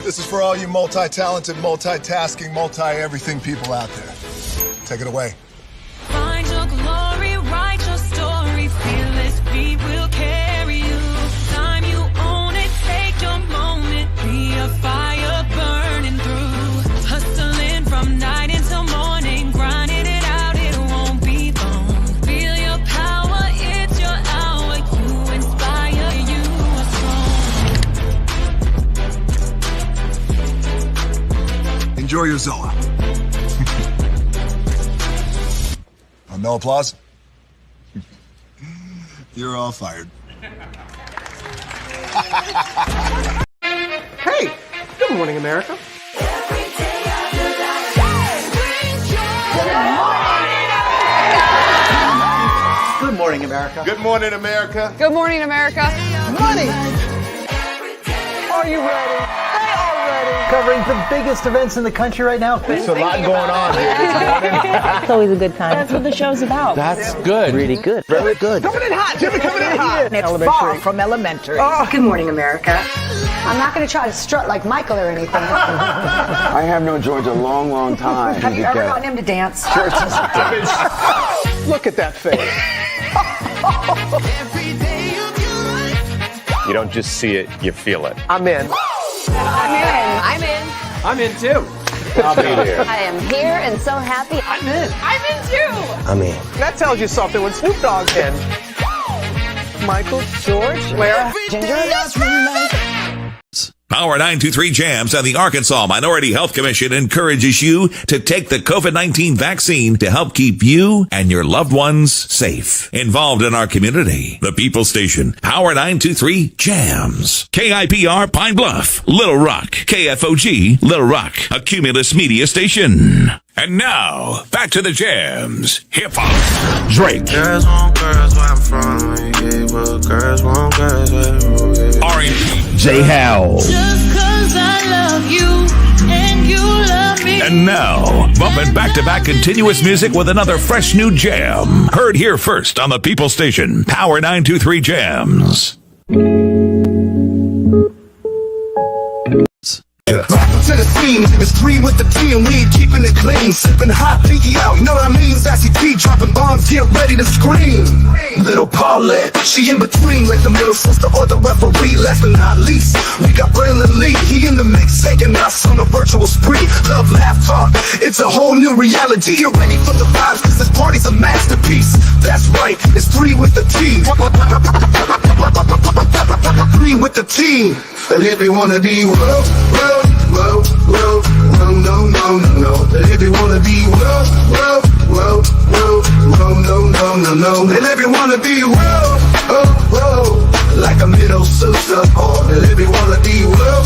This is for all you multi-talented, multitasking, multi-everything people out there. Take it away. Find your glory, write your story, fearless feet will carry you. Time you own it, take your moment, be a fire burning through. Hustling from night until morning, grinding it out, it won't be long. Feel your power, it's your hour, you inspire, you are strong. Enjoy your Zoa. No applause? You're all fired. Hey, good morning, America. Good morning, America. Good morning, America. Good morning, America. Money. Are you ready? They are ready. Covering the biggest events in the country right now. There's a lot going on here this morning. It's always a good time. That's what the show's about. That's good. Really good. Very good. Coming in hot. Jimmy coming in hot. It's far from elementary. Oh. Good morning, America. I'm not going to try to strut like Michael or anything. I have known George a long, long time. Have you ever gotten him to dance? Look at that face. You don't just see it, you feel it. I'm in. I'm in. I'm in too. I'll be there. I am here and so happy. I'm in. I'm in too. I'm in. That tells you something when Snoop Dogg's in. Michael, George, where? Ginger. Power 923 Jams and the Arkansas Minority Health Commission encourages you to take the COVID-19 vaccine to help keep you and your loved ones safe. Involved in our community, the People Station, Power 923 Jams. KIPR Pine Bluff, Little Rock, KFOG, Little Rock, a Cumulus Media Station. And now, back to the jams. Hip-hop. Drake. Girls want girls where I'm from. Yeah, well, girls want girls where I'm from. R&B. J. Howell. Just 'cause I love you and you love me. And now, bumping back-to-back continuous music with another fresh new jam. Heard here first on the People Station, Power 923 Jams. To the scene, it's 3 with the team, we ain't keeping it clean. Sipping hot, pinky out, you know what I mean? Sassy T dropping bombs, get ready to scream. Little Paulette, she in between like the middle sister or the referee. Last but not least, we got Braylon, he in the mix, taking us on a virtual spree. Love, laugh, talk, it's a whole new reality. Get ready for the vibes, cause this party's a masterpiece. That's right, it's 3 with the team. 3 with the team. And if you wanna be no, if you wanna be no. And if you wanna be like a middle sister, and if you wanna be no.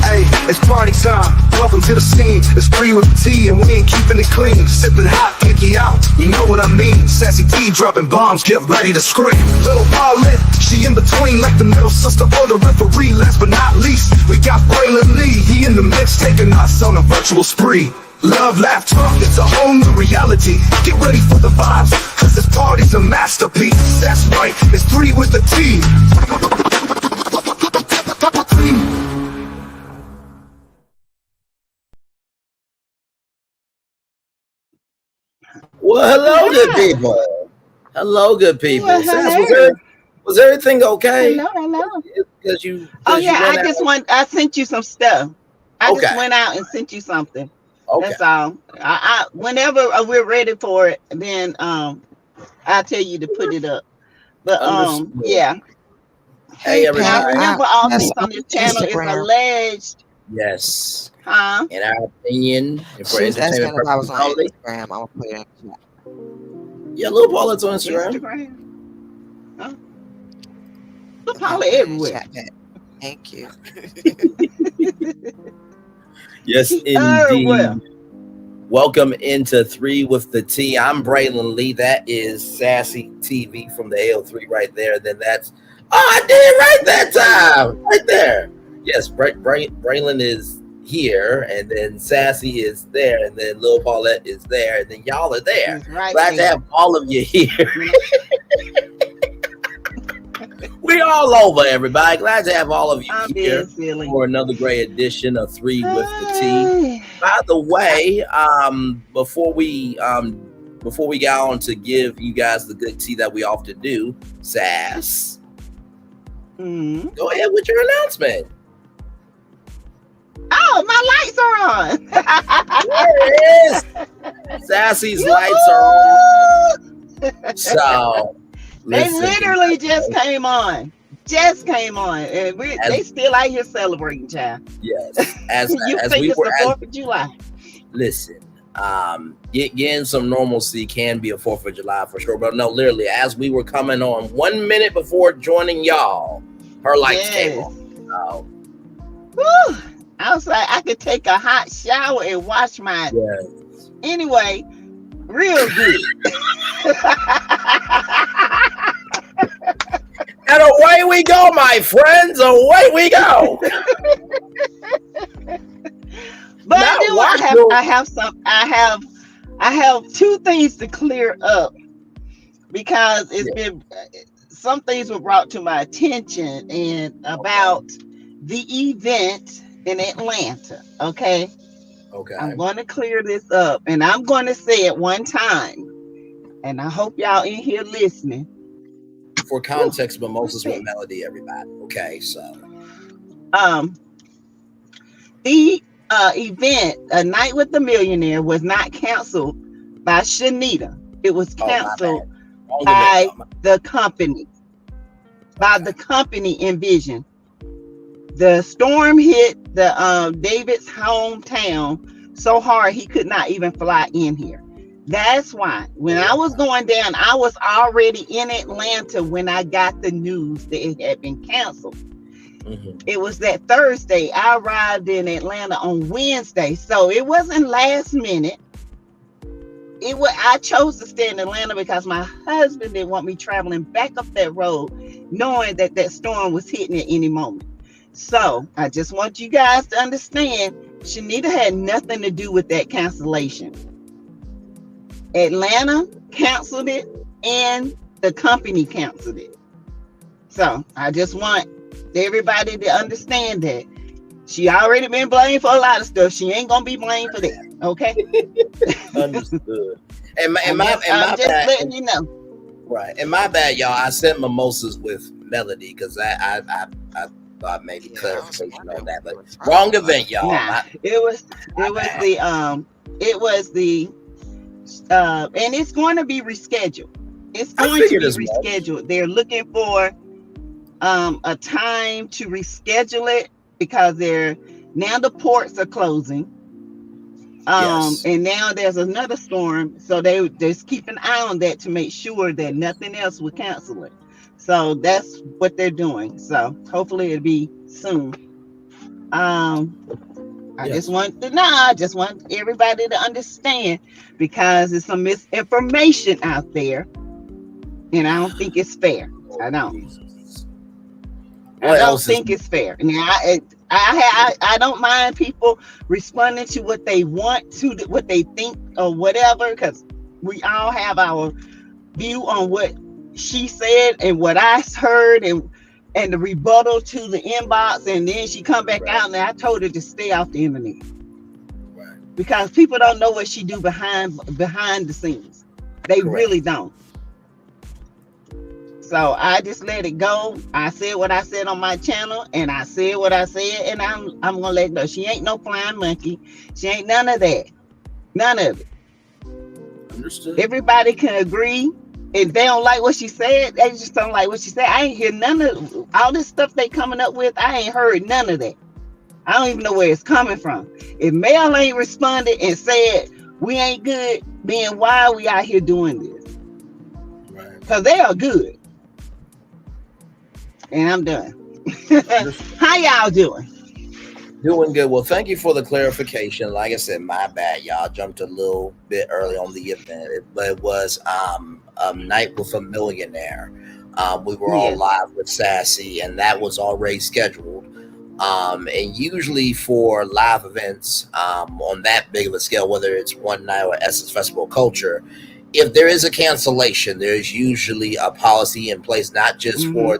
Hey, it's party time. Welcome to the scene. It's 3 with the T, and we ain't keeping it clean. Sipping hot, pinky out. You know what I mean? Sassy T dropping bombs, get ready to scream. Little Paulette, she in between like the middle sister or the referee. Last but not least, we got Braylon, he in the mix, taking us on a virtual spree. Love, laugh, talk, it's a whole new reality. Get ready for the vibes, cause this party's a masterpiece. That's right, it's 3 with the T. Well, hello, good people. Hello, good people. Well, Sass, was everything okay? Hello. Because you. I sent you some stuff. I Okay. just went out and sent you something. Okay. That's all. I whenever we're ready for it, then I'll tell you to put it up. But Understood. yeah. Hey, everybody. Remember, all this on this channel is alleged. Yes. Huh? In our opinion, and for entertainment purposes only. Instagram. I'm gonna put it in the chat. Yeah, Lil Paulette's on Instagram. Huh? Look, Paulette everywhere. Chat back. Thank you. Yes, indeed. Everywhere. Welcome into 3 with the T. I'm Braylon Lee. That is Sassy TV from the AO3 right there. Then that's I did it right that time. Right there. Yes, Braylon is here, and then Sassy is there, and then Lil Paulette is there, and then y'all are there. Right Glad to have all of you here. We all over, everybody. Glad to have all of you I'm here being silly. for another great edition of Three with the T. By the way, before we get on to give you guys the good tea that we often do, Sass, go ahead with your announcement. Oh, my lights are on. There it is. Sassy's lights are on. So they listen, literally just came on. And they still out here celebrating, child. Yes. As You as think we it's were the 4th of July? listen, getting some normalcy can be a 4th of July for sure. But no, literally, as we were coming on 1 minute before joining y'all, her lights came on. So, Whew. I was like, I could take a hot shower and wash my. yes. Anyway, real good. And away we go, my friends. Away we go. But Now, I have two things to clear up because it's been some things were brought to my attention and about the event in Atlanta. Okay. I'm going to clear this up and I'm going to say it one time. And I hope y'all in here listening. For context, mimosas with melody, everybody. Okay, so the event, A Night with the Millionaire, was not canceled by Shanita. It was canceled by the company. By the company Envision. The storm hit the David's hometown so hard he could not even fly in here. That's why when I was going down, I was already in Atlanta when I got the news that it had been canceled. It was that Thursday. I arrived in Atlanta on Wednesday, so it wasn't last minute. I chose to stay in Atlanta because my husband didn't want me traveling back up that road, knowing that that storm was hitting at any moment. So I just want you guys to understand, Shanita had nothing to do with that cancellation. Atlanta canceled it and the company canceled it. So I just want everybody to understand that she already been blamed for a lot of stuff. She ain't gonna be blamed for that. Okay. Understood. And I'm just letting you know. Right. And my bad, y'all. I sent mimosas with melody because I thought maybe clarification on that, but wrong event, y'all. Nah, it was the and it's going to be rescheduled. It's going to be rescheduled. They're looking for a time to reschedule it because now the ports are closing. And now there's another storm, so they just keep an eye on that to make sure that nothing else will cancel it. So that's what they're doing. So hopefully it'll be soon. I just want everybody to understand because there's some misinformation out there, and I don't think it's fair. I don't think it's fair. Now, I don't mind people responding to what they want to, what they think or whatever, because we all have our view on what she said and what I heard and the rebuttal to the inbox, and then she come back out and I told her to stay off the internet because people don't know what she do behind the scenes. They really don't. So I just let it go. I said what I said on my channel, and I said what I said, and I'm gonna let it go. She ain't no flying monkey. She ain't none of that. None of it. Understood. Everybody can agree. If they don't like what she said, they just don't like what she said. I ain't hear none of all this stuff they coming up with. I ain't heard none of that. I don't even know where it's coming from. If Mel ain't responded and said we ain't good, then why are we out here doing this? Because they are good. And I'm done. How y'all doing? Doing good. Well, thank you for the clarification. Like I said, my bad, y'all jumped a little bit early on the event, but it was a Night with a Millionaire. We were all live with Sassy, and that was already scheduled. And usually for live events on that big of a scale, whether it's one night or Essence Festival Culture, if there is a cancellation, there's usually a policy in place, not just for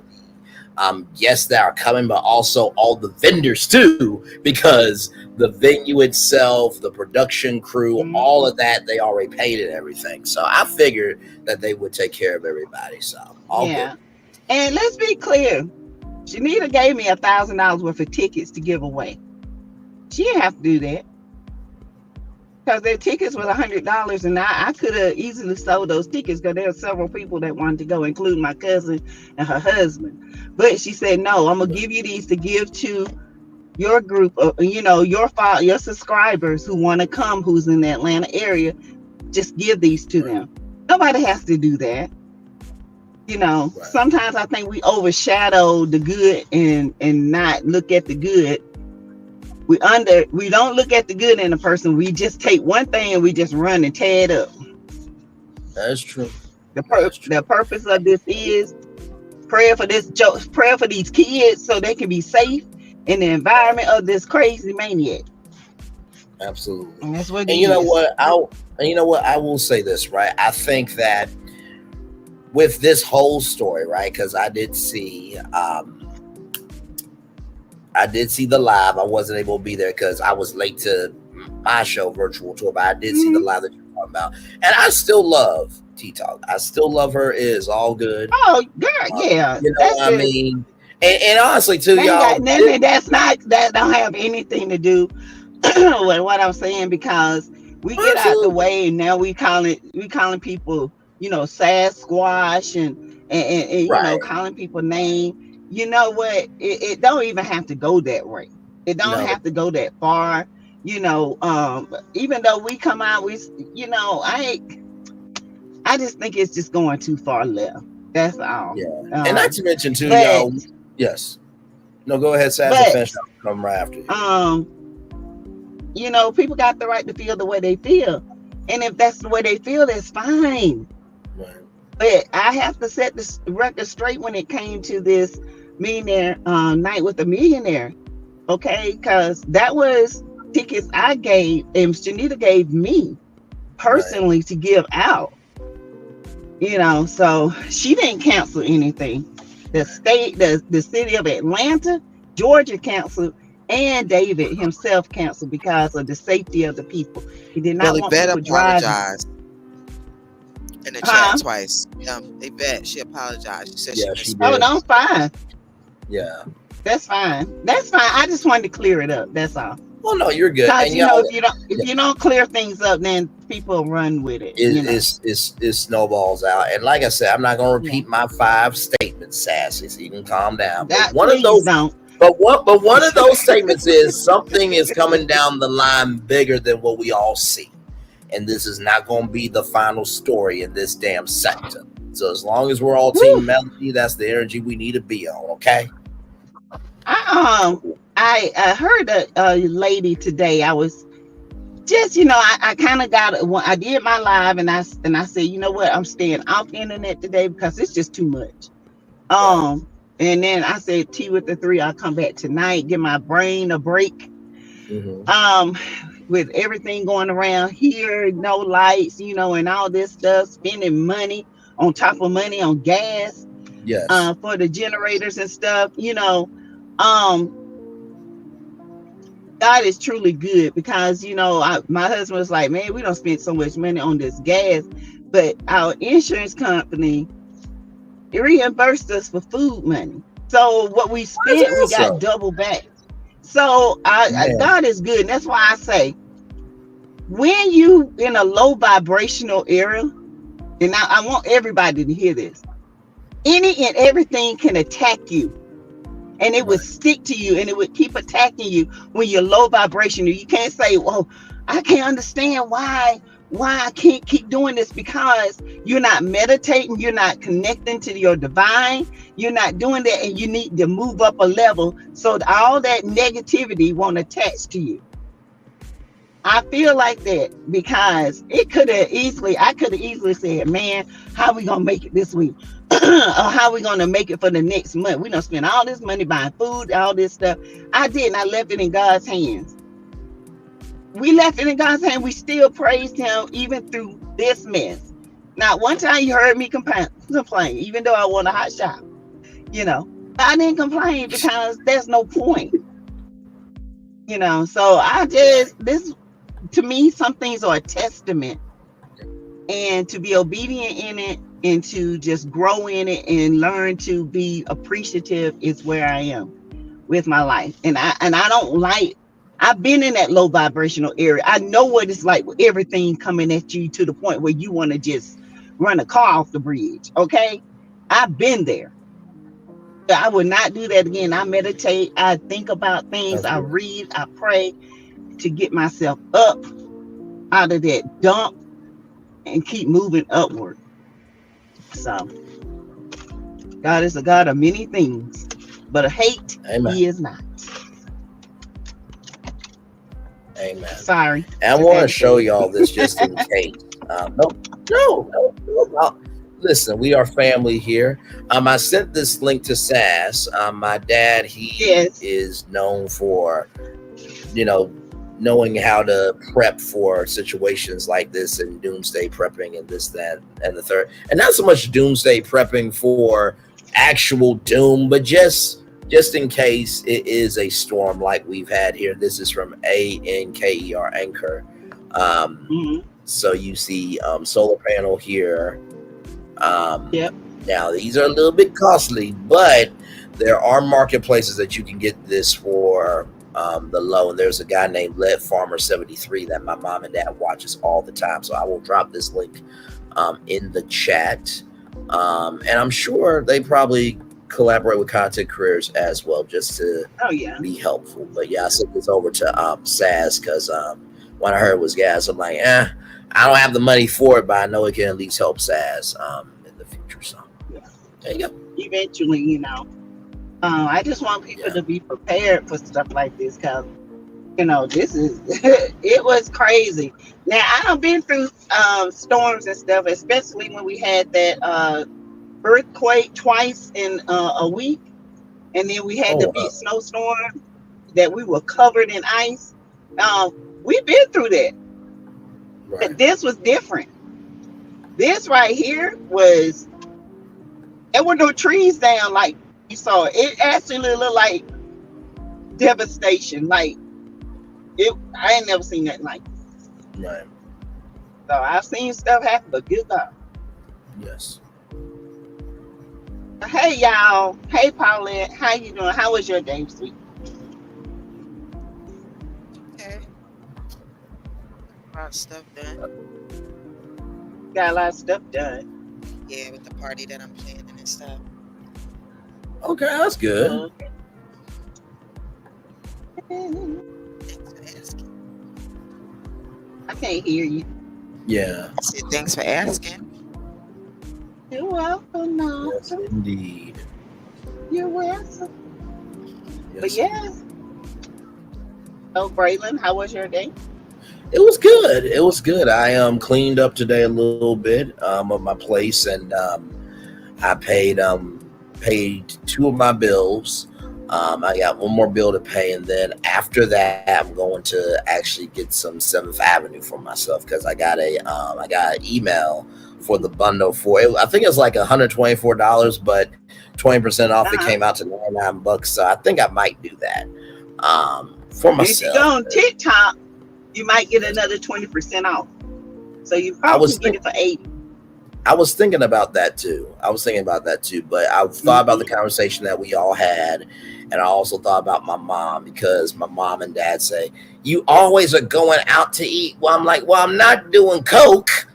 Yes, they are coming, but also all the vendors too, because the venue itself, the production crew, all of that, they already paid and everything. So I figured that they would take care of everybody. So all good. And let's be clear, Shanita gave me $1,000 worth of tickets to give away. She didn't have to do that because their tickets was $100, and I could have easily sold those tickets because there were several people that wanted to go, including my cousin and her husband. But she said, "No, I'm gonna give you these to give to your group of, your subscribers who want to come, who's in the Atlanta area. Just give these to them. Nobody has to do that." Sometimes I think we overshadow the good and not look at the good. We don't look at the good in a person. We just take one thing and we just run and tear it up. That's true. The purpose of this is prayer for these kids so they can be safe in the environment of this crazy maniac. Absolutely. And that's what. And you know what? I will say this, right? I think that with this whole story, right? Because I did see the live. I wasn't able to be there because I was late to my show, virtual tour, but I did see the live that you're talking about. And I still love T-Talk. I still love her. It is all good. Oh, girl, yeah. You know what I mean? And honestly, too, y'all. That don't have anything to do with what I'm saying, because we get out the way and now we calling people, Sasquatch and calling people names. You know what? It don't even have to go that way. It don't have to go that far. Even though we come out, I just think it's just going too far left. That's all. Yeah. And not to mention too, y'all. Yes. No, go ahead, Sassy. Finish. I'll come right after you. People got the right to feel the way they feel, and if that's the way they feel, that's fine. Right. But I have to set the record straight when it came to this millionaire night with a millionaire, okay? Because that was tickets I gave, and Shanita gave me personally to give out. So she didn't cancel anything. The city of Atlanta, Georgia canceled, and David himself canceled because of the safety of the people. He did not want people driving. In the chat twice. Yvette, she apologized. She said she did. Oh, no, fine. Yeah. That's fine. I just wanted to clear it up. That's all. Well, no, you're good. Because if you don't clear things up, then people run with it. It snowballs out. And like I said, I'm not going to repeat my 5 statements, Sassy, so you can calm down. But one of those statements is something is coming down the line bigger than what we all see. And this is not going to be the final story in this damn sector. So as long as we're all Team Melody, that's the energy we need to be on, okay? I heard a lady today. I was just, I kind of I did my live and I said, you know what? I'm staying off the internet today because it's just too much. And then I said, tea with the 3, I'll come back tonight, give my brain a break. With everything going around here, no lights, and all this stuff, spending money on top of money on gas, for the generators and stuff, God is truly good because, my husband was like, man, we don't spend so much money on this gas, but our insurance company reimbursed us for food money. So what we spent, we got double back. So God is good. And that's why I say, when you in a low vibrational area, and I want everybody to hear this, any and everything can attack you. And it would stick to you and it would keep attacking you when you're low vibrational. You can't say, well, I can't understand why I can't keep doing this, because you're not meditating, you're not connecting to your divine, you're not doing that, and you need to move up a level so that all that negativity won't attach to you. I feel like that because I could have easily said, man, how are we gonna make it this week? Or how are we gonna make it for the next month? We don't spend all this money buying food, all this stuff. I didn't. I left it in God's hands. We left it in God's hand. We still praised him even through this mess. Now, one time you heard me complain, even though I want a hot shower, I didn't complain because there's no point. So I just, this, to me, some things are a testament, and to be obedient in it and to just grow in it and learn to be appreciative is where I am with my life. And I don't like, I've been in that low vibrational area. I know what it's like with everything coming at you to the point where you want to just run a car off the bridge. Okay. I've been there. I would not do that again. I meditate. I think about things. I read. I pray to get myself up out of that dump and keep moving upward. So God is a God of many things, but a hate, Amen. He is not. Amen. Sorry. And I want to show y'all this just in case. No. Listen, we are family here. I sent this link to Sass. My dad, he is known for, knowing how to prep for situations like this and doomsday prepping and this, that, and the third. And not so much doomsday prepping for actual doom, but just in case it is a storm like we've had here. This is from ANKER, Anchor. So you see solar panel here. Now these are a little bit costly, but there are marketplaces that you can get this for the low. And there's a guy named Lead Farmer 73 that my mom and dad watches all the time. So I will drop this link in the chat. And I'm sure they probably collaborate with content creators as well, just to be helpful. But yeah, I sent this over to Sass because when I heard it was gas, I'm like, I don't have the money for it, but I know it can at least help Sass in the future. So there you go. Eventually, I just want people to be prepared for stuff like this because, this is, it was crazy. Now, I done been through storms and stuff, especially when we had that earthquake twice in a week. And then we had the big snowstorm that we were covered in ice. We've been through that. Right. But this was different. This right here there were no trees down like you saw. It actually looked like devastation. Like I ain't never seen that like this. Right. So I've seen stuff happen, but good God. Yes. Hey y'all. Hey Paulette. How you doing? How was your day, sweet? Okay. A lot of stuff done. Got a lot of stuff done. Yeah, with the party that I'm planning and stuff. Okay, that's good. Thanks for asking. I can't hear you. Yeah. I said thanks for asking. You're welcome, no. Yes, indeed. You're welcome. Yes. But yes. Oh, Braylon, how was your day? It was good. It was good. I cleaned up today a little bit of my place, and I paid two of my bills. I got one more bill to pay, and then after that, I'm going to actually get some 7th Avenue for myself because I got an email for the bundle for it. I think it's like $124, but 20% off. It came out to $99. So I think I might do that for myself. If you go on TikTok, you might get another 20% off. So you probably get it for $80. I was thinking about that too. But I thought about the conversation that we all had, and I also thought about my mom because my mom and dad say, you always are going out to eat. Well, I'm like, well, I'm not doing Coke.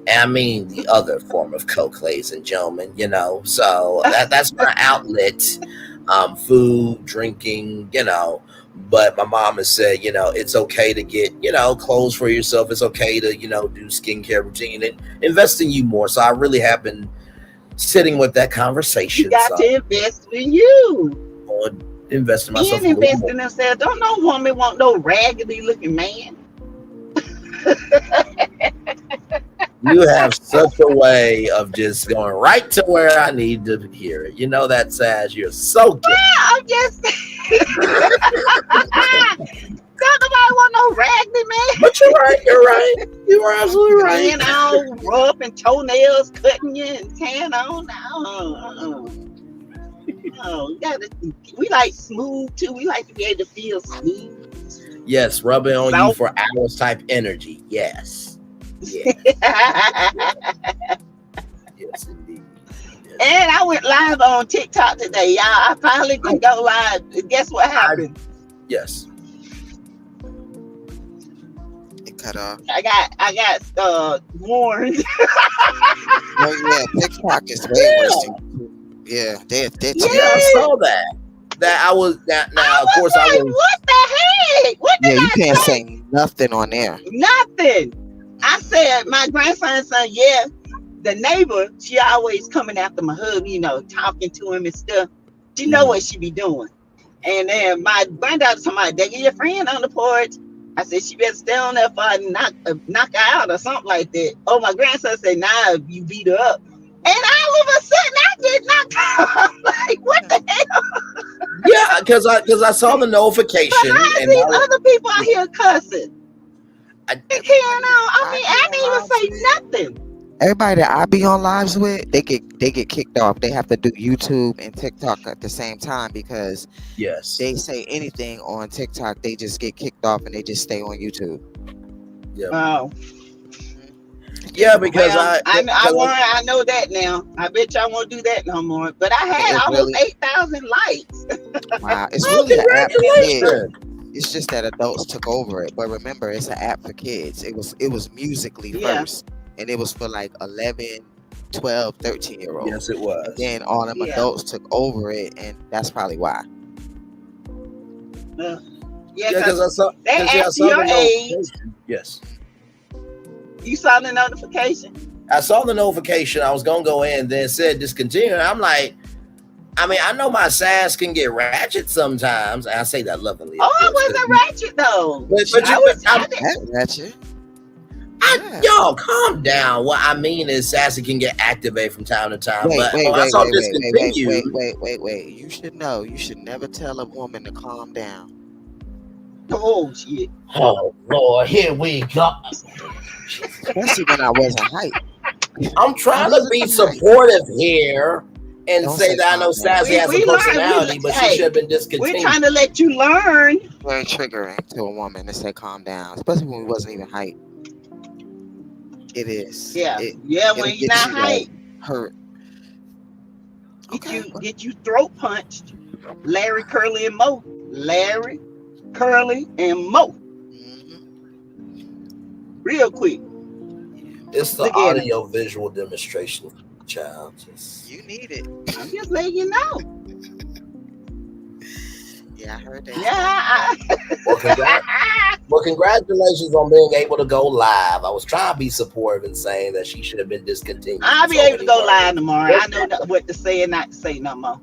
And I mean the other form of Coke, ladies and gentlemen, so that's my outlet, food, drinking, But my mom has said, it's okay to get, clothes for yourself. It's okay to, do skincare routine and invest in you more. So I really have been sitting with that conversation. You got to invest in you. Invest in myself. And invest in themselves. Don't no woman want no raggedy looking man. You have such a way of just going right to where I need to hear it. You know that, Sass. You're so good. Well, I'm just don't nobody want no raggedy man. But you're right. You are absolutely right. Tan on, rough and toenails cutting you and tan on. Oh, we like smooth too. We like to be able to feel smooth. Yes, rubbing on So- you for hours type energy. Yes. Yeah. Yes, indeed. Yes. And I went live on TikTok today, y'all. I finally can go live. Guess what happened? Yes. It cut off. I got warned. Oh yeah, TikTok is way worse. Yeah, they're Yeah, I saw that. That I was that now. Of course, I was. What the heck? What Yeah, did you I can't say? say nothing on there. Nothing. I said my grandson's son, yeah. The neighbor, she always coming after my husband, you know, talking to him and stuff. She know what she be doing. And then my granddaughter told me, they get your friend on the porch. I said, she better stay on there for I knock her out or something like that. Oh, my grandson said, nah, you beat her up. And all of a sudden, I did not come. Like, what the hell? Yeah, because I saw the notification. But I And see I was, other people out here cussing. I, And carrying on. I didn't even say nothing. Everybody that I be on lives with, they get kicked off. They have to do YouTube and TikTok at the same time because yes, they say anything on TikTok, they just get kicked off and they just stay on YouTube. yeah, Oh. yeah, because Well, I know that now. I bet y'all won't do that no more. But I had It's almost really- 8,000 likes. Wow, it's Oh, really an app for kids. congratulations. It's just that adults took over it. But remember, it's an app for kids. It was Musically Yeah. first, and it was for like 11, 12, 13-year-olds. Yes, it was. And then all them Yeah. adults took over it, and that's probably why. Yeah, Yeah, because I saw. they 'cause, yeah, I asked saw your the age. notification. Yes, You saw the notification. I saw the notification. I was gonna go in, then it said discontinue. I'm like, I mean, I know my sass can get ratchet sometimes. And I say that lovingly. Oh, I wasn't ratchet though. But I you, was. I'm, That's it. Yo, calm down. What I mean is, Sassy can get activated from time to time. But I saw discontinue. Wait. You should know. You should never tell a woman to calm down. Oh shit. Oh Lord, here we go. Especially when I wasn't hype. I'm trying to be supportive here and Don't say say that I know calm down. Sassy has a We learned- personality, but she hey, should have been We're discontinued. trying to let you learn. Very triggering to a woman to say calm down, especially when we wasn't even hype. It is. Yeah, It, yeah. it'll When you're get not you, like, hype, hurt. get you throat punched. Larry, Curly, and Mo. Larry, Curly, and Mo. Real quick. It's the Look at audio visual demonstration, child. Just... You need it. I'm just letting you know. Yeah, I heard that. Yeah. Well, congratulations on being able to go live. I was trying to be supportive and saying that she should have been discontinued. I'll be So able to many go ways. live tomorrow. I know what to say and not to say no more.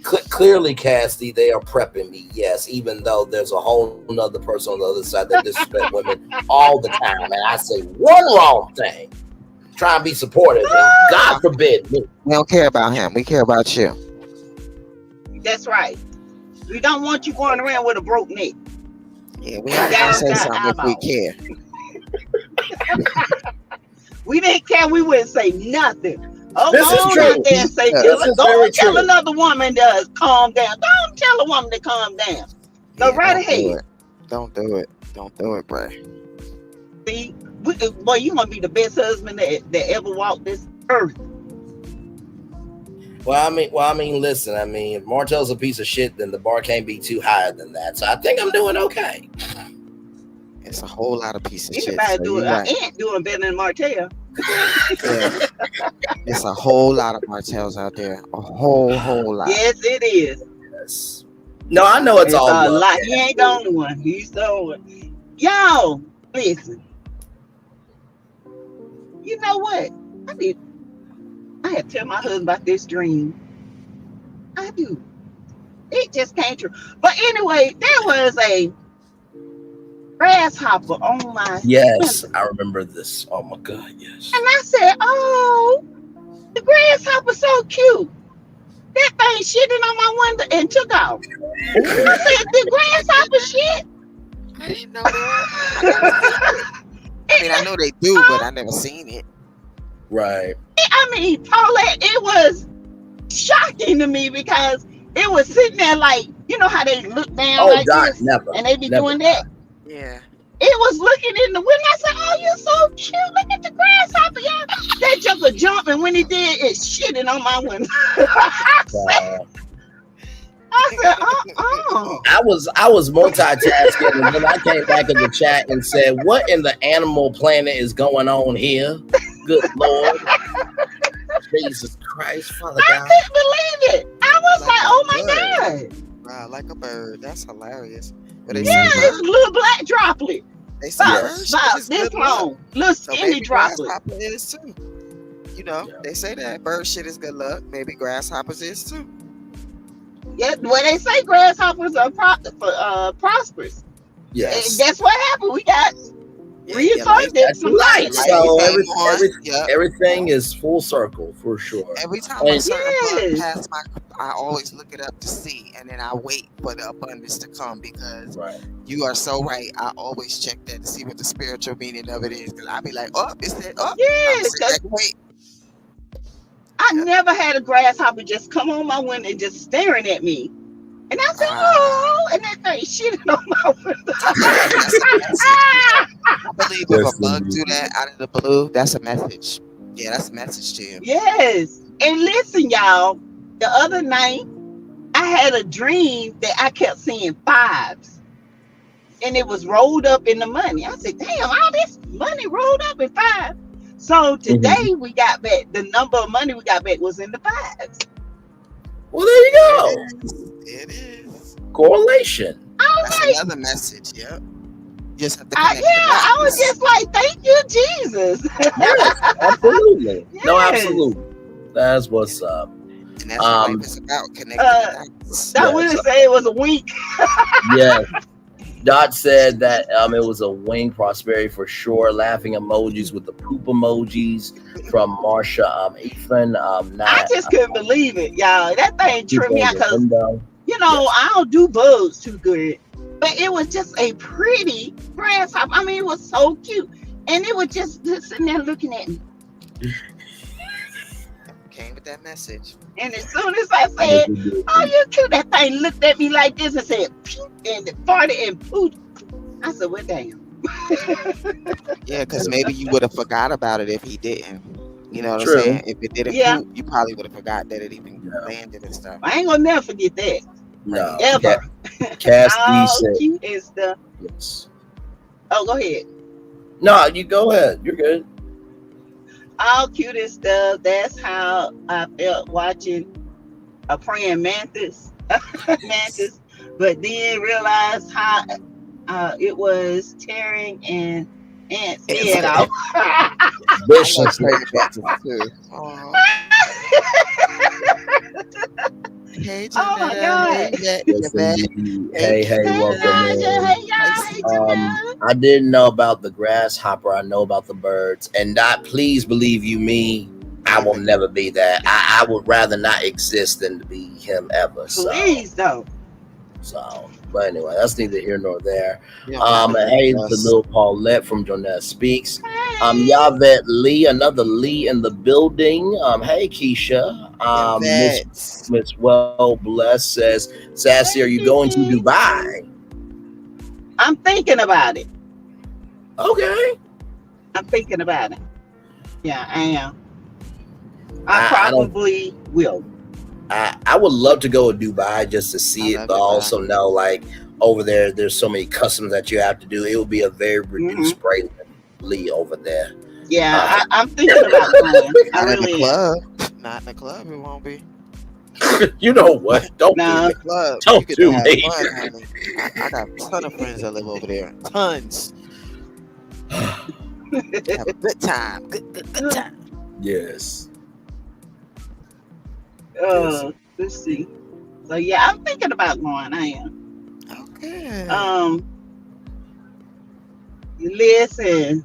Clearly, Cassie, they are prepping me. Yes, even though there's a whole nother person on the other side that disrespect women all the time, and I say one wrong thing, try and be supportive, and God forbid me. We don't care about him. We care about you. That's right. We don't want you going around with a broke neck. Yeah, we ain't gonna say something if we care. We didn't care. We wouldn't say nothing. Oh, This is go true. out there and say, Yeah, tell, this is go very tell true. another woman to calm down. Don't tell a woman to calm down. Go right don't do ahead. it. Don't do it. Don't do it, bro. See, boy, you gonna be the best husband that ever walked this earth. Well, I mean, listen. I mean, if Martell's a piece of shit, then the bar can't be too higher than that. So I think I'm doing okay. It's a whole lot of pieces of shit. Anybody So do you it? right. I ain't doing better than Martell. Yeah. It's a whole lot of Martells out there. A whole lot. Yes, it is. Yes. No, I know it's all a love. lot. He ain't the only one. He's the only one. Yo, listen. You know what? I had to tell my husband about this dream. I do. It just came true. But anyway, there was a grasshopper on my Yes, window. I remember this. Oh my God, yes. And I said, oh, the grasshopper's so cute. That thing shitted on my window and took off. I said, the grasshopper shit? I didn't know that. I mean, I know they do, but I never seen it. Right. I mean, Paulette, it was shocking to me because it was sitting there like, you know how they look down Oh, like Dot, this, never. and they be Never doing that. Dot. Yeah. It was looking in the window. I said, "Oh, you're so cute. Look at the grasshopper, y'all." That joker jumped, and when he did, it shitted on my window. I said, I was multitasking, and then I came back in the chat and said, "What in the animal planet is going on here? Good Lord, Jesus Christ, Father I God!" couldn't believe it. I was like, "Oh my God!" Wow, like a bird. That's hilarious. But they Yeah, say it's a little black droplet. they say About, bird shit about is this good luck. long, little So skinny maybe droplet. grasshopper is too. You know, they say that bird shit is good luck. Maybe grasshoppers is too. Yeah, well, they say grasshoppers are prosperous. Yes. And guess what happened? We got refunded That's some right. lights. So Yep. everything is full circle for sure. Every time a certain bug Yes. pass I always look it up to see, and then I wait for the abundance to come because you are so right. I always check that to see what the spiritual meaning of it is. Because I be like, oh, it's that up. Yes, Wait. I never had a grasshopper just come on my window and just staring at me. And I said, "Oh," and that thing shitting on my window. I believe if a bug do that out of the blue, that's a message. Yeah, that's a message to you. Yes. And listen, y'all, the other night I had a dream that I kept seeing fives. And it was rolled up in the money. I said, "Damn, all this money rolled up in five." So today we got back, the number of money we got back was in the fives. Well, there you go. It is. Correlation. That's another message. Yep. Just have to Yeah, connect the I was dots. just like, "Thank you, Jesus." Yes, absolutely. No, Yes. absolutely. That's what's up. And that's what life is about, connecting the dots. That wouldn't say it was a wink. Yes. Dot said that it was a wing prosperity for sure. Laughing emojis with the poop emojis from Marsha Ethan. I just couldn't believe it, y'all. That thing tripped me out because, window. you know, I don't do bugs too good. But it was just a pretty grasshopper. I mean, it was so cute. And it was just sitting there looking at me. Came with that message. And as soon as I said, "Oh, you cute," that thing looked at me like this and said, "Pew," and it farted and pooped. I said, "Well, damn." Yeah, because maybe you would have forgot about it if he didn't. You know what True. I'm saying? If it didn't poop, you probably would have forgot that it even landed and stuff. I ain't gonna never forget that. No. Ever. Cass D All said. cute and stuff. Yes. Oh, go ahead. No, you go ahead. You're good. All cute and stuff. That's how I felt watching a praying mantis. Mantis. But then realized how it was tearing and ants head off. Vicious. Hey, oh my God. Hey, welcome in. I didn't know about the grasshopper. I know about the birds. And not, please believe you me, I will never be that. I would rather not exist than to be him ever. Please don't. So, but anyway, that's neither here nor there. Yeah, Hey, the little Paulette from Jonette Speaks. Yavette Lee, another Lee in the building. Hey, Keisha. Miss Well Blessed says, Sassy, are you going to Dubai? I'm thinking about it. Okay. I'm thinking about it. Yeah, I am. I probably will. I would love to go to Dubai just to see it, but also know like over there, there's so many customs that you have to do. It would be a very reduced Braylon Lee over there. Yeah, I'm thinking about going. I really am. Not in the club, it won't be. You know what? Don't do the me. club. Don't do me. I got a ton of friends that live over there. Tons. Have a good time. Good time. Yes. Let's see. So yeah, I'm thinking about going. I am. Okay. Listen,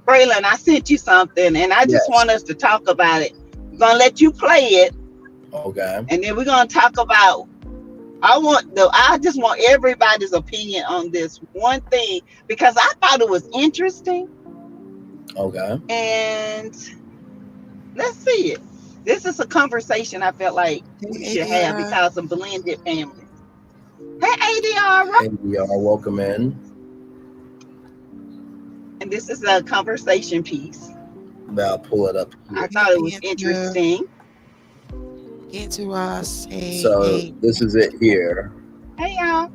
Braylon, I sent you something, and I just want us to talk about it. I'm gonna let you play it. Okay. And then we're gonna talk about. I just want everybody's opinion on this one thing because I thought it was interesting. Okay. And let's see it. This is a conversation I felt like we should have ADR. because of blended families. Hey, ADR, right? ADR, welcome in. And this is a conversation piece. I'll pull it up I here. thought it was interesting. Get to us. Hey, So hey. this is it here. Hey, y'all.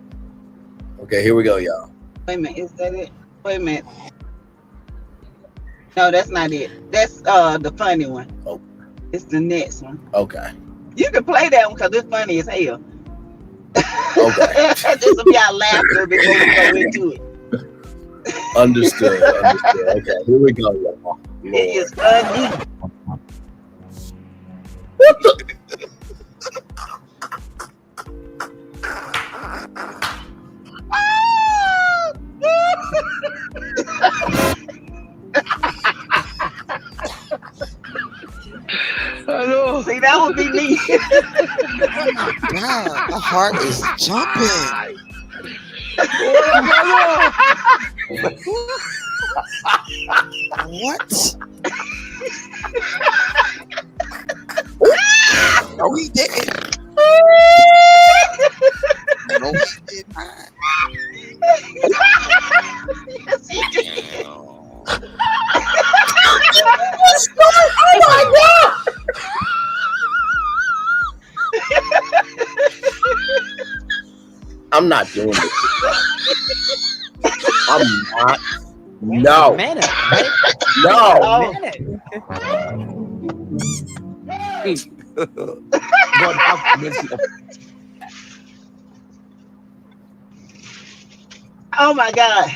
Okay, here we go, y'all. Wait a minute. Is that it? Wait a minute. No, that's not it. That's the funny one. Oh. It's the next one. Okay. You can play that one because it's funny as hell. Okay. This will be our laughter before we go into it. Understood. Okay, here we go, y'all. It is funny. What the? See, that would be me. God, my heart is jumping. What? No, he didn't. No, he did not. Yes, he did. Oh my God! I'm not doing this. I'm not. No. No. Oh my God.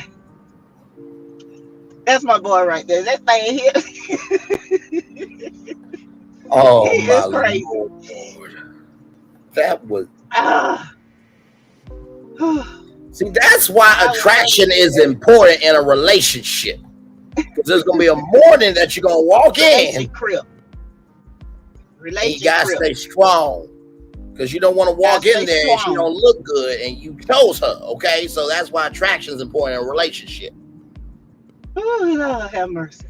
That's my boy right there. That thing here. Oh He my is crazy. Lord. That was. Ah. See, that's why attraction is important in a relationship. Because there's gonna be a morning that you're gonna walk in. And you gotta stay strong. Because you don't want to walk in there and she don't look good and you chose her. Okay, so that's why attraction is important in a relationship. Oh, Lord have mercy.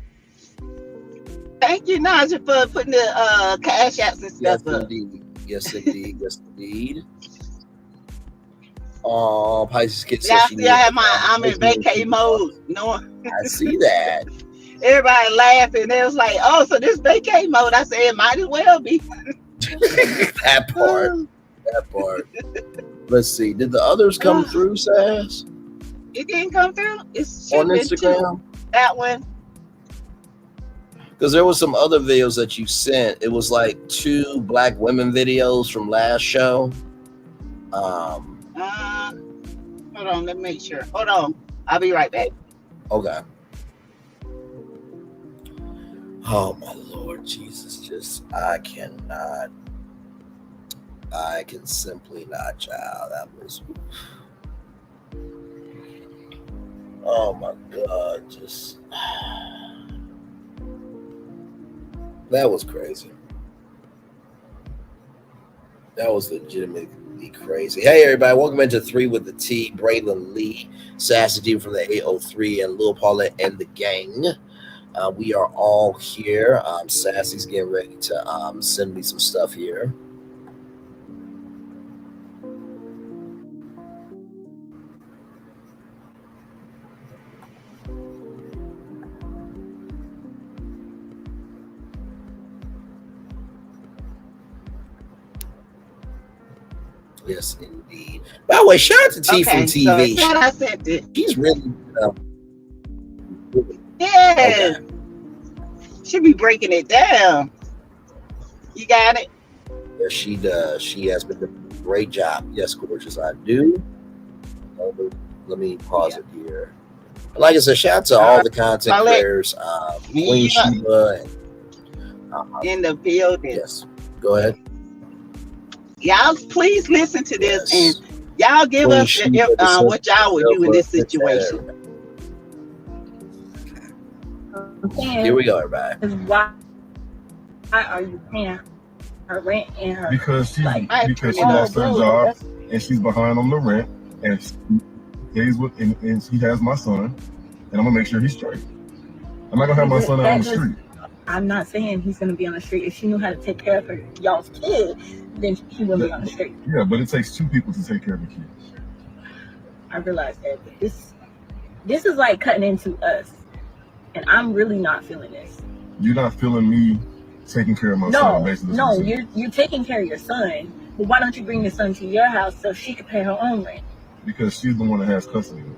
Thank you, Naja, for putting the cash apps and stuff up. Yes, indeed. Yes, indeed. Oh, Pisces Kid says Yeah, she see, I have I'm in vacay mode. No, I see that. Everybody laughing. They was like, "Oh, so this vacay mode?" I said, "It might as well be." That part. That part. Let's see. Did the others come through, Sass? It didn't come through. It's On Instagram. That one. Because there was some other videos that you sent. It was like 2 black women videos from last show. Hold on, let me make sure. Hold on. I'll be right back. Okay. Oh my Lord Jesus, just I can simply not, child. That was, oh my God, just that was crazy. That was legitimately crazy. Hey everybody, welcome into 3 with the T. Braylon Lee, Sassy T from the 803, and Lil Paulette and the gang. We are all here. Sassy's getting ready to send me some stuff here. Yes, indeed. By the way, shout out to T from TV. So I sent it. She's really yeah. Okay. She be breaking it down. You got it? Yes, she does. She has been doing a great job. Yes, gorgeous. I do. Let me pause it here. Like I said, shout out to all the content creators, Queen Sheba, and in the building. Yes, go ahead. Y'all, please listen to this, and y'all give Queen us Sheba, what y'all would do in this situation. Here we go, everybody. Why are you paying her rent and her? Because she lost her job and she's behind on the rent, and she stays with and she has my son, and I'm gonna make sure he's straight. I'm not gonna have my son out on the street. I'm not saying he's gonna be on the street. If she knew how to take care of her y'all's kid, then he wouldn't be on the street. Yeah, but it takes two people to take care of the kids. I realize that, but this is like cutting into us, and I'm really not feeling this. You're not feeling me taking care of my son, basically. No, you're taking care of your son, but why don't you bring your son to your house so she can pay her own rent? Because she's the one that has custody of him,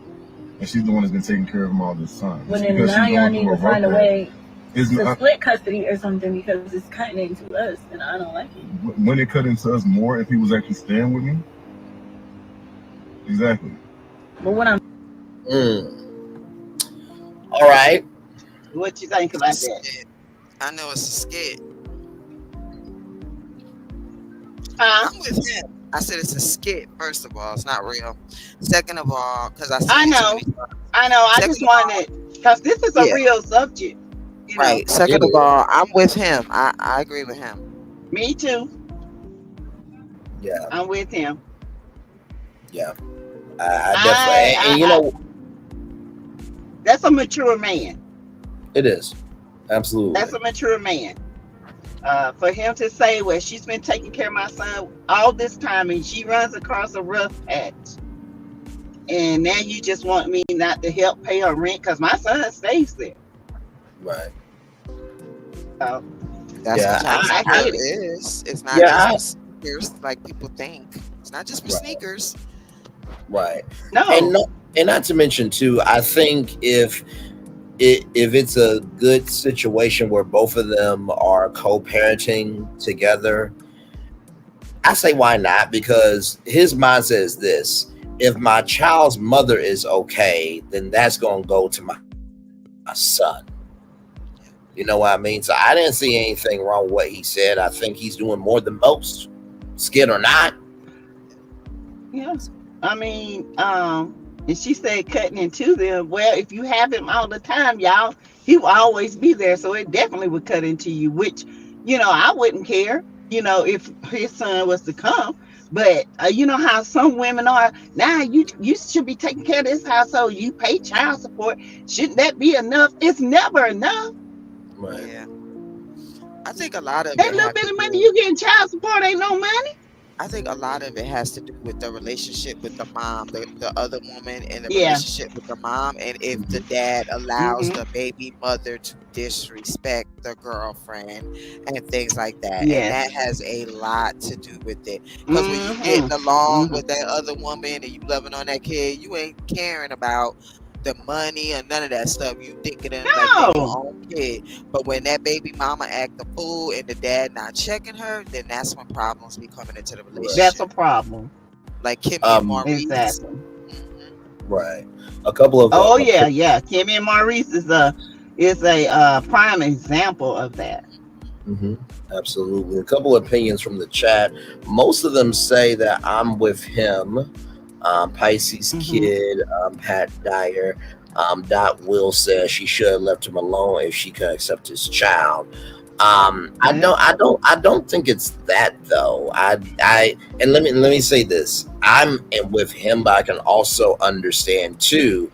and she's the one that's been taking care of him all this time. Well, then now y'all need to find a way to split custody or something, because it's cutting into us, and I don't like it. When it cut into us more, if he was actually staying with me, exactly. But what I'm all right. What you think about that? I know it's a skit. I'm with him. I said it's a skit. First of all, it's not real. Second of all, because I know. I just wanted, because this is a real subject. Right. Second of all, I'm with him. I agree with him. Me too. Yeah. I'm with him. Yeah. I definitely, that's a mature man. It is. Absolutely. That's a mature man. For him to say, well, she's been taking care of my son all this time and she runs across a rough patch, and now you just want me not to help pay her rent because my son stays there. Right. That's what I I get it it. is. It's not just for sneakers like people think. It's not just for sneakers. Right. No. And not to mention too, I think if it's a good situation where both of them are co-parenting together, I say why not? Because his mindset is this: if my child's mother is okay, then that's gonna go to my son. You know what I mean? So I didn't see anything wrong with what he said. I think he's doing more than most, skit or not. Yes. I mean, and she said cutting into them. Well, if you have him all the time, y'all, he will always be there. So it definitely would cut into you, which, I wouldn't care, if his son was to come. But you know how some women are. Now you should be taking care of this household. You pay child support. Shouldn't that be enough? It's never enough. Right. Yeah. I think a lot of that little bit of money you get in child support ain't no money. I think a lot of it has to do with the relationship with the mom, the other woman, and the relationship with the mom, and if the dad allows the baby mother to disrespect the girlfriend and things like that. Yes. And that has a lot to do with it. Because when you getting along with that other woman and you loving on that kid, you ain't caring about the money or none of that stuff. You thinking of like your own kid. But when that baby mama act the fool and the dad not checking her, then that's when problems be coming into the relationship. That's a problem. Like Kimmy and Maurice. Exactly. Right. A couple of Kimmy and Maurice is a prime example of that. Absolutely. A couple of opinions from the chat. Most of them say that I'm with him. Pisces Kid, Pat Dyer, Dot Will says she should have left him alone if she could accept his child. I don't think it's that though. And let me say this. I'm with him, but I can also understand too.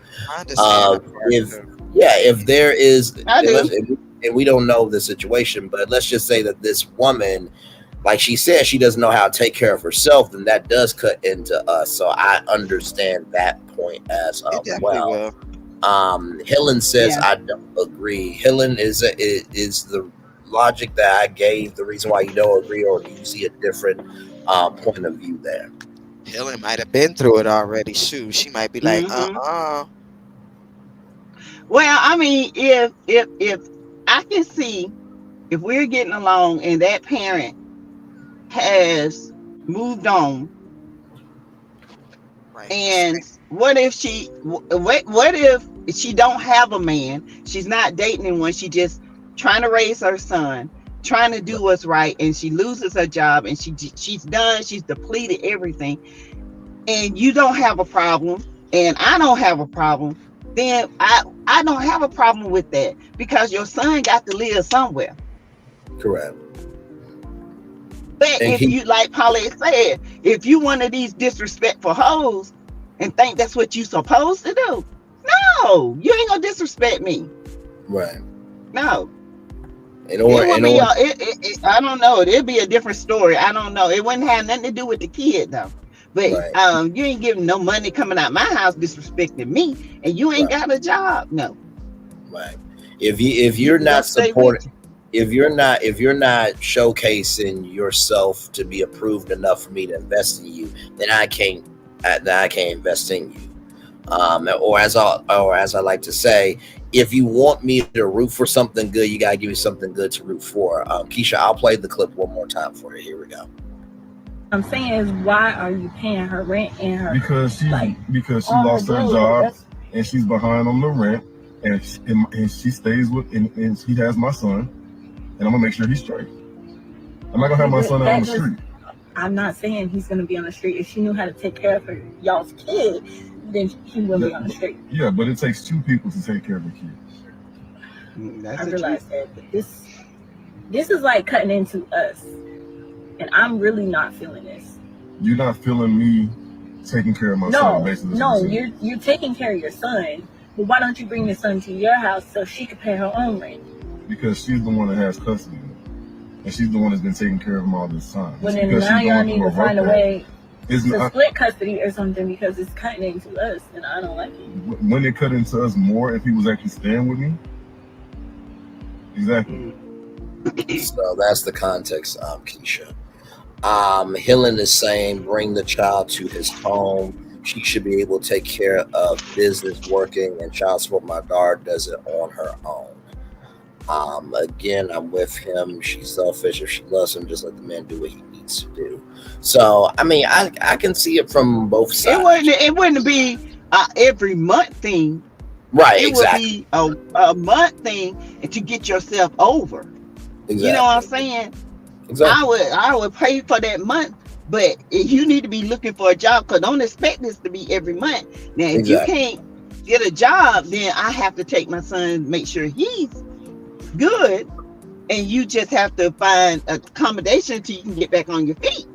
If there is, and we don't know the situation, but let's just say that this woman, like she said, she doesn't know how to take care of herself, then that does cut into us. So I understand that point as well. Helen says I don't agree. Helen is the logic that I gave, the reason why you don't agree, or do you see a different point of view there? Helen might have been through it already. Shoot, she might be like, Well, I mean, if I can see if we're getting along and that parent has moved on, and what if she don't have a man, she's not dating anyone, she just trying to raise her son, trying to do what's right, and she loses her job and she's done, she's depleted everything, and you don't have a problem and I don't have a problem, then I don't have a problem with that, because your son got to live somewhere. Correct. But if you, like Paulette said, if you one of these disrespectful hoes and think that's what you supposed to do, no, you ain't gonna disrespect me. Right. No. I don't know. It'd be a different story. I don't know. It wouldn't have nothing to do with the kid though. But you ain't giving no money coming out my house disrespecting me, and you ain't got a job. No. Right. If you're not supporting, if you're not showcasing yourself to be approved enough for me to invest in you, then I can't invest in you. Or as I like to say, if you want me to root for something good, you gotta give me something good to root for. Keisha, I'll play the clip one more time for you. Here we go. I'm saying is, why are you paying her rent and her because she lost her job and she's behind on the rent, and she stays with and he has my son, and I'm gonna make sure he's straight. I'm not gonna have my son out on the street. I'm not saying he's gonna be on the street. If she knew how to take care of y'all's kid, then he will be on the street. Yeah, but it takes two people to take care of the kids. I realize that, but this is like cutting into us. And I'm really not feeling this. You're not feeling me taking care of my son, basically. No, you're taking care of your son. But why don't you bring your son to your house so she can pay her own rent? Because she's the one that has custody of him. And she's the one that's been taking care of him all this time. Well, then now y'all need to find a way to split custody or something, because it's cutting into us, and I don't like it. When it cut into us more, if he was actually staying with me. Exactly. So that's the context, Keisha. Helen is saying bring the child to his home. She should be able to take care of business, working, and child support. My daughter does it on her own. Again, I'm with him. She's selfish. If she loves him, just let the man do what he needs to do. So, I mean, I can see it from both sides. It wouldn't be every month thing. Right, exactly. Would be a month thing and to get yourself over. Exactly. You know what I'm saying? Exactly. I would pay for that month, but you need to be looking for a job, because don't expect this to be every month. Now, if you can't get a job, then I have to take my son, make sure he's good, and you just have to find accommodation until you can get back on your feet.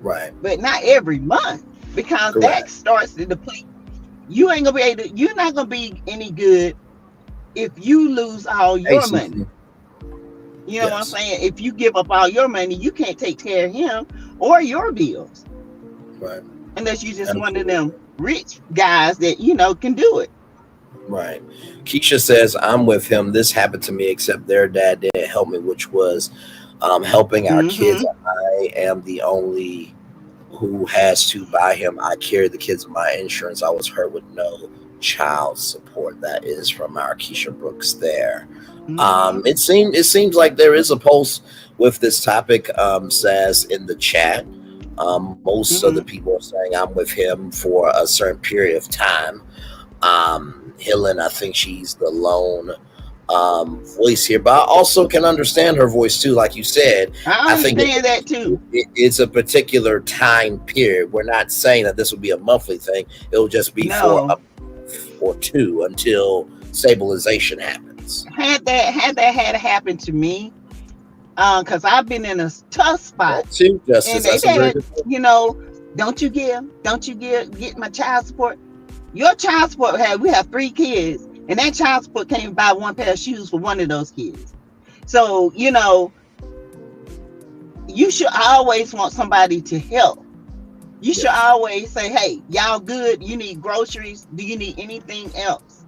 Right. But not every month, because that starts to deplete. You ain't gonna be able to. You're not gonna be any good if you lose all your money. You know what I'm saying? If you give up all your money, you can't take care of him or your bills. Right. Unless you just one of them rich guys that, can do it. Right. Keisha says, I'm with him. This happened to me, except their dad didn't help me, which was helping our kids. I am the only who has to buy him. I carry the kids with my insurance. I was hurt with no child support. That is from our Keisha Brooks there. It seems like there is a post with this topic, Sass, in the chat. Most of the people are saying I'm with him for a certain period of time. Helen, I think she's the lone voice here, but I also can understand her voice too. Like you said, I think that too. It's a particular time period. We're not saying that this will be a monthly thing. It'll just be for a month or two until stabilization happens. Had that happened to me, because I've been in a tough spot too, Justice. and they said, don't you get my child support. Your child support we have 3 kids, and that child support can't buy one pair of shoes for one of those kids. So you should always want somebody to help. You should always say, hey, y'all good? You need groceries? Do you need anything else?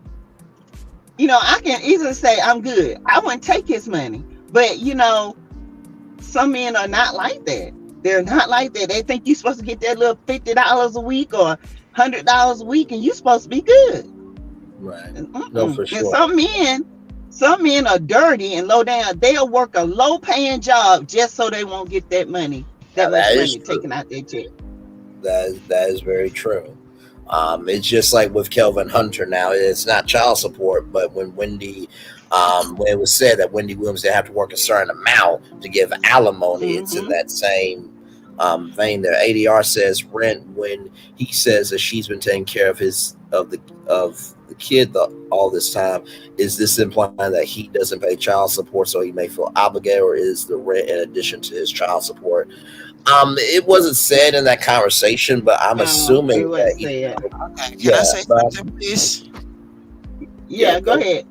I can easily say I'm good. I wouldn't take his money. But, some men are not like that. They're not like that. They think you're supposed to get that little $50 a week or $100 a week, and you're supposed to be good. Right. No, for sure. And some men are dirty and low down. They'll work a low-paying job just so they won't get that money, that much money taken out their check. That is very true. It's just like with Kelvin Hunter now. It's not child support, but when Wendy, when it was said that Wendy Williams didn't have to work a certain amount to give alimony, it's in that same vein there. ADR says rent when he says that she's been taking care of the kid all this time. Is this implying that he doesn't pay child support so he may feel obligated, or is the rent in addition to his child support? It wasn't said in that conversation, but I'm assuming that Can I say something, please? Yeah, go ahead.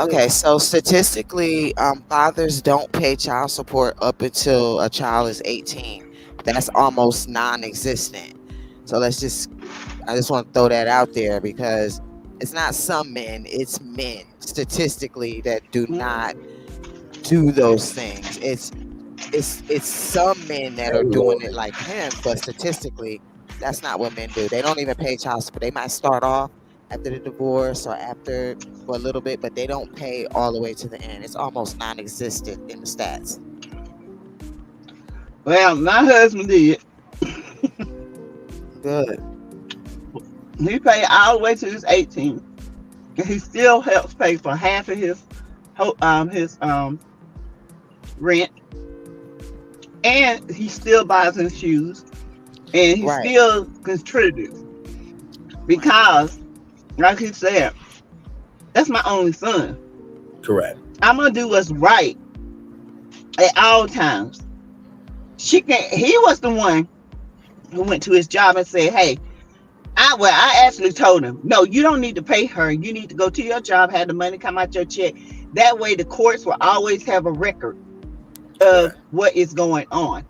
Okay, so statistically, fathers don't pay child support up until a child is 18. That's almost non-existent. So I just want to throw that out there because it's not some men, it's men statistically that do not do those things. It's some men that are doing it like him, but statistically, that's not what men do. They don't even pay child support. They might start off after the divorce or after for a little bit, but they don't pay all the way to the end. It's almost non-existent in the stats. Well, my husband did. Good. He paid all the way to his 18. And he still helps pay for half of his rent. And he still buys him shoes. And he still contributes. Because, like he said, that's my only son. Correct. I'm gonna do what's right at all times. He was the one who went to his job and said, hey, I actually told him, no, you don't need to pay her. You need to go to your job, have the money come out your check. That way the courts will always have a record of what is going on.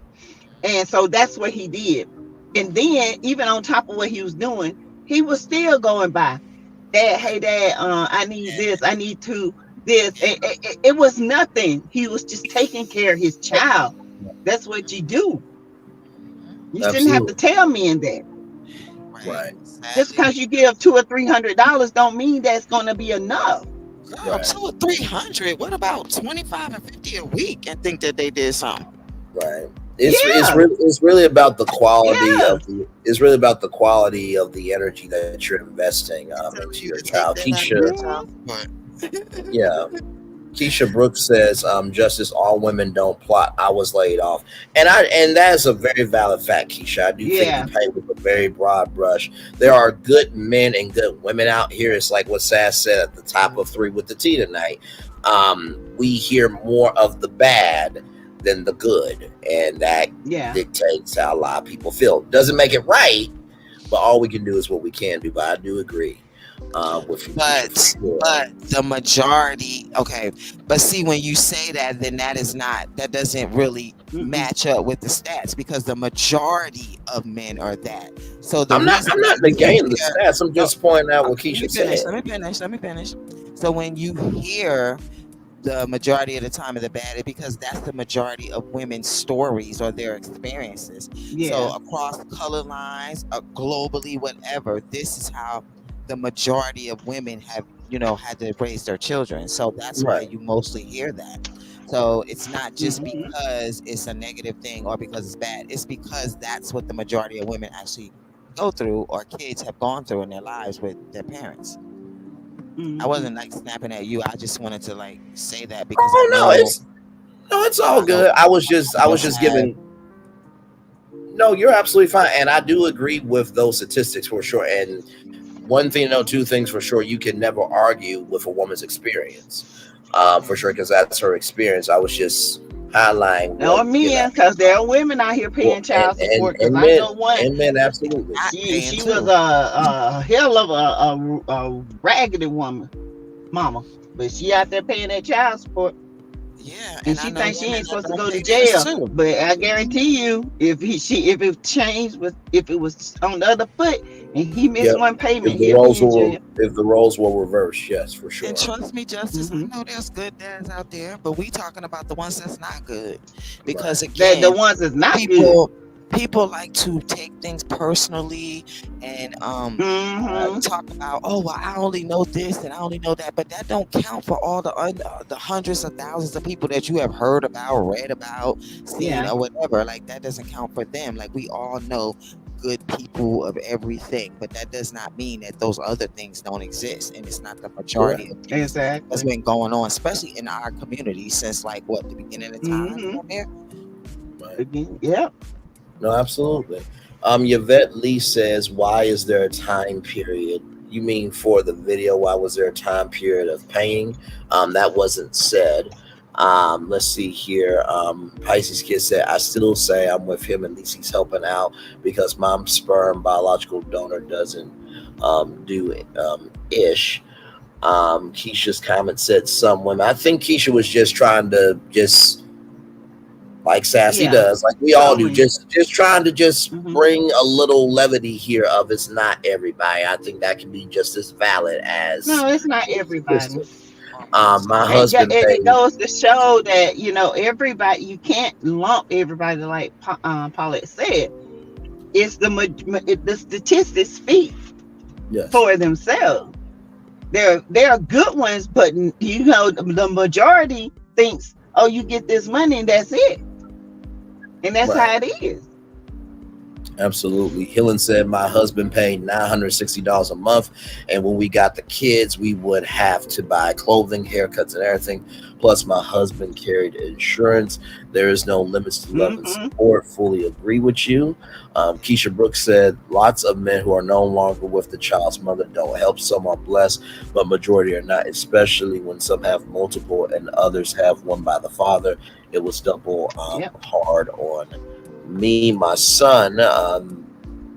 And so that's what he did. And then even on top of what he was doing, he was still going by, Dad, hey Dad, I need this, I need to this. It was nothing. He was just taking care of his child. That's what you do. You shouldn't have to tell me in that. Right. Just because you give $200 or $300 don't mean that's going to be enough. Girl, $200 or $300. What about $25 and $50 a week and think that they did something? Right. It's really about the quality of it's really about the quality of the energy that you're investing into your child. Keisha Brooks says, Justice, all women don't plot. I was laid off. And that is a very valid fact, Keisha. I do think you paint with a very broad brush. There are good men and good women out here. It's like what Sass said at the top of 3 with the T tonight. We hear more of the bad than the good. And that dictates how a lot of people feel. Doesn't make it right, but all we can do is what we can do. But I do agree. With you, but the majority, but see, when you say that, then that doesn't really match up with the stats, because the majority of men are that. So I'm not negating the stats. I'm just pointing out what Keisha said. Let me finish. So when you hear the majority of the time of the bad, it's because that's the majority of women's stories or their experiences. So across color lines, globally, whatever, this is how the majority of women have, had to raise their children. So that's why you mostly hear that. So it's not just because it's a negative thing or because it's bad. It's because that's what the majority of women actually go through, or kids have gone through in their lives with their parents. I wasn't snapping at you. I just wanted to say that because it's all good. I was just giving. No, you're absolutely fine, and I do agree with those statistics for sure. And one thing, two things for sure, you can never argue with a woman's experience, for sure, because that's her experience. I was just highlighting. No, men, because there are women out here paying child support. Because I know one. And men, absolutely. She was a hell of a raggedy woman, mama, but she out there paying that child support. Yeah, and she thinks she ain't supposed to go to jail. But I guarantee you, if it changed, if it was on the other foot and he missed one payment, if the roles were reversed, yes, for sure. And trust me, Justice, I know there's good dads out there, but we talking about the ones that's not good. Because again, the ones that's not good. People like to take things personally and talk about, I only know this and I only know that, but that don't count for all the hundreds of thousands of people that you have heard about, read about, seen, or whatever. That doesn't count for them. We all know good people of everything, but that does not mean that those other things don't exist, and it's not the majority of things that's been going on, especially in our community since the beginning of time. Yeah. No, absolutely. Yvette Lee says, why is there a time period? You mean for the video? Why was there a time period of paying? That wasn't said. Let's see here. Pisces Kid said, I still say I'm with him. At least he's helping out because mom's sperm biological donor doesn't do ish. Keisha's comment said some women. I think Keisha was just trying to like Sassy does, like we all do, just trying to bring a little levity here of it's not everybody. I think that can be just as valid as no, it's not everybody. My husband, and it goes to show that everybody, you can't lump everybody like Paulette said. It's the statistics speak for themselves. There are good ones, but the majority thinks, oh, you get this money and that's it. And that's how it is. Absolutely. Hillen said, my husband paid $960 a month. And when we got the kids, we would have to buy clothing, haircuts, and everything. Plus, my husband carried insurance. There is no limits to love and support. Fully agree with you. Keisha Brooks said, lots of men who are no longer with the child's mother don't help. Some are blessed, but majority are not, especially when some have multiple and others have one by the father. It was double hard on me. My son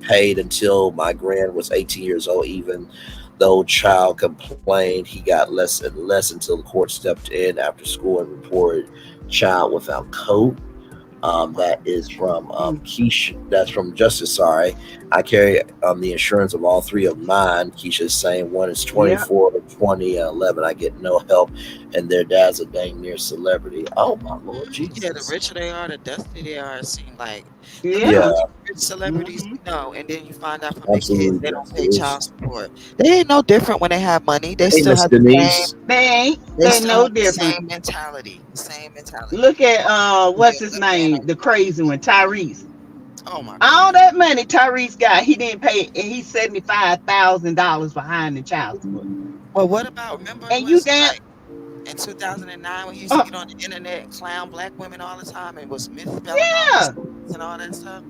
paid until my grand was 18 years old. Even though child complained, he got less and less until the court stepped in after school and reported child without coat. That is from Keisha. That's from Justice. Sorry, I carry the insurance of all three of mine. Keisha's saying one is 24 to 20 and 11. I get no help, and their dad's a dang near celebrity. Oh my Lord Jesus! Yeah, the richer they are, the dustier they are. It seems like rich celebrities, and then you find out from the kids they don't pay child support. They ain't no different when they have money. They still have the same. They no different. Same mentality. Look at what's his name, the crazy one, Tyrese. Oh my! All that money Tyrese got, he didn't pay, and he's $75,000 behind the child support. Well, what about remember? And you got in 2009 when he used to get on the internet and clown black women all the time and was misspelling and all that stuff.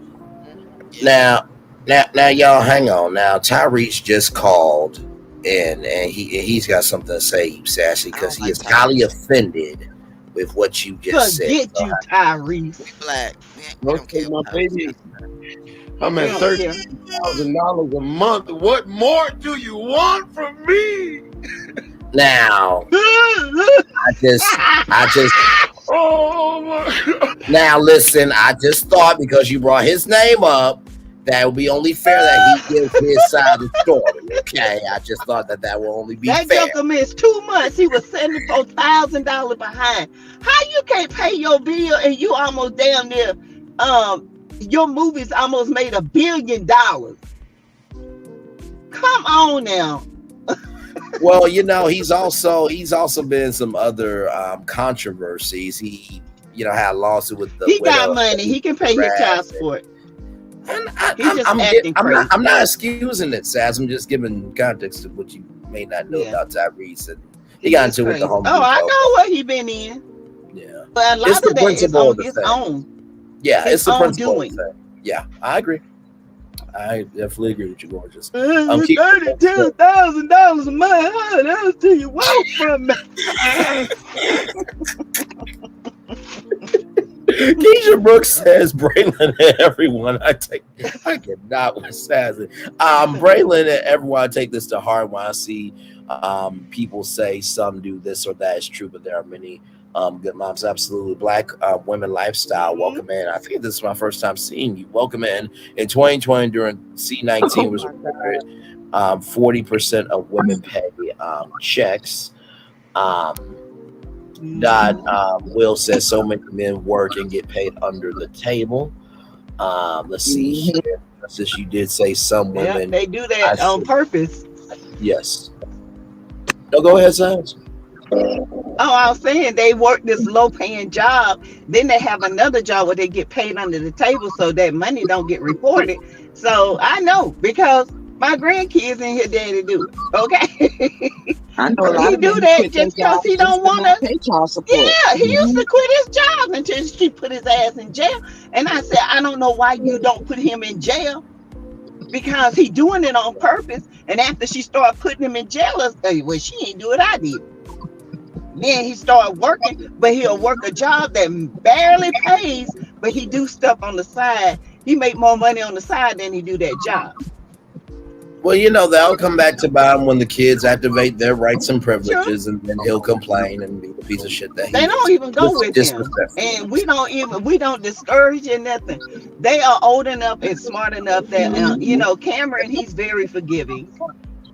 Now, y'all, hang on. Now, Tyrese just called in, and he's got something to say, Sassy, because he is highly offended with what you just said. Forget you, Tyrese. Black. Okay, my baby. I'm at $13,000 a month. What more do you want from me? Now, I just. Oh my God. Now listen, I just thought because you brought his name up, that would be only fair that he gives his side of the story. Okay, I just thought that would only be fair. That joker missed 2 months. He was $74,000 behind. How you can't pay your bill and you almost damn near your movies almost made $1 billion? Come on now. Well, he's also been in some other controversies. He had a lawsuit with the widow. Got money. He can pay his child support. I'm not excusing it, Sass. I'm just giving context to what you may not know about Tyrese. And he got into it with the Home Depot. I know what he been in. Yeah, but a lot of that is on his own. Yeah, it's the principle of the thing. Yeah, I agree. I definitely agree with you, gorgeous. $32,000 a month. How the hell do you want from me? Keisha Brooks says, Braylon and everyone, I cannot with Sassy. Braylon and everyone, I take this to heart when I see people say some do this or that is true, but there are many good moms. Absolutely. Black women lifestyle. Welcome in. I think this is my first time seeing you. Welcome in 2020 during C19 was reported 40% of women pay checks. Will says so many men work and get paid under the table. Let's see here. Since you did say some women, they do that on purpose. Yes. No, go ahead, Science. Oh, I was saying they work this low-paying job, then they have another job where they get paid under the table, so that money don't get reported. So I know because my grandkids in here, daddy do it. Okay, I know a lot he of do that just because he don't want to pay child support. Yeah, he used to quit his job until she put his ass in jail. And I said, I don't know why you don't put him in jail, because he doing it on purpose. And after she started putting him in jail, well, she ain't do what I did. Then he started working, but he'll work a job that barely pays, but he do stuff on the side. He make more money on the side than he do that job. Well, that'll come back to bottom when the kids activate their rights and privileges, and then he'll complain and be the piece of shit that he They don't is. even go with him, and we don't discourage or nothing. They are old enough and smart enough that Cameron, he's very forgiving.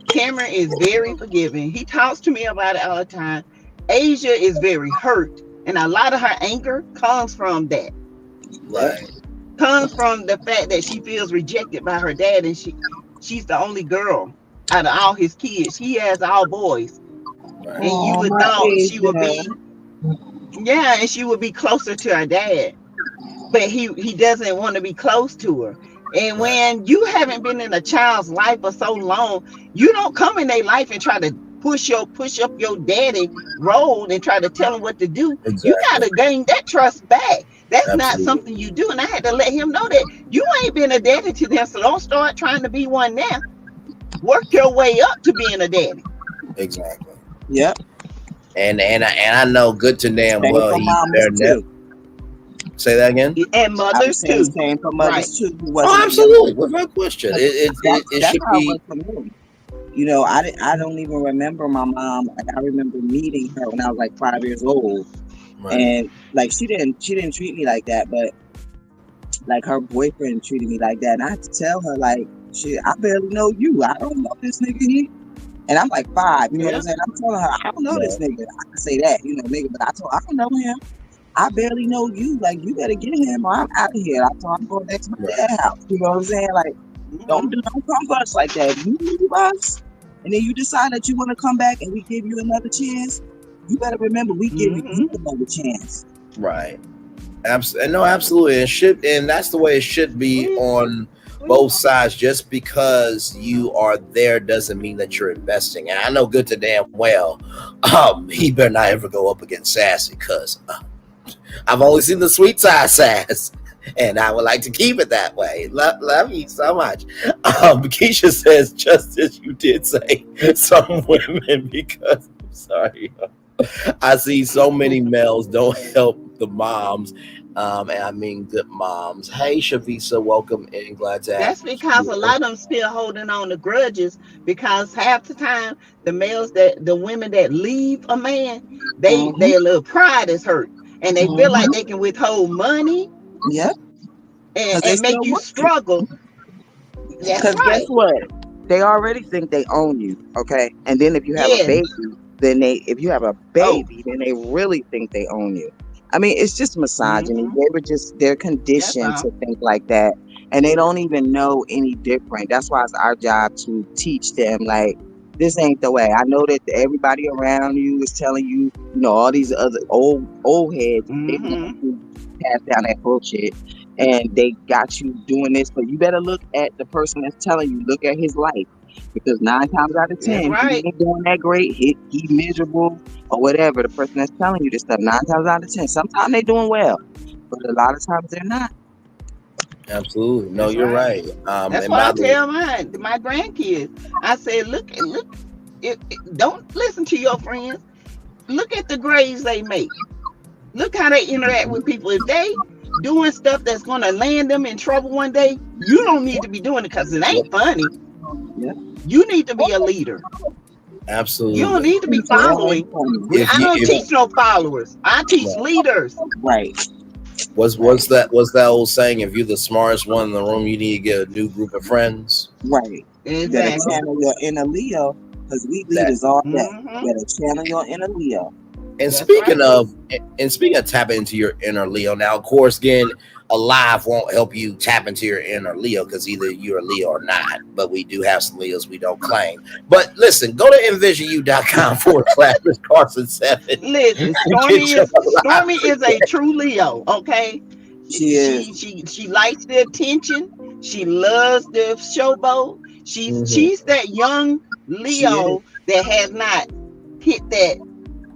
Cameron is very forgiving. He talks to me about it all the time. Asia is very hurt, and a lot of her anger comes from that. Right. Comes from the fact that she feels rejected by her dad, and she's the only girl out of all his kids. He has all boys. Right. And you would thought she would be, and she would be closer to her dad. But he doesn't want to be close to her. And when you haven't been in a child's life for so long, you don't come in their life and try to push up your daddy role and try to tell him what to do. Exactly. You got to gain that trust back. That's not something you do. And I had to let him know that you ain't been a daddy to them, so don't start trying to be one now. Work your way up to being a daddy. Exactly. Yep. And I know good to damn well he's there now. Say that again. And mothers too. Same for mothers too. Oh, absolutely, without question. It should be. For me. I don't even remember my mom. Like, I remember meeting her when I was like 5 years old, and like she didn't treat me like that, but like her boyfriend treated me like that, and I had to tell her like, shit, I barely know you. I don't know this nigga here. And I'm like 5, you know what I'm saying? I'm telling her, I don't know this nigga. I can say that, nigga, but I don't know him. I barely know you. Like, you better get him or I'm out of here. I told him I'm going back to my dad's house. You know what I'm saying? Like, don't come for us like that. You leave us, and then you decide that you want to come back and we give you another chance. You better remember we give you another chance. Right. Absolutely. And that's the way it should be on both sides. Just because you are there doesn't mean that you're investing. And I know good to damn well, he better not ever go up against Sassy, because I've only seen the sweet side Sass, and I would like to keep it that way. Love you so much. Keisha says, just as you did say, some women, because I'm sorry, I see so many males don't help the moms. And I mean good moms. Hey, Shavisa, welcome in. Glad to have you. That's because a lot of them still holding on to grudges, because half the time the women that leave a man, their little pride is hurt, and they feel like they can withhold money. Yep. And make you struggle. Because guess what? They already think they own you, okay? And then if you have a baby, then they really think they own you. I mean, it's just misogyny. They're conditioned to think like that, and they don't even know any different. That's why it's our job to teach them, like, this ain't the way. I know that everybody around you is telling you, all these other old heads, they want to pass down that bullshit, and they got you doing this, but you better look at the person that's telling you, look at his life, because 9 times out of 10, he ain't doing that great, he miserable, or whatever. The person that's telling you this stuff, 9 times out of 10, sometimes they doing well, but a lot of times they're not. Absolutely. No, you're right. That's why I tell my grandkids. I say, look, don't listen to your friends. Look at the grades they make. Look how they interact with people. If they doing stuff that's going to land them in trouble one day, you don't need to be doing it, because it ain't funny. You need to be a leader. Absolutely. You don't need to be following. I don't teach no followers. I teach leaders. Right. What's that old saying? If you're the smartest one in the room, you need to get a new group of friends. Right. You gotta channel your inner Leo, because we leaders all that. You gotta channel your inner Leo. And speaking of tapping into your inner Leo, now of course, again, Alive won't help you tap into your inner Leo, because either you're a Leo or not. But we do have some Leos we don't claim. But listen, go to envisioну.com/Miss Carson 7. Listen, Stormy is a true Leo, okay? She likes the attention. She loves the showboat. She's that young Leo that has not hit that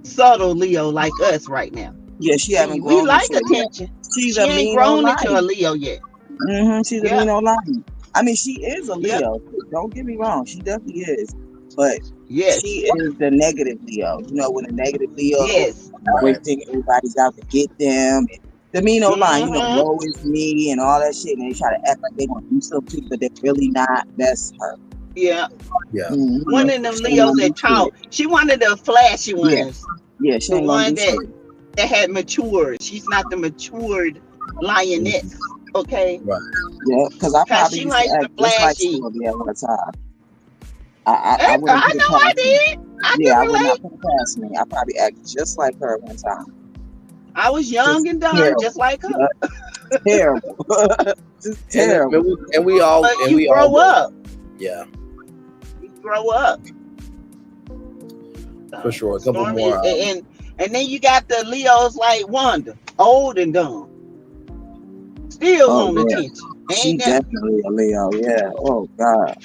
subtle Leo like us right now. Yeah, she haven't grown. We like attention. She ain't grown into a Leo yet. She's a mean old lion. I mean, she is a Leo. Don't get me wrong, she definitely is. But she is the negative Leo. When the negative Leo think everybody's out to get them. The mean old lion, woe is me and all that shit, and they try to act like they gonna do something, but they're really not. That's her. Yeah. Yeah. One of them Leos that talk. She one of the flashy ones. Yeah, she The ain't gonna one do that shit. had matured. She's not the matured lioness. Okay. Right. Yeah, because I probably she used to likes the act just like flashy. Sylvia at one time. I wouldn't I put it know I past me. did. I Yeah, can I would not relate. put it past me. I probably acted just like her at one time. I was young Just and dumb, terrible. just like her. Yeah, terrible. Just terrible. And we all But and you we grow all up. Yeah, You grow up. for sure. A couple Stormy, more. and then you got the Leos like Wanda, old and dumb. Still Oh, want yeah. attention. She Ain't that? definitely a Leo. Yeah. Oh, God.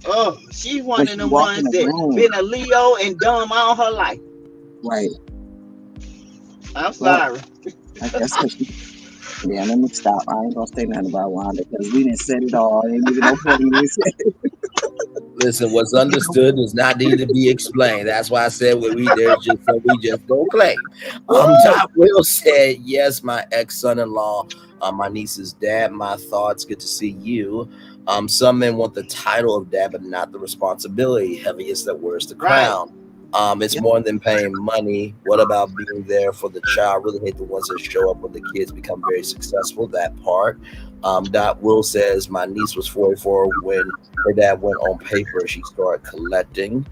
Oh, she's one When of she them walk in ones the that room. been a Leo and dumb all her life. Right. I'm sorry. I guess what she. Yeah, let me stop. I ain't gonna say nothing about Wanda because we didn't said it all. Ain't even no point in me saying it. Listen, what's understood does not need to be explained. That's why I said what we there's just so we just don't claim. Dot Will said, yes, my ex-son-in-law, my niece's dad, my thoughts, good to see you. Some men want the title of dad, but not the responsibility. Heavy is that wears the crown. It's more than paying money. What about being there for the child? Really hate the ones that show up when the kids become very successful. That part. Dot Will says my niece was 44 when her dad went on paper. She started collecting.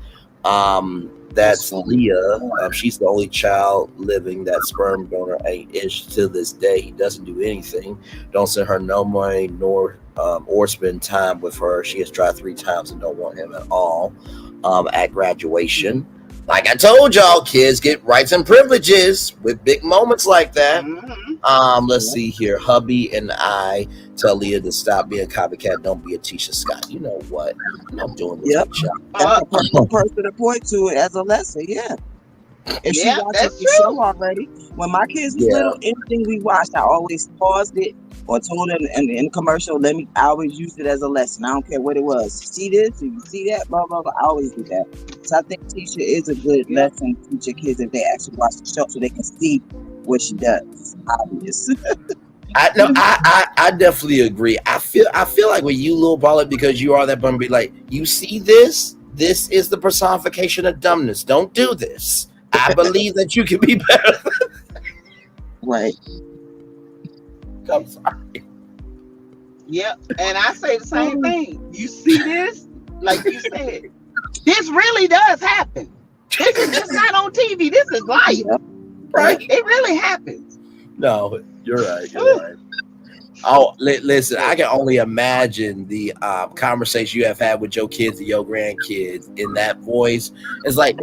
That's Leah. She's the only child living that sperm donor ain't ish to this day. He doesn't do anything. Don't send her no money nor or spend time with her. She has tried 3 times and don't want him at all. At graduation. Like I told y'all, kids get rights and privileges with big moments like that. Let's see here. Hubby and I tell Leah to stop being a copycat. Don't be a Tisha Scott. You know what? I'm doing this with y'all. That's a perfect person to point to it as a lesson. Yeah. If she watches the show already, when my kids was little, anything we watched, I always paused it or told them in the commercial, I always used it as a lesson. I don't care what it was. See this? You see that? Blah, blah, blah. I always do that. So I think Tisha is a good lesson to teach your kids if they actually watch the show so they can see what she does. Obvious. I definitely agree. I feel like with you, little Paulette, because you are that bum, be like, you see this? This is the personification of dumbness. Don't do this. I believe that you can be better. Right. I'm sorry. Yep. And I say the same thing. You see this? Like you said, this really does happen. This is just not on TV. This is life. Right. It really happens. No, you're right. You're right. Oh, listen, I can only imagine the conversation you have had with your kids and your grandkids in that voice. It's like,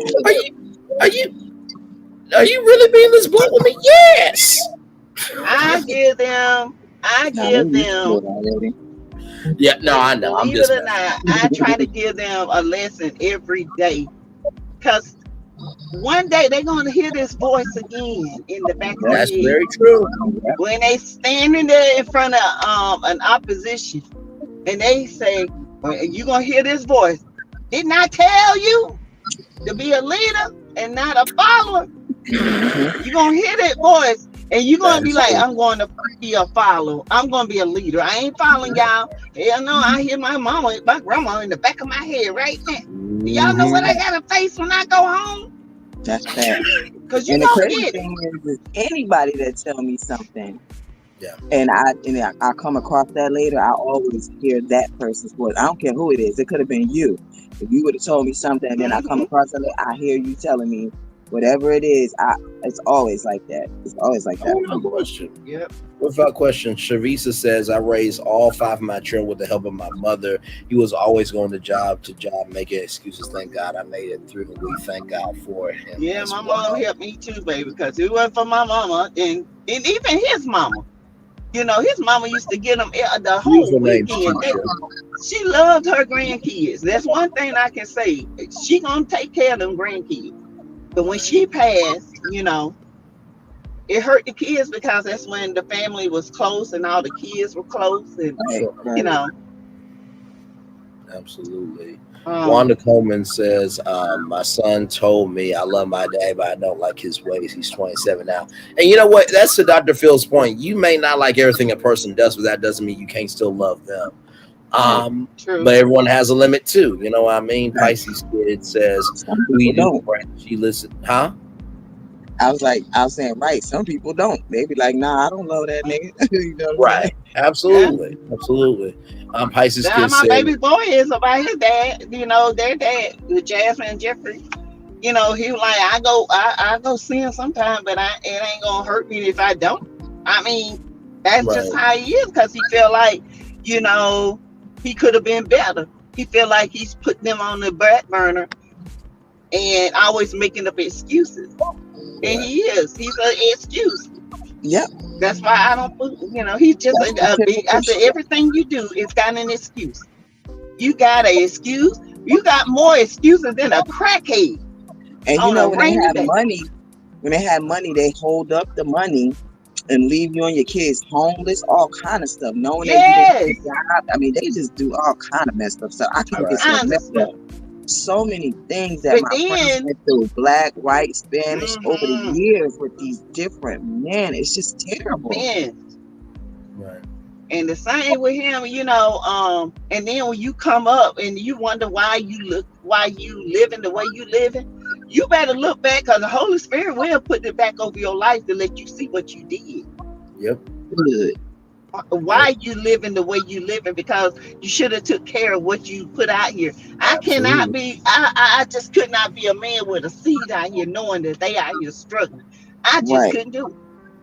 are you really being this blunt with me? Yes. I give them. Yeah, no, I know. I'm Believe just it or not, I try to give them a lesson every day. Because one day they're going to hear this voice again in the back of their head. That's very true. When they standing there in front of an opposition and they say, well, you're going to hear this voice. Didn't I tell you to be a leader and not a follower? You're going to hear that voice and you're going to be like, I'm going to be a follower. I'm going to be a leader. I ain't following y'all. Hell no, I hear my grandma in the back of my head right now. Do y'all know what I got to face when I go home? That's bad. Because you and the don't crazy get it. thing is anybody that tell me something, yeah, and I come across that later, I always hear that person's voice. I don't care who it is. It could have been you. If you would have told me something, and then I come across it, I hear you telling me whatever it is. It's always like that. It's always like that. No question. Yep. Without question, Shavisa says, I raised all 5 of my children with the help of my mother. He was always going to job, making excuses. Thank God I made it through the week. Thank God for him. Yeah, my mom helped me too, baby, because it wasn't for my mama and even his mama. You know, his mama used to get him the whole weekend. She loved her grandkids. That's one thing I can say. She gonna take care of them grandkids. But when she passed, you know, it hurt the kids because that's when the family was close and all the kids were close, and you know. Absolutely. Wanda Coleman says, my son told me I love my dad, but I don't like his ways. He's 27 now. And you know what? That's to Dr. Phil's point. You may not like everything a person does, but that doesn't mean you can't still love them. But everyone has a limit too. You know what I mean? Pisces kid says, we do. She listen, huh? I was saying, right. Some people don't. They be like, nah, I don't love that nigga. You know what I'm Right. Absolutely. Absolutely. Pisces Now kid my said, baby boy is about his dad. You know, their dad, with Jasmine and Jeffrey. You know, he was like, I go see him sometime, but it ain't gonna hurt me if I don't. I mean, that's just how he is, because he feel like, you know, he could have been better. He feel like he's putting them on the back burner and always making up excuses. And he is. He's an excuse. Yep. That's why I don't, you know, he's just a big, I said, everything you do is got an excuse. You got an excuse. You got more excuses than a crackhead. And you know, when they had money, they hold up the money and leave you and your kids homeless, all kind of stuff. Knowing they do their job, I mean, they just do all kind of messed up stuff. I can't get so messed up. So many things that my friends went through, black, white, Spanish, over the years with these different men. It's just terrible. Right. And the same with him, you know, and then when you come up and you wonder why you living the way you living, you better look back, because the Holy Spirit will put it back over your life to let you see what you did. Yep. Good. Why you living the way you living, because you should have took care of what you put out here. I cannot be, I just could not be a man with a seed out here knowing that they out here struggling. I just couldn't do it.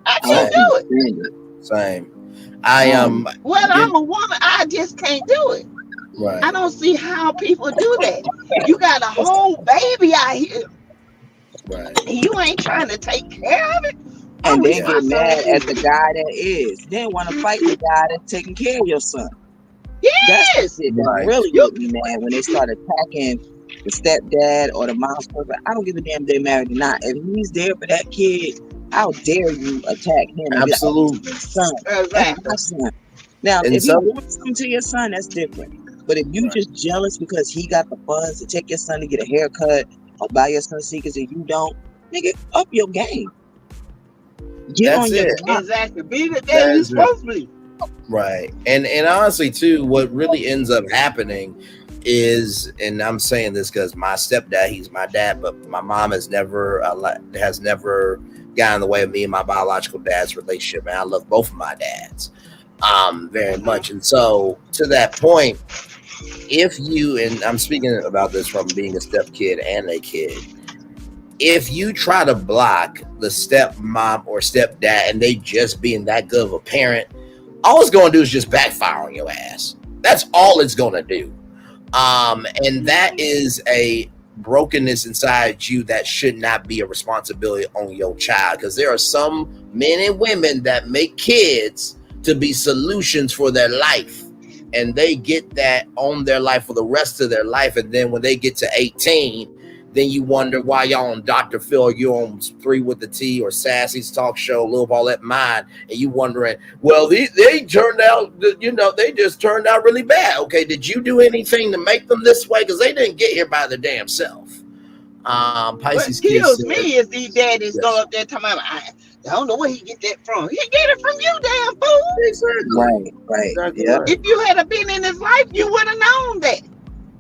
I can't do it. Same. I'm a woman, I just can't do it. Right. I don't see how people do that. You got a whole baby out here. Right. You ain't trying to take care of it. And then get mad at the guy that is. Then want to fight the guy that's taking care of your son. Yes. That's the shit that really get me mad, when they start attacking the stepdad or the mom's brother. I don't give a damn if they're married or not. If he's there for that kid, how dare you attack him? Absolutely. Son. That's my son. Now, if you want something to your son, that's different. But if you just jealous because he got the funds to take your son to get a haircut or buy your son sneakers and you don't, nigga, up your game. Get on your block. Exactly. Be the day you supposed to be. Right. And honestly, too, what really ends up happening is, and I'm saying this because my stepdad, he's my dad, but my mom has never gotten in the way of me and my biological dad's relationship. And I love both of my dads very much. And so to that point, if you, and I'm speaking about this from being a step kid and a kid, if you try to block the stepmom or stepdad and they just being that good of a parent, all it's going to do is just backfire on your ass. That's all it's going to do. And that is a brokenness inside you that should not be a responsibility on your child, because there are some men and women that make kids to be solutions for their life, and they get that on their life for the rest of their life. And then when they get to 18, then you wonder why y'all on Dr. Phil, you're on 3 with the T or Sassy's talk show, Lil Paulette mine, and you wondering, well, they turned out, you know, they just turned out really bad. Okay, did you do anything to make them this way? Because they didn't get here by their damn self. Pisces what kills me is these daddies go up there talking about, I don't know where he get that from. He get it from you, damn fool. Exactly. Right. Exactly. Yeah. If you had been in his life, you would have known that.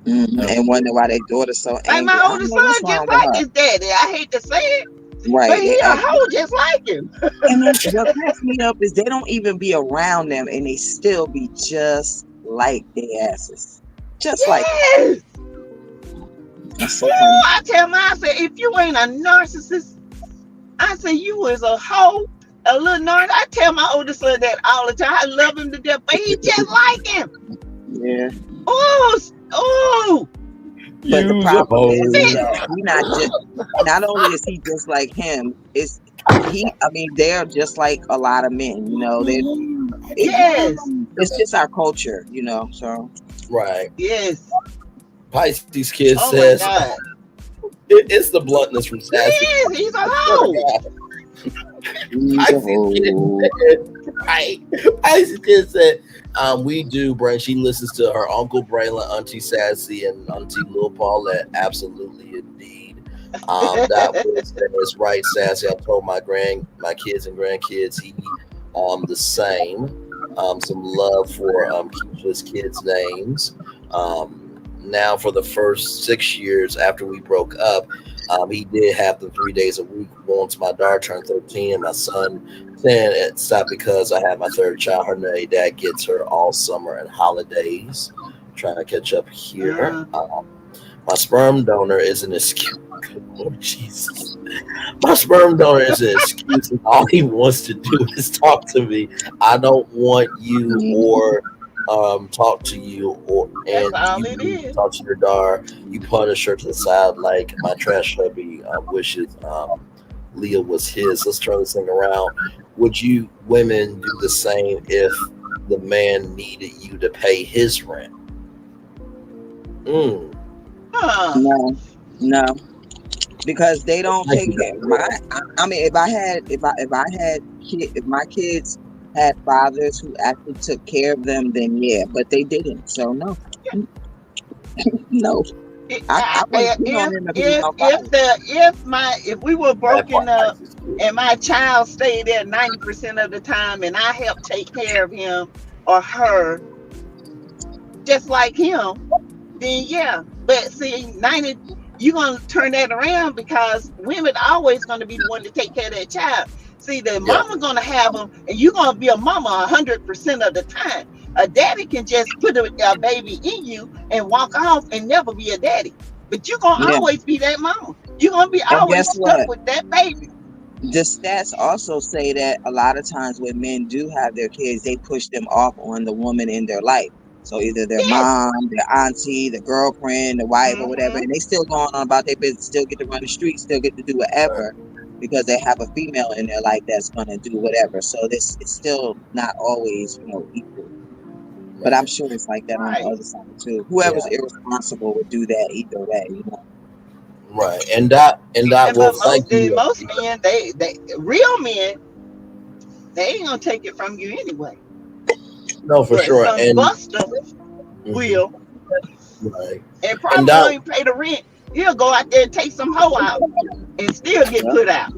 And wonder why their daughter's so angry. Like my oldest son just like his daddy. I hate to say it. Right. But he a hoe just like him. And then what cracks me up is they don't even be around them and they still be just like their asses. Just like them. That's so funny. I tell mine, I say, if you ain't a narcissist, I say you is a hoe, a little narcissist. I tell my oldest son that all the time. I love him to death, but he just like him. Yeah. Oh. But the problem is that he not only is he just like him, they're just like a lot of men, you know. It's just our culture, you know. So right. Yes. Pisces kid says it's the bluntness from Sassy. He's a hoe. Pisces kid said, we do, Brent. She listens to her Uncle Braylon, Auntie Sassy, and Auntie Lil Paulette. Absolutely, indeed. That was right, Sassy. I told my kids and grandkids the same. some love for Keisha's kids' names. Now, for the first 6 years after we broke up, he did have them 3 days a week. Once my daughter turned 13 and my son 10, it stopped because I had my third child. Her dad gets her all summer and holidays. Trying to catch up here. My sperm donor is an excuse. Oh, Jesus. My sperm donor is an excuse, and all he wants to do is talk to me. I don't want you or talk to you, and you talk to your daughter. You punish her to the side like my trash hubby wishes Leah was his. Let's turn this thing around. Would you women do the same if the man needed you to pay his rent? No, because they don't take care. I mean, if my kids had fathers who actually took care of them, then yeah, but they didn't. So no, no. If we were broken up and my child stayed there 90% of the time and I helped take care of him or her just like him, then yeah. But see, you're gonna turn that around because women always gonna be the one to take care of that child. See, the mama gonna have them, and you're gonna be a mama 100% of the time. A daddy can just put a baby in you and walk off and never be a daddy. But you're gonna always be that mama. You're gonna be always stuck with that baby. The stats also say that a lot of times when men do have their kids, they push them off on the woman in their life. So either their mom, their auntie, the girlfriend, the wife, or whatever, and they still going on about their business, still get to run the streets, still get to do whatever, because they have a female in their life that's gonna do whatever. So this is still not always, equal. But I'm sure it's like that on the other side too. Whoever's irresponsible would do that either way, Right, and that will thank you. Most men, they real men, they ain't gonna take it from you anyway. No, for sure. Some And buster will. Right. And probably won't even pay the rent. He'll go out there and take some hoe out and still get put out.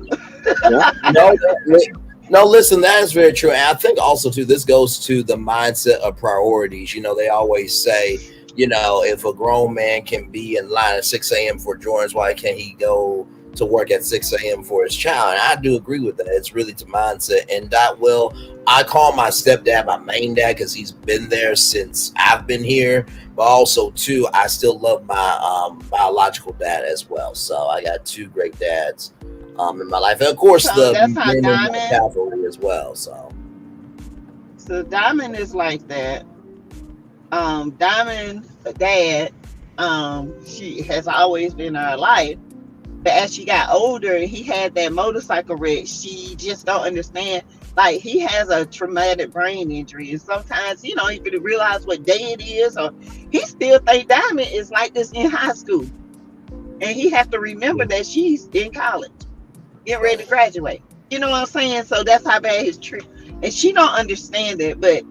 No, listen, that is very true. And I think also, too, this goes to the mindset of priorities. They always say, if a grown man can be in line at 6 a.m. for Jordans, why can't he go to work at 6 a.m. for his child? And I do agree with that. It's really to mindset. And I call my stepdad my main dad because he's been there since I've been here. But also, too, I still love my biological dad as well. So I got two great dads in my life. And, of course, the cavalry as well. So Diamond is like that. Diamond, dad, she has always been in her life. But as she got older and he had that motorcycle wreck, she just don't understand. Like, he has a traumatic brain injury. And sometimes, he could realize what day it is, or he still think Diamond is like this in high school. And he has to remember that she's in college, getting ready to graduate. You know what I'm saying? So that's how bad his trip. And she don't understand it. But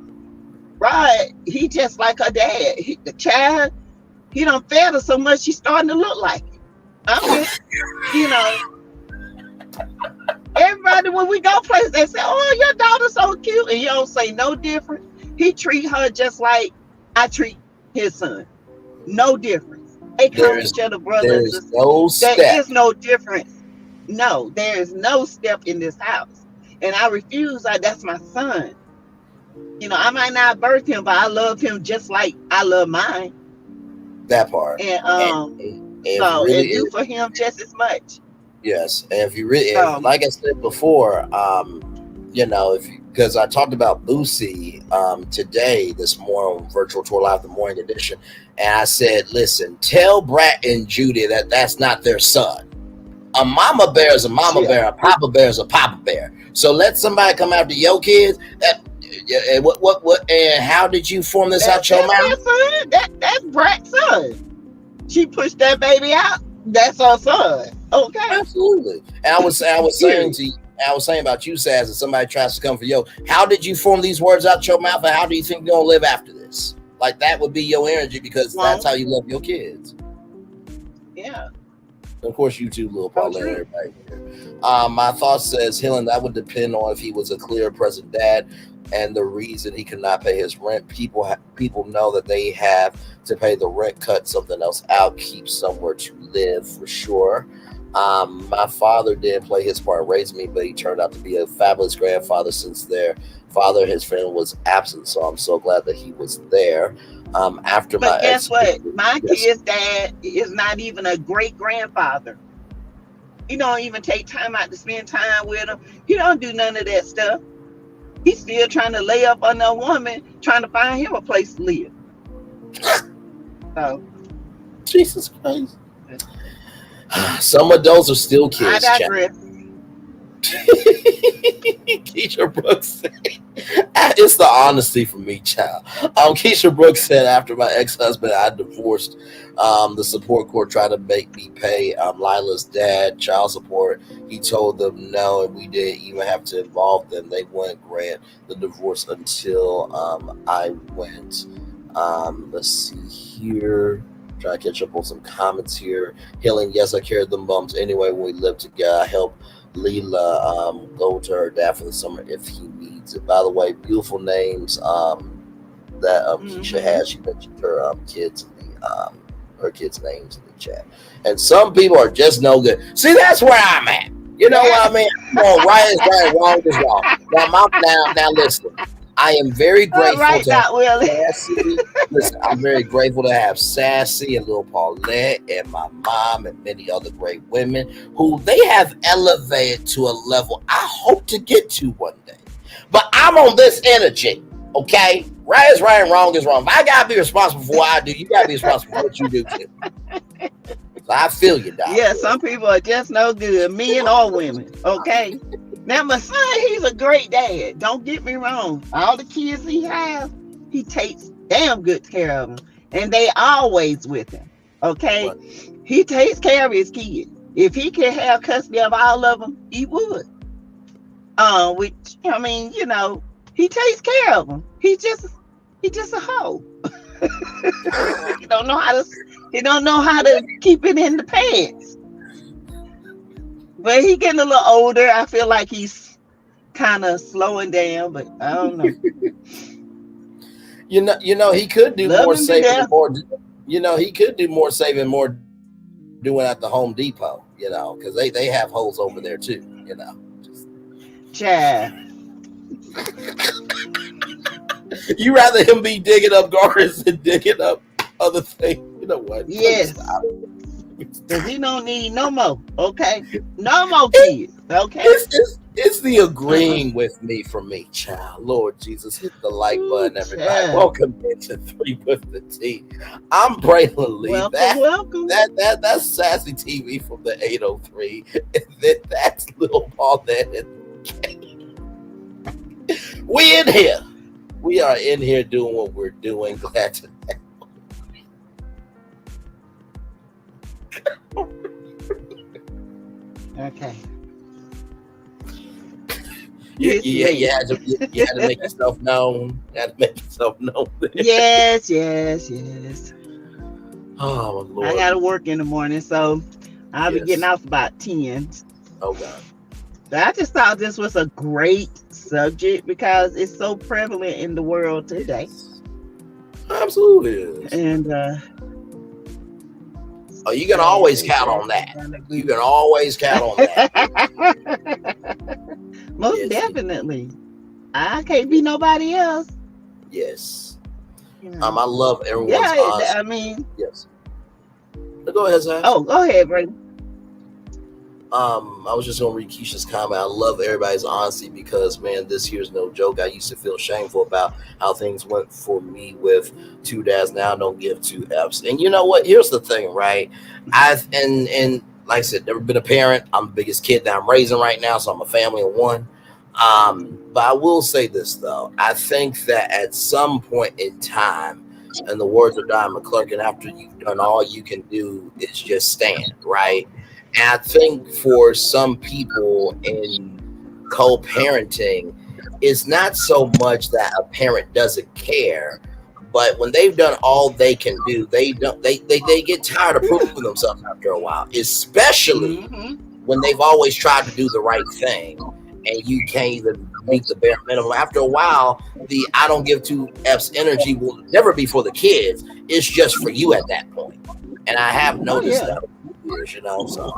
Rod, he just like her dad. The child, he done fed her so much, she's starting to look like it. Everybody, when we go places, they say, "Oh, your daughter's so cute," and you don't say no different. He treat her just like I treat his son. No difference. They call each other brothers. There is no difference. No, there is no step in this house, and I refuse. That's my son. I might not birth him, but I love him just like I love mine. That part. And do for him just as much. Yes, and if you really, like I said before, because I talked about Boosie today, this morning, Virtual Tour Live, the morning edition, and I said, listen, tell Brat and Judy that that's not their son. A mama bear is a mama bear, a papa bear is a papa bear. So let somebody come after your kids. What? And how did you form this out your mouth? That's Brat's son. She pushed that baby out. That's her son. Okay, absolutely. And I was saying about you, Sass, if somebody tries to come for you, how did you form these words out your mouth, and how do you think you're gonna live after this? Like, that would be your energy, because that's how you love your kids. Yeah. Of course, you too, little Paulette, everybody here. My thought says, Helen, that would depend on if he was a clear, present dad. and the reason he could not pay his rent, people know that they have to pay the rent, cut something else out, keep somewhere to live for sure. My father did play his part in raising me, but he turned out to be a fabulous grandfather since their father, his friend, was absent. So I'm so glad that he was there. After But my guess what? My Yes. kid's dad is not even a great grandfather. He don't even take time out to spend time with him. He don't do none of that stuff. He's still trying to lay up on a woman, trying to find him a place to live. So, Jesus Christ. Some adults are still kids. I digress. Keisha Brooks said, it's the honesty for me, child. Keisha Brooks said, after my ex-husband I divorced, the support court tried to make me pay Lila's dad child support. He told them no, and we didn't even have to involve them. They wouldn't grant the divorce until I went. Let's see here. Try to catch up on some comments here. Healing, yes, I carried them bumps anyway when we lived together. I helped Leela go to her dad for the summer if he needs it. By the way, beautiful names that Keisha has. She mentioned her kids in the her kids' names in the chat. And some people are just no good. See, that's where I'm at. You know what I mean? Well, right is right, wrong is wrong. Now listen. I am very grateful Right to now, Willie. Sassy. Listen, I'm very grateful to have Sassy and little Paulette and my mom and many other great women who they have elevated to a level I hope to get to one day. But I'm on this energy, okay? Right is right and wrong is wrong. If I gotta be responsible for what I do, you gotta be responsible for what you do too. So I feel you, Doc. Yeah, some people are just no good, men or women. Okay. Now my son, he's a great dad. Don't get me wrong. All the kids he has, he takes damn good care of them, and they always with him. Okay, he takes care of his kids. If he could have custody of all of them, he would. Which I mean, you know, he takes care of them. He just a hoe. He don't know how to keep it in the pants. But he getting a little older. I feel like he's kind of slowing down, but I don't know. You know, he could do more saving, more. You know, he could do more saving, more doing at the Home Depot. You know, because they have holes over there too. You know, Chad. You rather him be digging up gardens than digging up other things. You know what? Yes. Because he don't need no more. Okay, no more kids. Okay. It's the agreeing with me for me, child. Lord Jesus, hit the like button, everybody. Child. Welcome into 3 with the T. I'm Braylon Lee. Welcome. That's Sassy TV from the 803. And then that's Little Paulette. We in here. We are in here doing what we're doing. Glad to have. Okay. You had to make yourself known. You had to make yourself known. Yes. Oh, my Lord. I gotta work in the morning, so I'll be getting off about 10. Oh, God. But I just thought this was a great subject because it's so prevalent in the world today. Absolutely is. And you can always count on that. You can always count on that. Most definitely. I can't be nobody else. Yes. You know. I love everyone's honesty. I mean, yes. Go ahead, Zach. Oh, go ahead, Brady. I was just gonna read Keisha's comment. I love everybody's honesty because, man, this year's no joke. I used to feel shameful about how things went for me with 2 dads. Now I don't give 2 F's. And you know what? Here's the thing, right? And like I said, never been a parent. I'm the biggest kid that I'm raising right now, so I'm a family of one. But I will say this though. I think that at some point in time, in the words of Don McClurkin, after you've done all you can do is just stand, right? And I think for some people in co-parenting, it's not so much that a parent doesn't care, but when they've done all they can do, they get tired of proving themselves after a while, especially when they've always tried to do the right thing. and you can't even meet the bare minimum. After a while, the I don't give two F's energy will never be for the kids. It's just for you at that point. And I have noticed that over the years, you know. So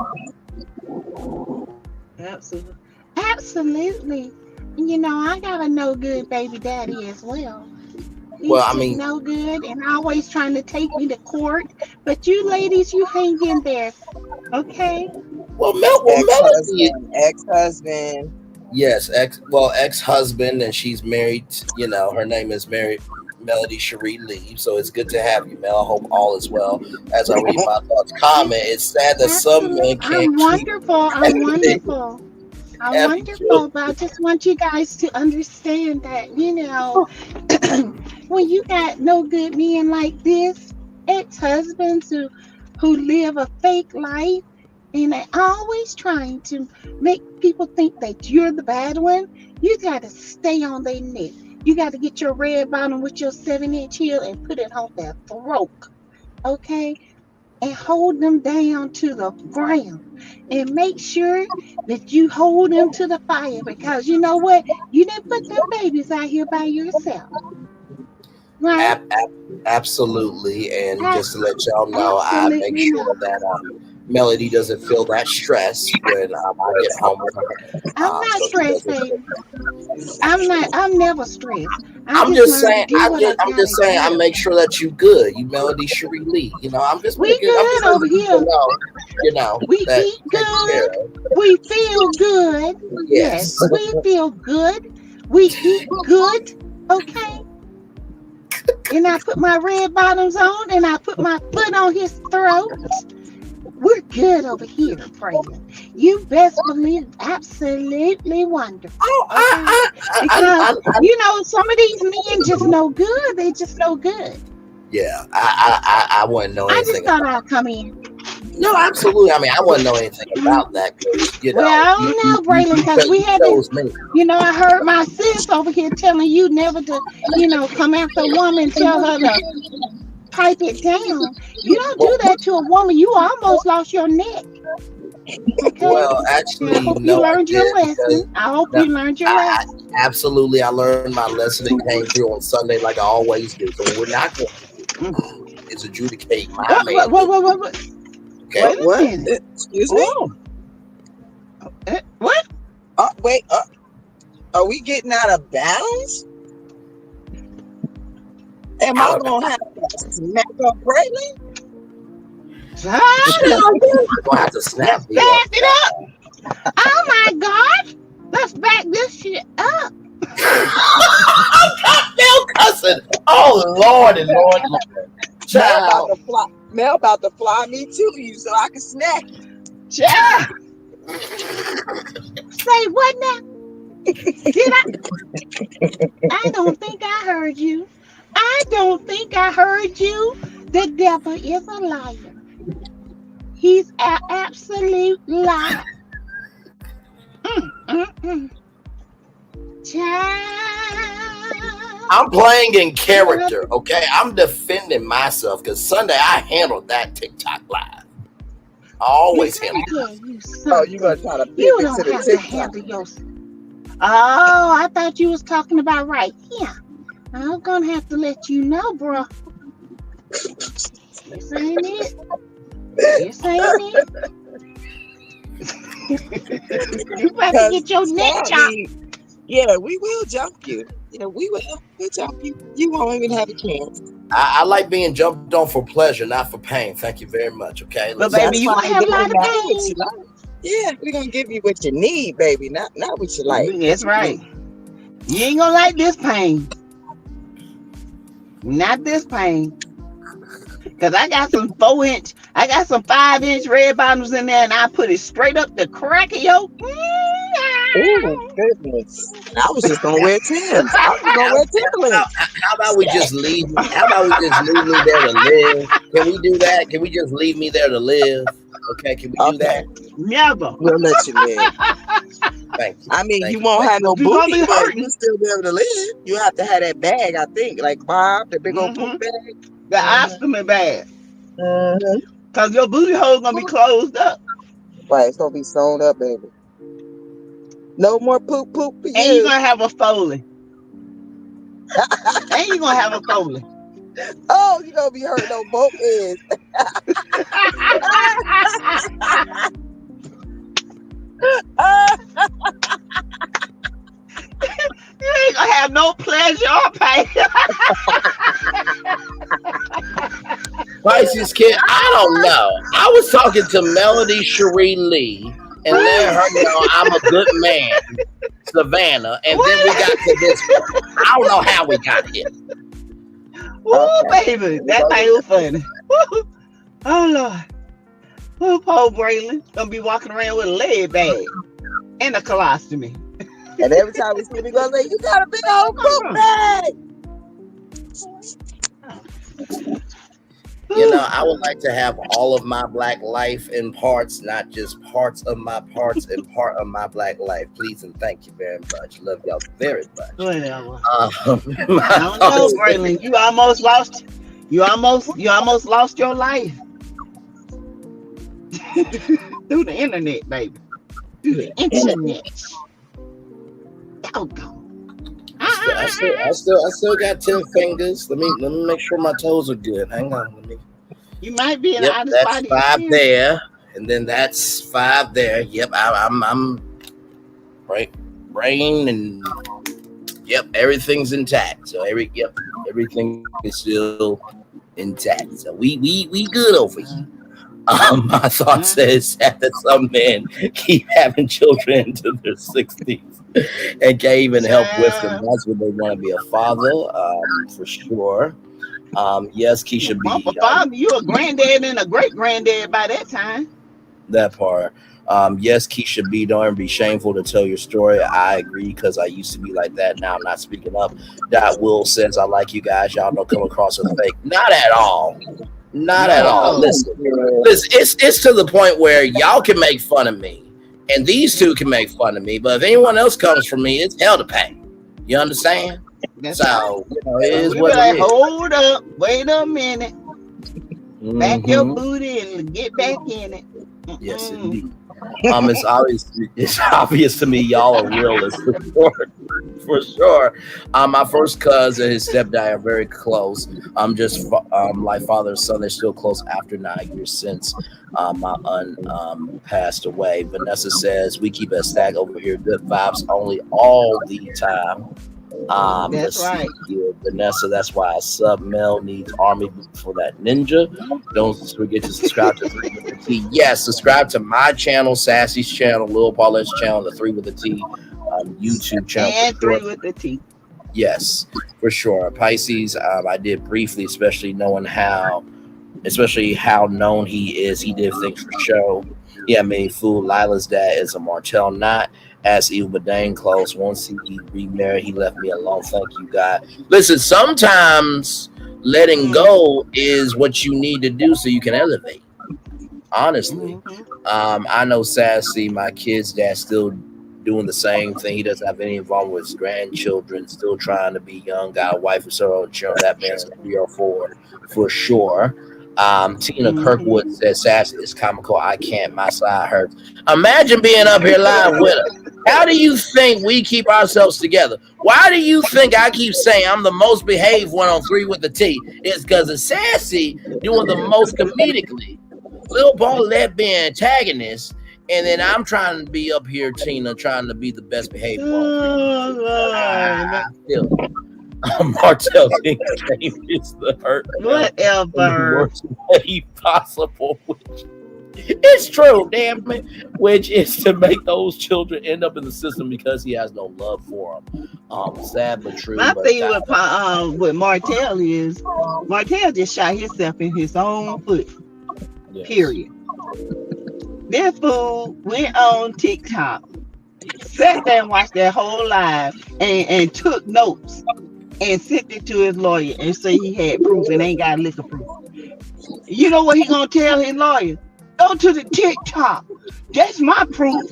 Absolutely. Absolutely. You know, I got a no good baby daddy as well. He's no good and always trying to take me to court. But you ladies, you hang in there. Okay? Well, Melody, ex-husband. Yes, ex-husband, and she's married. You know, her name is Melody Chileee. So it's good to have you, Mel. I hope all is well. As I read my thoughts comment, it's sad that some men can't. I'm wonderful. I'm wonderful. I'm wonderful, but I just want you guys to understand that, you know, when you got no good men like this, ex-husbands who live a fake life, and they're always trying to make people think that you're the bad one, you got to stay on their neck. You got to get your red bottom with your 7-inch heel and put it on their throat, okay? And hold them down to the ground. And make sure that you hold them to the fire, because you know what? You didn't put them babies out here by yourself. Right? Absolutely. And just to let y'all know, I make sure that Melody doesn't feel that stress when I get home with her. I'm not stressed, baby. I'm never stressed. I'm just saying, I make sure that you good. You Melody Chileee. You know, I'm just we good over here. You know, we eat good. We feel good. Yes, we feel good. We eat good. Okay. And I put my red bottoms on, and I put my foot on his throat. We're good over here, Braylon. You best believe, absolutely wonderful. Because you know, some of these men just no good. They just no good. Yeah, I wouldn't know anything. I just thought I'd come in. No, absolutely. I mean, I wouldn't know anything about that. You know, well, I don't know, Braylon, because we had to, you know, I heard my sis over here telling you never to, you know, come after a woman, tell her to pipe it down. You don't do that to a woman. You almost lost your neck. Okay? Well, actually, I hope you learned your lesson. I hope you learned your lesson. Absolutely, I learned my lesson. It came through on Sunday, like I always do. So we're not going to adjudicate my man. What? Okay. What? Excuse me? What? Wait. Are we getting out of balance? Am I gonna have to smack up Braylon? I'm gonna have to snap Let's back it up. Oh my God! Let's back this shit up. I'm still cussing. Oh Lord and Lord. Mel about to fly me to you so I can snack. Child. Say what now? Did I don't think I heard you. I don't think I heard you. The devil is a liar. He's an absolute liar. I'm playing in character, okay? I'm defending myself because Sunday I handled that TikTok live. I always handle it. Oh, you gonna try to you don't have to handle yourself. Oh, I thought you was talking about right here. I'm gonna have to let you know, bro. This ain't it. This ain't it. You better get your neck chopped. Yeah, we will jump you. Yeah, we will. We'll jump you. You won't even have a chance. I like being jumped on for pleasure, not for pain. Thank you very much. Okay, but baby, you have a lot of pain. Yeah, we're gonna give you what you need, baby. Not what you like. That's right. You ain't gonna like this pain. Not this pain. Cause I got some 4-inch, I got some 5-inch red bottoms in there, and I put it straight up the crack of your. Oh goodness! I was just gonna wear Timbs. I was gonna wear Timberlands. How about we just leave? How about we just leave me there to live? Can we do that? Can we just leave me there to live? Okay, can we do that? Never. We'll let you live. Thank you. I mean, you won't have no booty, but you still be able to live. You have to have that bag, I think, like Bob, the big old poop bag. The ostomy bag. Cause your booty hole gonna be closed up. Right, it's gonna be sewn up, baby. No more poop for you. And you're gonna have a Foley. And you're gonna have a Foley. Oh, you're gonna be hurting on both ends. You ain't gonna have no pleasure or pain. Pisces kid, I don't know. I was talking to Melody Chileee, and let her know I'm a good man, Savannah, and then we got to this one. I don't know how we got here. Ooh, baby, that thing was funny. Woo. Oh Lord. Oh, poor Braylon gonna be walking around with a leg bag and a colostomy. And every time we see him, he goes like, "You got a big old poop bag." You know, I would like to have all of my black life in parts, not just parts of my parts and part of my black life. Please and thank you very much. Love y'all very much. Whatever. I don't know, Braylon. You almost lost your life. Through the internet, baby. Through the internet. I still got 10 fingers. Let me make sure my toes are good. Hang on. You might be in Yep, outer that's spot 5 there, and then that's 5 there. Yep, I'm right. Brain and yep, everything's intact. So everything is still intact. So we good over here. My thought says that some men keep having children into their 60s and can't even help with them. That's when they want to be a father, for sure. Yes, Keisha B. Father, you a granddad and a great granddad by that time. That part. Yes, Keisha B. Don't ever be shameful to tell your story. I agree because I used to be like that. Now I'm not speaking up. Dot Will says I like you guys. Y'all don't come across as fake. Not at all. Not at all. Listen, it's to the point where y'all can make fun of me, and these two can make fun of me. But if anyone else comes for me, it's hell to pay. You understand? That's so right. You know, it is We what be like, it is. hold up, wait a minute. Back your booty and get back in it. Yes, indeed. It's obvious to me y'all are realists for sure. My first cousin and his stepdad are very close. I'm just like father and son. They're still close after 9 years since my aunt passed away. Vanessa says we keep a stack over here. Good vibes only all the time. That's right. Vanessa, that's why a sub Mel needs army for that ninja. Don't forget to subscribe to 3 with the T. Yes, subscribe to my channel, Sassy's channel, Lil Paulette's channel, the 3 with the T YouTube channel. And 3 with the T. Yes, for sure. Pisces, I did briefly, especially how known he is. He did things for show. Yeah, I mean, fool. Lila's dad is a Martell knot. Asked Eva Dane close. Once he remarried, he left me alone. Thank you, God. Listen, sometimes letting go is what you need to do so you can elevate. Honestly, I know Sassy, my kid's dad, still doing the same thing. He doesn't have any involvement with his grandchildren. Still trying to be young. Got a wife and several children. That man's 3 or 4 for sure. Tina Kirkwood says Sassy is comical. I can't. My side hurts. Imagine being up here live with us. How do you think we keep ourselves together? Why do you think I keep saying I'm the most behaved one on 3 with the T? It's because of Sassy doing the most comedically. Lil Paulette being antagonist, and then I'm trying to be up here, Tina, trying to be the best behaved one. I feel it. Martell King is the hurt. Whatever. The worst way possible. It's true, damn it. Which is to make those children end up in the system because he has no love for them. Sad but true. My thing with Martell is Martell just shot himself in his own foot. Yes. Period. This fool went on TikTok, sat there and watched that whole live and took notes and sent it to his lawyer and say he had proof and ain't got liquor proof. You know what he gonna tell his lawyer? Go to the TikTok. That's my proof.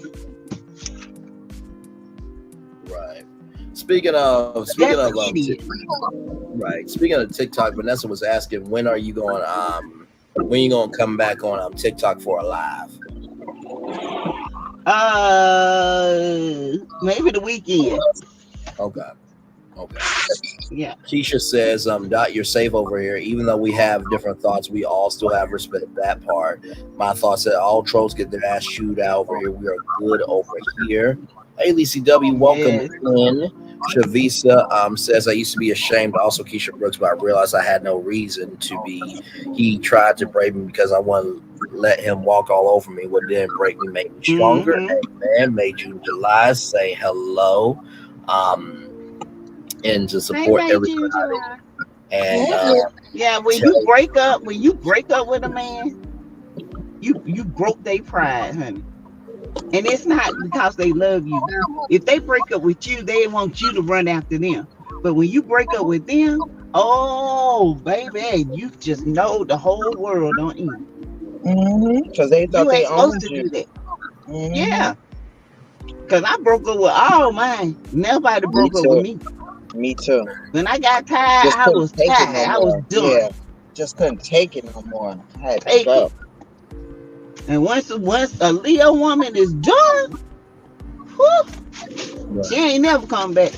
Right. Speaking of TikTok, Vanessa was asking when are you going come back on TikTok for a live? Maybe the weekend. Okay. Okay. Yeah. Keisha says, Dot, you're safe over here. Even though we have different thoughts, we all still have respect for that part. My thoughts that all trolls get their ass chewed out over here. We are good over here. Hey, LCW, welcome in. Shavisa says, I used to be ashamed. Also, Keisha Brooks, but I realized I had no reason to be. He tried to break me because I wanted to let him walk all over me. What didn't break me made me stronger. Amen. May June July say hello. And to support everybody. And yeah, when you break up with a man, you broke their pride, honey. And it's not because they love you. If they break up with you, they want you to run after them. But when you break up with them, oh baby, you just know the whole world don't eat. Because they thought you they ain't supposed owned to you. do that. Yeah. Because I broke up with all mine. Nobody broke up with me. Me too. When I got tired, Just I was couldn't take it tired. no I was more. done. Yeah. Just couldn't take it no more. I had to Take go. it. And once a Leo woman is done, whew, she ain't never come back.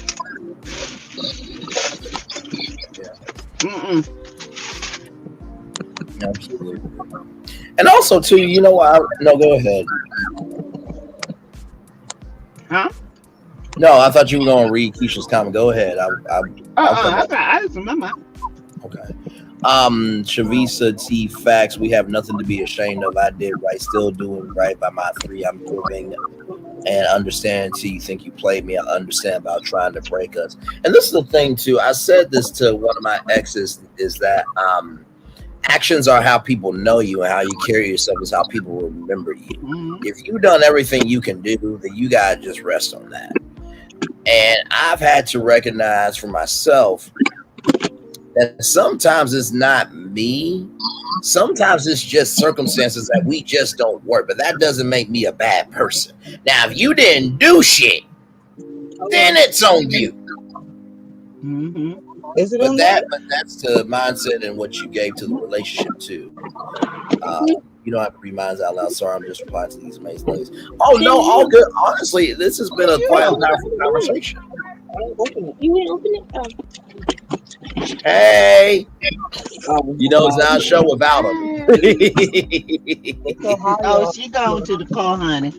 Absolutely. And also, too, you know what? No, go ahead. Huh? No, I thought you were going to read Keisha's comment. Go ahead. I just remember. Okay. Shavisa T facts. We have nothing to be ashamed of. I did right, still doing right by my 3. I'm proving and understand until you think you played me. I understand about trying to break us. And this is the thing too. I said this to one of my exes is that actions are how people know you, and how you carry yourself is how people remember you. If you've done everything you can do, then you gotta just rest on that. And I've had to recognize for myself that sometimes it's not me. Sometimes it's just circumstances that we just don't work. But that doesn't make me a bad person. Now, if you didn't do shit, then it's on you. Is it but that's the mindset and what you gave to the relationship too. You don't have to read minds out loud. Sorry, I'm just replying to these amazing ladies. Oh no, all good. Honestly, this has been a quite powerful conversation. You ain't open it? Hey, you know it's not a show without him. Oh, she gone to the car, honey.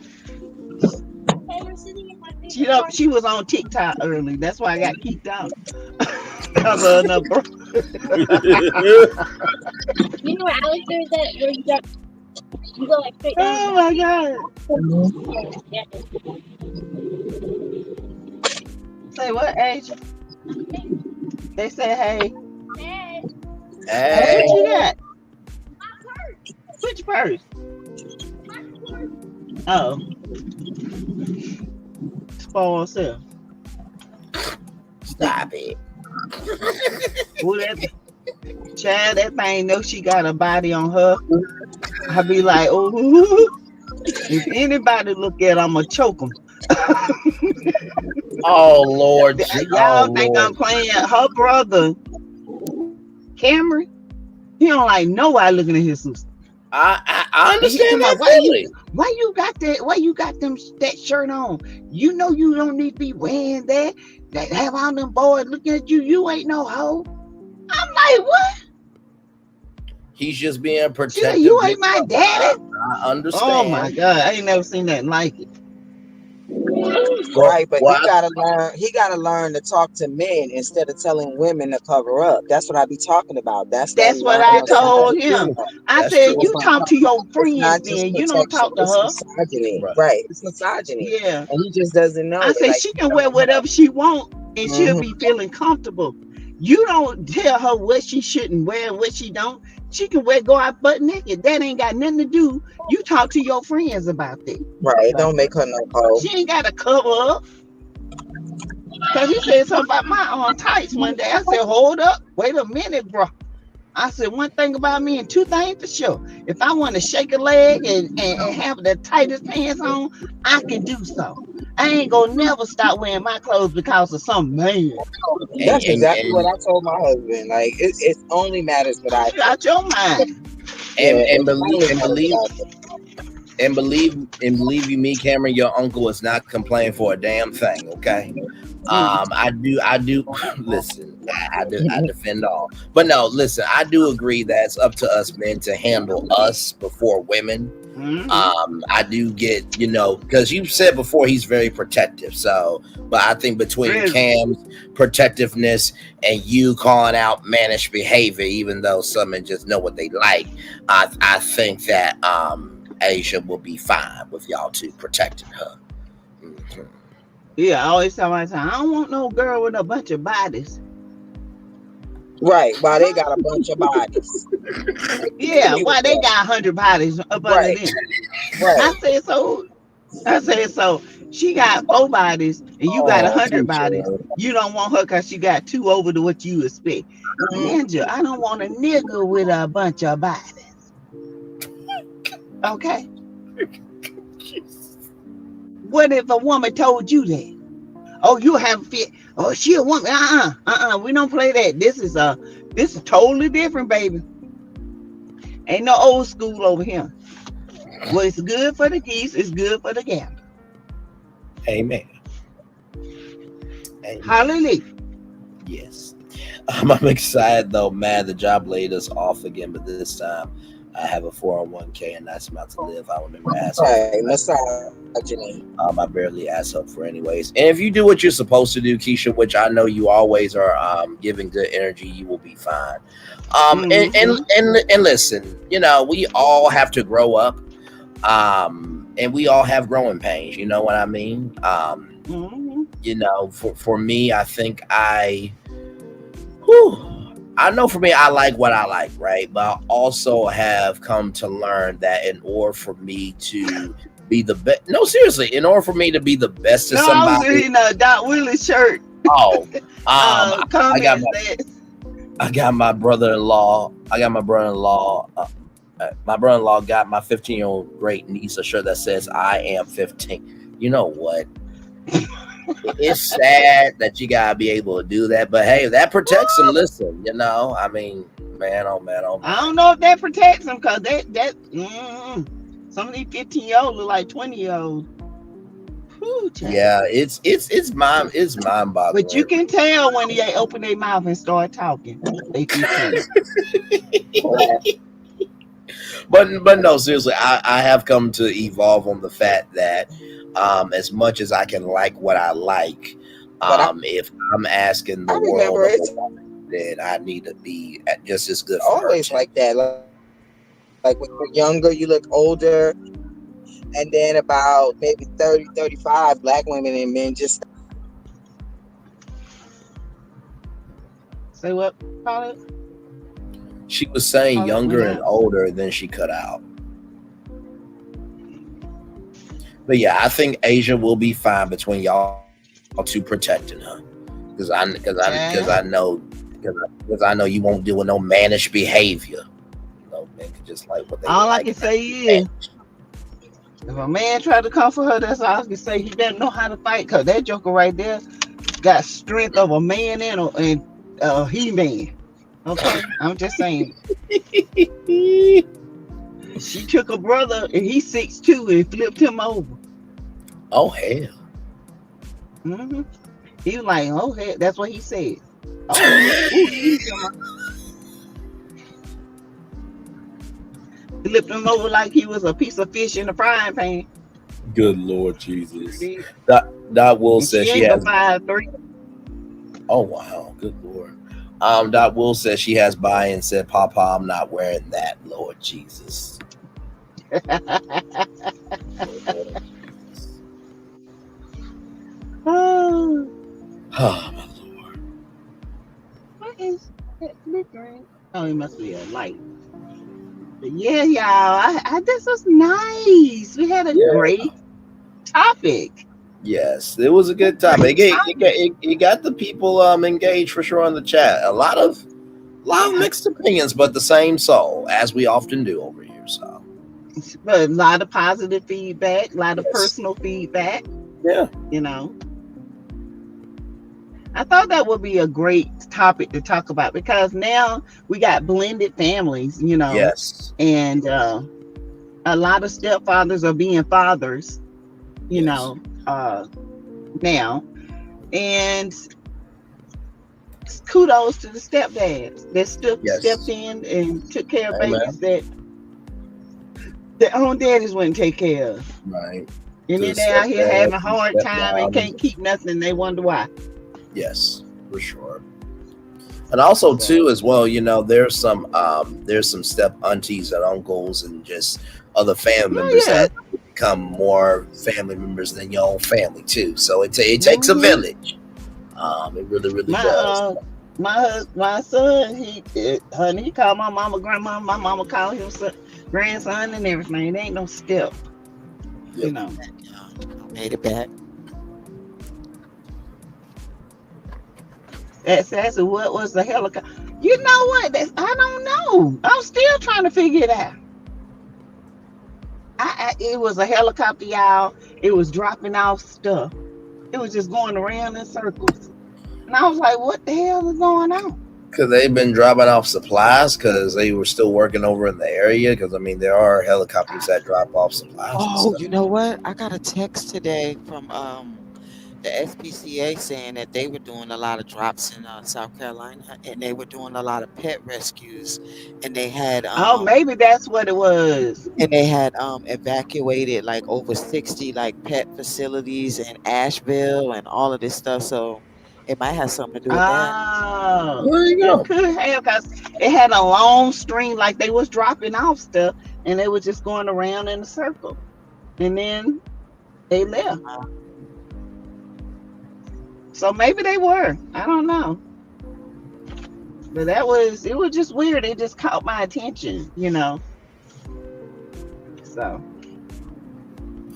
She was on TikTok early. That's why I got kicked out. Because of another. You know what Alex does that where you go like straight down. Oh my god. Say what, Asia? They say hey. Hey. What you got? Which purse? Oh. Spoil self. Stop it. Who that? Child, that thing know she got a body on her. I be like, oh, if anybody look at, I'ma choke them. Oh Lord, y'all think I'm playing? Her brother, Cameron, he don't like nobody looking at his sister. I understand that. Why you got that? Why you got that shirt on? You know you don't need to be wearing that. That have all them boys looking at you. You ain't no hoe. I'm like, what? He's just being protective. You ain't my daddy. I understand. Oh my god, I ain't never seen nothing like it. Right, but he gotta learn to talk to men instead of telling women to cover up. That's what I be talking about. That's what I told him. I said, you talk to your friends then. You don't talk to her. Misogyny. Right. It's misogyny. Yeah. And he just doesn't know. I said she can wear whatever she wants and she'll be feeling comfortable. You don't tell her what she shouldn't wear and what she don't. She can go out butt naked. That ain't got nothing to do. You talk to your friends about that. Right. Don't make her no hoe. She ain't got to cover up. Because he said something about my tights one day. I said, hold up. Wait a minute, bro. I said, one thing about me and two things for sure. If I want to shake a leg and have the tightest pants on, I can do so. I ain't gonna never stop wearing my clothes because of some man. That's exactly what I told my husband. Like it only matters what I out your mind. And believe And believe you me, Cameron, your uncle is not complaining for a damn thing. Okay. I do. Listen, I defend all, but no, listen. I do agree that it's up to us men to handle us before women. I do get, because you said before he's very protective. So, but I think between Cam's protectiveness and you calling out mannish behavior, even though some men just know what they like, I think that Asia will be fine with y'all two protecting her. Mm-hmm. Yeah, I always tell myself, I don't want no girl with a bunch of bodies. Right, why they got a bunch of bodies. Yeah, why they got 100 bodies up under them. Right. I said so. She got 4 bodies and you got 100 bodies. You don't want her because she got 2 over to what you expect. Ninja, I don't want a nigga with a bunch of bodies. Okay. What if a woman told you that? Oh, you have fit. Oh, she a woman. We don't play that. This is totally different, baby. Ain't no old school over here. What's good for the geese is good for the gander. Amen. Hallelujah. Yes. I'm excited though, man. The job laid us off again, but this time I have a 401k and that's about to live. I remember asking. I barely ask help for anyways. And if you do what you're supposed to do, Keisha, which I know you always are giving good energy, you will be fine. And listen, we all have to grow up. And we all have growing pains, you know what I mean? For me, I think I know for me, I like what I like, right? But I also have come to learn that in order for me to be the best, no, seriously, in order for me to be the best of somebody. I was reading Doc Willie's shirt. I got my brother-in-law. My brother-in-law got my 15-year-old great niece a shirt that says "I am 15." You know what? It's sad that you gotta be able to do that, but hey, that protects them. Listen, I mean, man, oh man. I don't know if that protects them because some of these 15-year-olds look like 20-year-olds. Yeah, it's mind-boggling. But you can tell when they open their mouth and start talking. They 15. But no, seriously, I have come to evolve on the fact that as much as I can like what I like, if I'm asking the world, then I need to be just as good. Always like that. Like when you're younger, you look older, and then about maybe 30, 35, black women and men just. Say what, Paulette? She was saying younger and older, then she cut out. But yeah, I think Asia will be fine between y'all two protecting her, because I know you won't deal with no mannish behavior. Men can just like what they. All I can say is, if a man tried to come for her, that's all I can say. He better know how to fight, cause that joker right there got strength of a man and a he-man. Okay, I'm just saying. She took a brother and he's 6'2" and flipped him over. Oh hell. Mm-hmm. He was like, oh hell, that's what he said. Oh, flipped him over like he was a piece of fish in a frying pan. Good Lord Jesus. Dot Will says she has 5'3". Oh wow, good Lord. Dot Will says she has buy and said, Papa, I'm not wearing that, Lord Jesus. Oh my Lord. What is that flickering? Oh, it must be a light. But yeah, y'all, this was nice. We had a great topic. Yes, it was a good topic. It got the people engaged for sure on the chat. A lot of mixed opinions, but the same soul, as we often do over here. So, but a lot of positive feedback, a lot of personal feedback. Yeah, I thought that would be a great topic to talk about because now we got blended families, Yes. And a lot of stepfathers are being fathers, you know, now. And kudos to the stepdads that stepped in and took care of babies that their own daddies wouldn't take care of. Right. And then they out here having a hard time and can't keep nothing, and they wonder why. Yes, for sure. And also too, as well, you know, there's some step aunties and uncles and just other family members that become more family members than your own family too. So it takes a village. It really does. My son, he called my mama grandma. My mama called him grandson and everything. It ain't no step, you know. Made it back. That's what was the helicopter? You know what? I don't know. I'm still trying to figure it out. It was a helicopter, y'all. It was dropping off stuff. It was just going around in circles. And I was like, what the hell is going on? Because they've been dropping off supplies because they were still working over in the area. Because, I mean, there are helicopters that drop off supplies. Oh, you know what? I got a text today from the SPCA saying that they were doing a lot of drops in South Carolina, and they were doing a lot of pet rescues, and they had maybe that's what it was. And they had evacuated like over 60 like pet facilities in Asheville and all of this stuff. So it might have something to do with that. There you go. It could have, because it had a long string, like they was dropping off stuff, and they were just going around in a circle, and then they left. So maybe they were. I don't know. But it was just weird. It just caught my attention, you know. So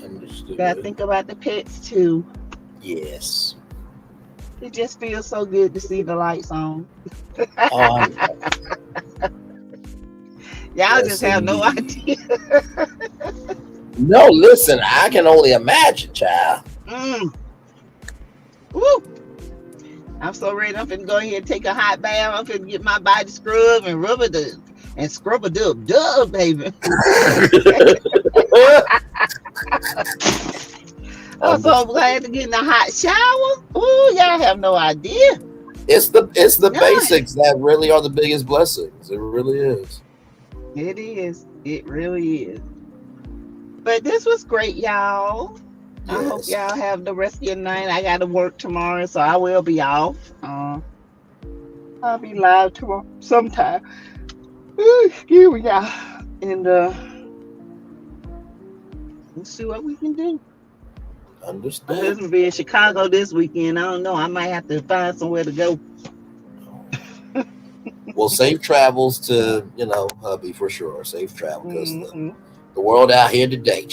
understood. Gotta think about the pets too. Yes. It just feels so good to see the lights on. Y'all just have no idea. No, listen, I can only imagine, child. Woo! I'm so ready. I'm finna go ahead and take a hot bath. I'm finna get my body scrubbed and rub it and scrub a dub, baby. I'm so glad to get in a hot shower. Ooh, y'all have no idea. It's the basics that really are the biggest blessings. It really is. It is. It really is. But this was great, y'all. Yes. I hope y'all have the rest of your night. I got to work tomorrow, so I will be off. I'll be live tomorrow sometime. Excuse me, y'all. And let's see what we can do. Understood. My husband will be in Chicago this weekend. I don't know. I might have to find somewhere to go. Well, safe travels to, hubby for sure. Safe travel because the world out here today.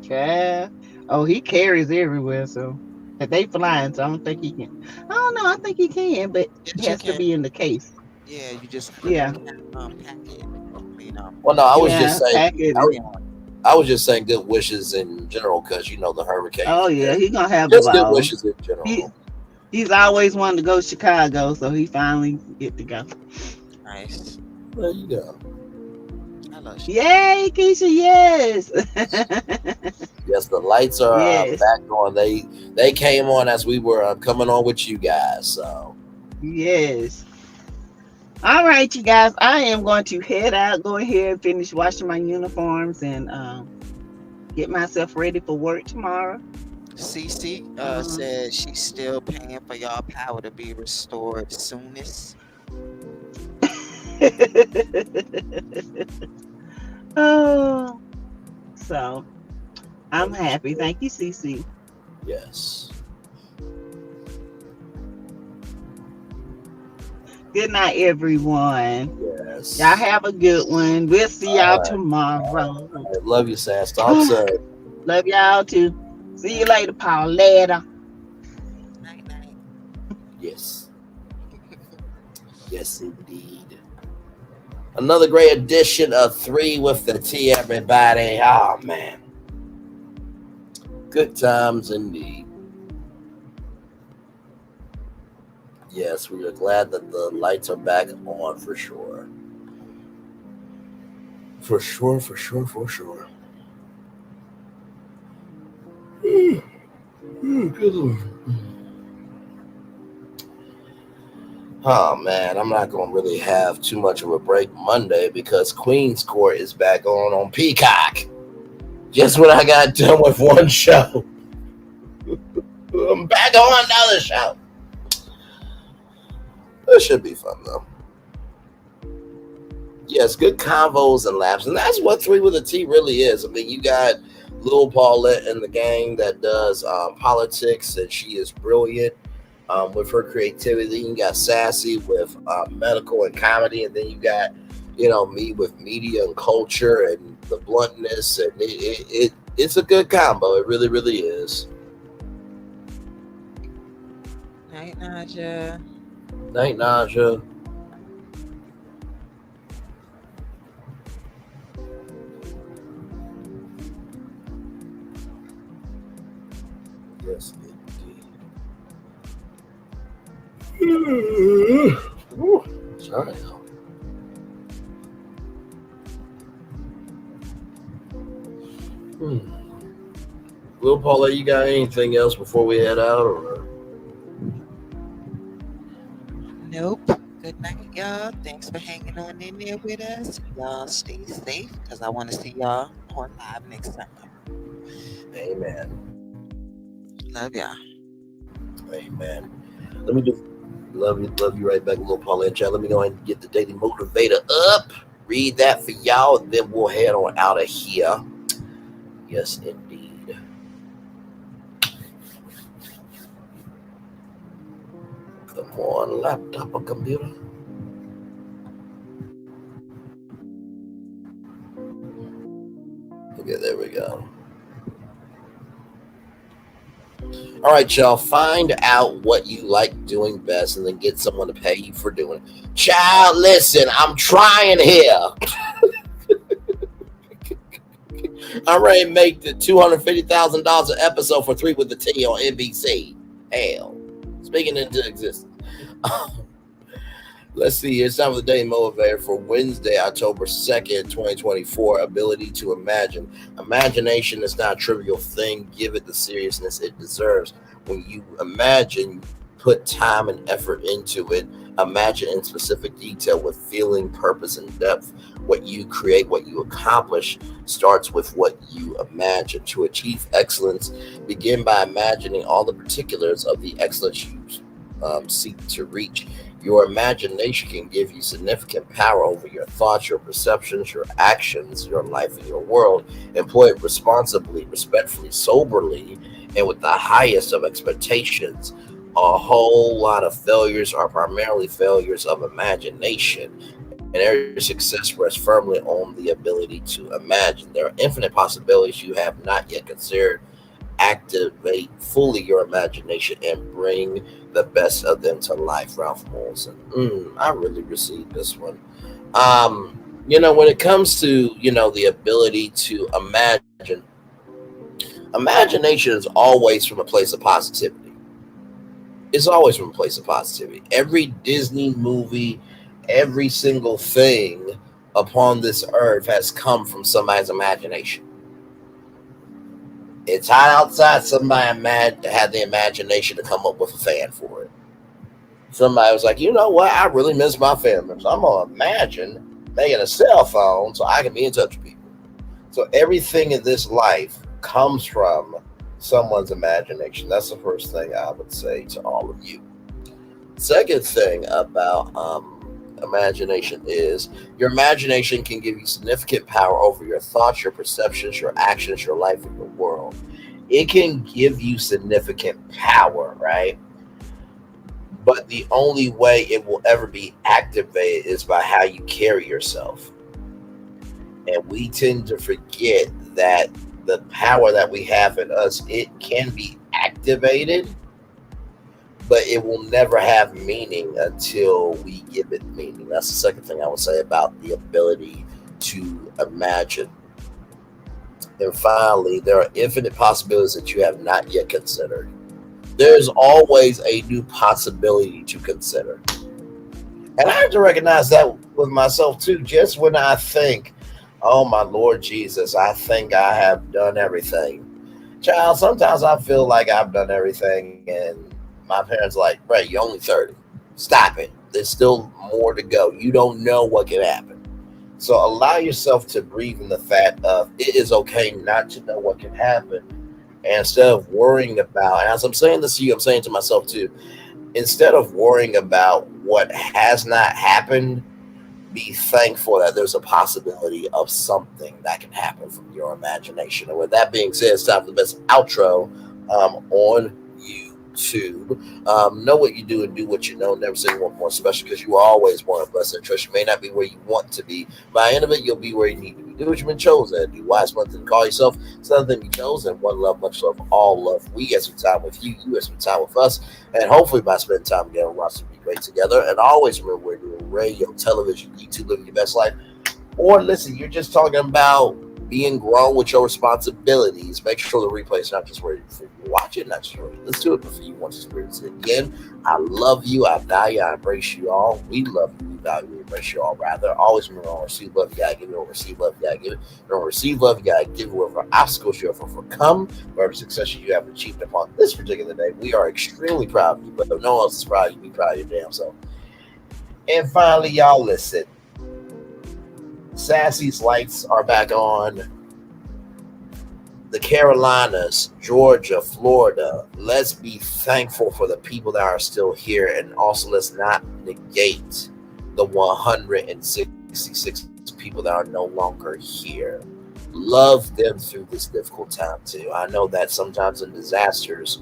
Child. Oh, he carries everywhere, so if they flying, so I don't think he can. I don't know. I think he can, but it has to be in the case. Yeah, you just pack it. Well, no, I was just saying. I was just saying good wishes in general because the hurricane. Oh yeah, he's gonna have just good wishes in general. He's always wanted to go to Chicago, so he finally get to go. Nice. There you go. I love you. Yay, Keisha! Yes. Yes, the lights are back on. They came on as we were coming on with you guys. So. Yes. All right, you guys. I am going to head out. Go ahead and finish washing my uniforms and get myself ready for work tomorrow. Cece says she's still paying for y'all power to be restored soonest. Oh, so I'm happy. Thank you, Cece. Yes. Good night, everyone. Yes. Y'all have a good one. We'll see y'all tomorrow. Right. Love you, Sass. Talk soon. Love y'all too. See you later, Paulette. Night, night. Yes. Yes, indeed. Another great edition of 3 with the T, everybody. Oh, man. Good times indeed. Yes, we are glad that the lights are back on for sure. For sure, for sure, for sure. Good Lord. Oh man, I'm not gonna really have too much of a break Monday because Queen's Court is back on Peacock. Just when I got done with one show, I'm back on another show. It should be fun though. Yes, good convos and laughs, and that's what 3 with a T really is. I mean, you got Lil Paulette and the gang that does politics, and she is brilliant with her creativity. You got Sassy with medical and comedy, and then you got, me with media and culture and the bluntness, and it's a good combo. It really, really is. Night, Naja. Night, Naja. Yes, indeed. Sorry. Lil Paula, you got anything else before we head out? Or? Nope. Good night, y'all. Thanks for hanging on in there with us. Y'all stay safe because I want to see y'all on live next Sunday. Amen. Love y'all. Amen. Let me just love you right back, Lil Paulette. Y'all, let me go ahead and get the Daily Motivator up. Read that for y'all, and then we'll head on out of here. Yes, indeed. Come on, laptop or computer. Okay, there we go. All right, y'all, find out what you like doing best and then get someone to pay you for doing it. Child, listen, I'm trying here. I'm ready to make the $250,000 an episode for 3 with the T on NBC. Hell, speaking into existence. Let's see. It's time for the Daily Motivator for Wednesday, October 2nd, 2024. Ability to imagine. Imagination is not a trivial thing. Give it the seriousness it deserves. When you imagine, put time and effort into it. Imagine in specific detail with feeling, purpose, and depth. What you create, what you accomplish, starts with what you imagine. To achieve excellence, begin by imagining all the particulars of the excellence you seek to reach. Your imagination can give you significant power over your thoughts, your perceptions, your actions, your life, and your world. Employ it responsibly, respectfully, soberly, and with the highest of expectations. A whole lot of failures are primarily failures of imagination, and every success rests firmly on the ability to imagine. There are infinite possibilities you have not yet considered. Activate fully your imagination and bring the best of them to life. Ralph Molson. I really received this one. When it comes to, the ability to imagine, imagination is always from a place of positivity. It's always from a place of positivity. Every Disney movie, every single thing upon this earth has come from somebody's imagination. It's hot outside. Somebody had the imagination to come up with a fan for it. Somebody was like, you know what? I really miss my family. So I'm going to imagine making a cell phone so I can be in touch with people. So everything in this life comes from someone's imagination. That's the first thing I would say to all of you. Second thing about imagination is your imagination can give you significant power over your thoughts, your perceptions, your actions, your life, and your world. It can give you significant power, right? But the only way it will ever be activated is by how you carry yourself. And we tend to forget that the power that we have in us, it can be activated, but it will never have meaning until we give it meaning. That's the second thing I would say about the ability to imagine. And finally, there are infinite possibilities that you have not yet considered. There's always a new possibility to consider. And I have to recognize that with myself too. Just when I think Oh my Lord Jesus, I think I have done everything. Child, sometimes I feel like I've done everything, and my parents are like, Bray, you're only 30. Stop it. There's still more to go. You don't know what can happen. So allow yourself to breathe in the fact of it is okay not to know what can happen. And instead of worrying about, and as I'm saying this to you, I'm saying to myself too, instead of worrying about what has not happened, be thankful that there's a possibility of something that can happen from your imagination. And with that being said, it's time for the best outro on YouTube. Know what you do and do what you know. Never say you want more special, because you are always one of us. And trust, you may not be where you want to be. By the end of it, you'll be where you need to be. Do what you've been chosen. Do wise one thing, call yourself. It's another thing you chosen. One love, much love, all love. We get some time with you. You get some time with us. And hopefully by spending time together, we'll also be great together. And always remember, we're doing radio, television, YouTube, living your best life. Or listen, you're just talking about being grown with your responsibilities. Make sure the replay is not just where you watch it, not just where you listen to it, but for you want to experience it again. I love you. I value, I embrace you all. We love you. We value, we embrace you all. Rather, always remember, on receive love, you gotta give it. On receive love, you gotta give it. And on receive love, you gotta give it. Wherever obstacles you have overcome, wherever success you have achieved upon this particular day, we are extremely proud of you. But if no one else is proud of you, be proud of your damn self. And finally, y'all, listen. Sassy's lights are back on. The Carolinas, Georgia, Florida. Let's be thankful for the people that are still here, and also let's not negate the 166 people that are no longer here. Love them through this difficult time too. I know that sometimes in disasters,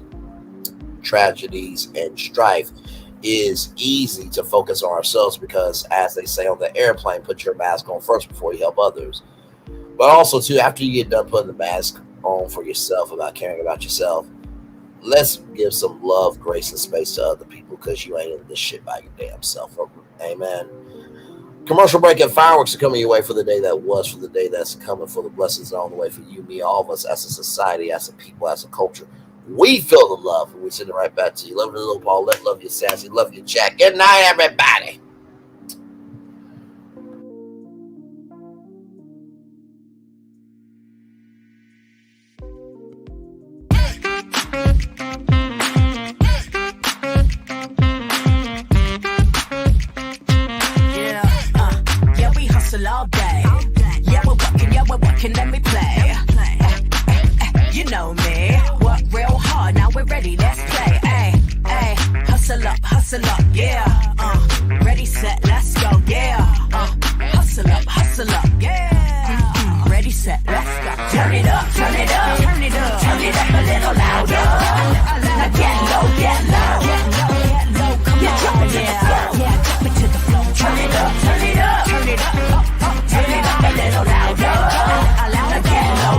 tragedies, and strife, is easy to focus on ourselves because, as they say on the airplane, put your mask on first before you help others. But also, too, after you get done putting the mask on for yourself, about caring about yourself, let's give some love, grace, and space to other people, because you ain't in this shit by your damn self. Amen. Commercial break and fireworks are coming your way for the day that was, for the day that's coming, for the blessings on the way for you, me, all of us, as a society, as a people, as a culture. We feel the love, and we send it right back to you. Love you, little Paulette. Love you, Sassy. Love you, Jack. Good night, everybody. Yeah, we hustle all day. Yeah, we're working, let me play. You know me, work real hard, now we're ready, let's play. Ay, hustle up, yeah. Ready, set, let's go, yeah. Hustle up, yeah. Ready, set, let's go. Turn it up, turn it up, turn it up, turn it up a little louder. Now get low, come on, yeah, drop it to the floor. Turn it up, turn it up, turn it up, turn it up a little louder. Now get low,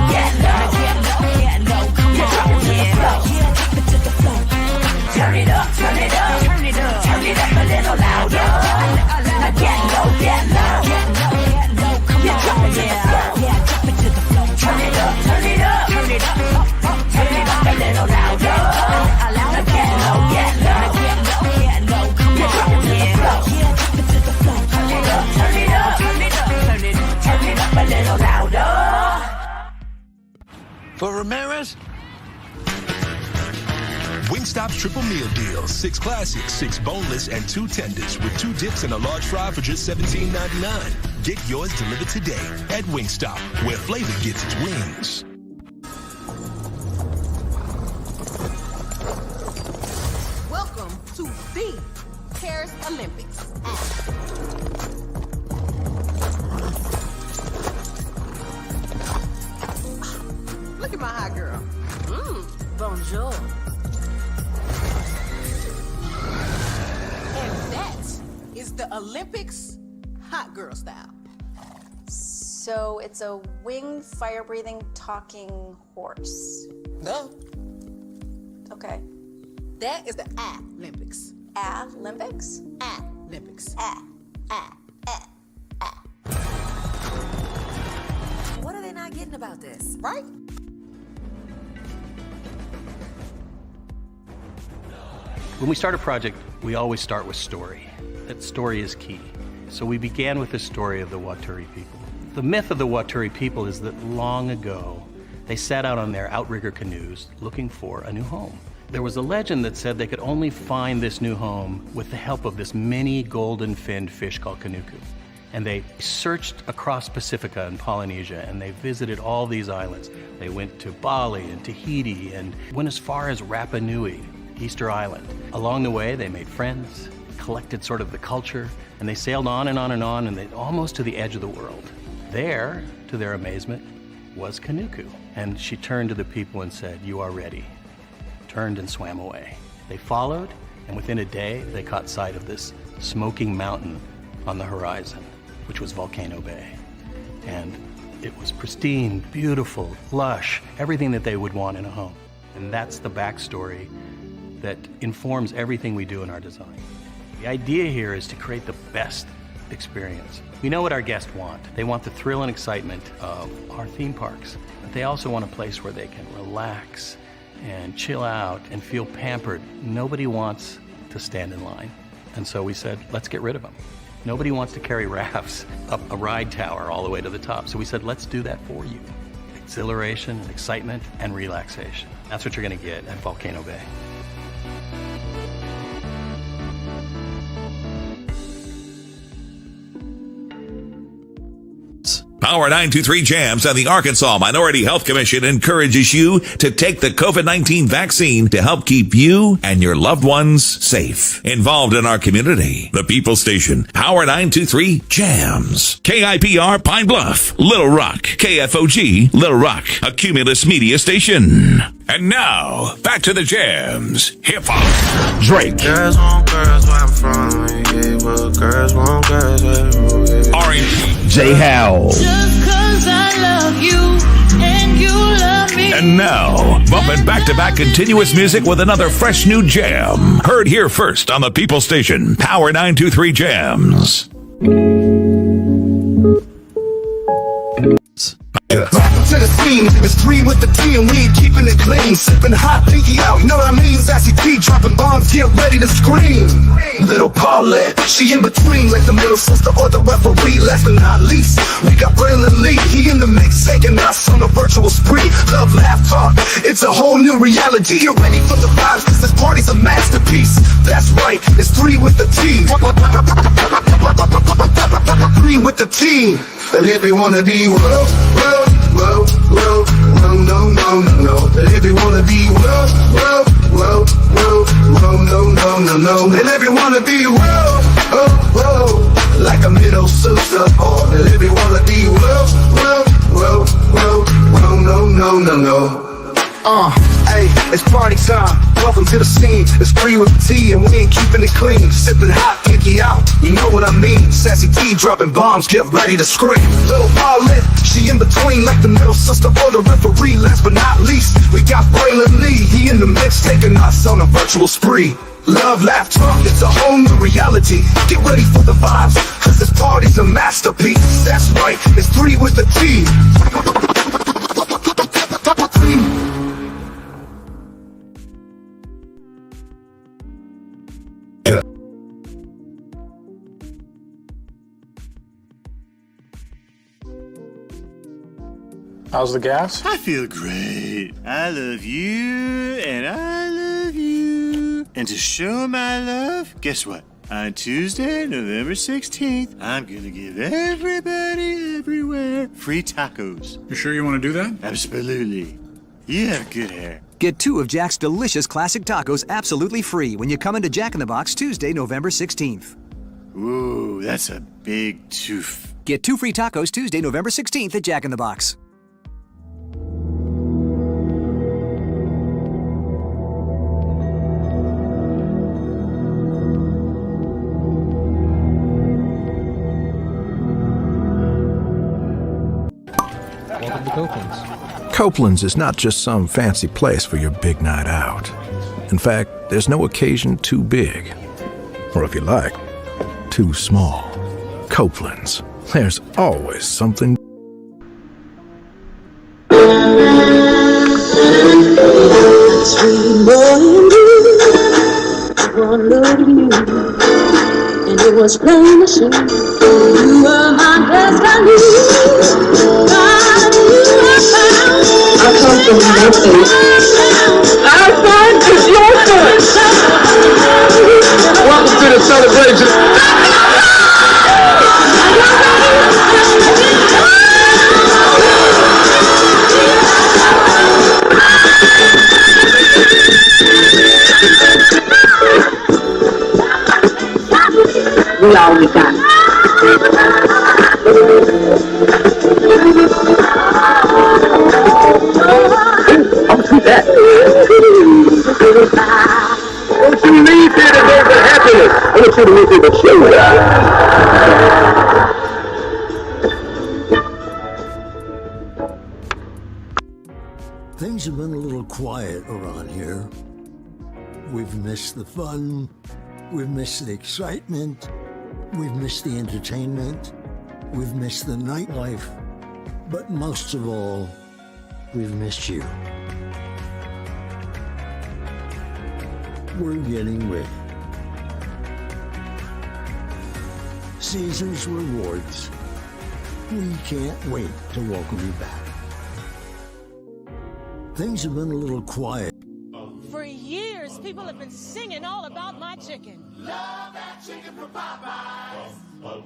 come on, yeah, drop it to the floor. Turn it up, turn it up, turn it up, turn it up a little louder. Now get low, come on, yeah, drop it to the floor. Turn it up, turn it up, turn it up, turn it up a little louder. Now get low, come on, yeah, drop it to the floor. Turn it up, turn it up, turn it up, turn it up a little louder. For Ramirez, Wingstop's triple meal deal. 6 classics, 6 boneless, and 2 tenders with 2 dips and a large fry for just $17.99. Get yours delivered today at Wingstop, where flavor gets its wings. Welcome to the Paris Olympics. Look at my hot girl. Bonjour. And that is the Olympics hot girl style. So it's a winged, fire-breathing, talking horse. No. Okay. That is the Olympics. Olympics? Olympics. What are they not getting about this? Right? When we start a project, we always start with story. That story is key. So we began with the story of the Waturi people. The myth of the Waturi people is that long ago, they set out on their outrigger canoes looking for a new home. There was a legend that said they could only find this new home with the help of this mini golden-finned fish called kanuku. And they searched across Pacifica and Polynesia, and they visited all these islands. They went to Bali and Tahiti and went as far as Rapa Nui, Easter Island. Along the way, they made friends, collected sort of the culture, and they sailed on and on and on, and they almost to the edge of the world. There, to their amazement, was Kanuku. And she turned to the people and said, "You are ready." Turned and swam away. They followed, and within a day, they caught sight of this smoking mountain on the horizon, which was Volcano Bay. And it was pristine, beautiful, lush, everything that they would want in a home. And that's the backstory that informs everything we do in our design. The idea here is to create the best experience. We know what our guests want. They want the thrill and excitement of our theme parks, but they also want a place where they can relax and chill out and feel pampered. Nobody wants to stand in line. And so we said, let's get rid of them. Nobody wants to carry rafts up a ride tower all the way to the top. So we said, let's do that for you. Exhilaration, and excitement, and relaxation. That's what you're going to get at Volcano Bay. Power 923 Jams and the Arkansas Minority Health Commission encourages you to take the COVID-19 vaccine to help keep you and your loved ones safe. Involved in our community, the People Station, Power 923 Jams. KIPR Pine Bluff, Little Rock, KFOG, Little Rock, a Cumulus Media Station. And now, back to the jams. Hip Hop. Drake. Girls want girls where I'm from. Yeah, well, girls want girls where R&B. J. Howell. Just 'cause I love you and you love me. And now, bumping back-to-back continuous music with another fresh new jam. Heard here first on the People Station, Power 923 Jams. Welcome to the scene, it's 3 with the T and we ain't keeping it clean. Sipping hot, pinky out, you know what I mean? Sassy T dropping bombs, get ready to scream. Little Paulette, she in between like the middle sister or the referee. Last but not least, we got Braylon, he in the mix, taking us on a virtual spree. Love, laugh, talk, it's a whole new reality. You're ready for the vibes, cause this party's a masterpiece. That's right, it's 3 with the T. 3 with the T. And if you wanna be no, and if you wanna be no, and if you wanna be like a middle sister, and if you wanna be no. Hey, it's party time. Welcome to the scene. It's 3 with the T and we ain't keeping it clean. Sipping hot, pinky out, you know what I mean. Sassy T dropping bombs, get ready to scream. Little Paulette, she in between like the middle sister or the referee. Last but not least, we got Braylon, he in the mix, taking us on a virtual spree. Love, laugh, talk, it's a whole new reality. Get ready for the vibes, cause this party's a masterpiece. That's right, it's 3 with the T. How's the gas? I feel great. I love you, and I love you. And to show my love, guess what? On Tuesday, November 16th, I'm gonna give everybody everywhere free tacos. You sure you want to do that? Absolutely. You have good hair. Get 2 of Jack's delicious classic tacos absolutely free when you come into Jack in the Box Tuesday, November 16th. Ooh, that's a big tooth. Get 2 free tacos Tuesday, November 16th at Jack in the Box. Welcome to Copeland's. Copeland's is not just some fancy place for your big night out. In fact, there's no occasion too big. Or if you like, too small. Copeland's. There's always something. Sweet boy, and it was plain to see. You were my destiny. God, you were found. I come from Memphis. Our son is your son. Welcome to the celebration. We all we got. I'm see that. Don't you leave here to go for happiness. I want you to leave here to show. Things have been a little quiet around here. We've missed the fun. We've missed the excitement. We've missed the entertainment. We've missed the nightlife. But most of all, we've missed you. We're getting ready. Caesar's Rewards. We can't wait to welcome you back. Things have been a little quiet. For years, people have been singing all about my chicken. Love that chicken from Popeyes.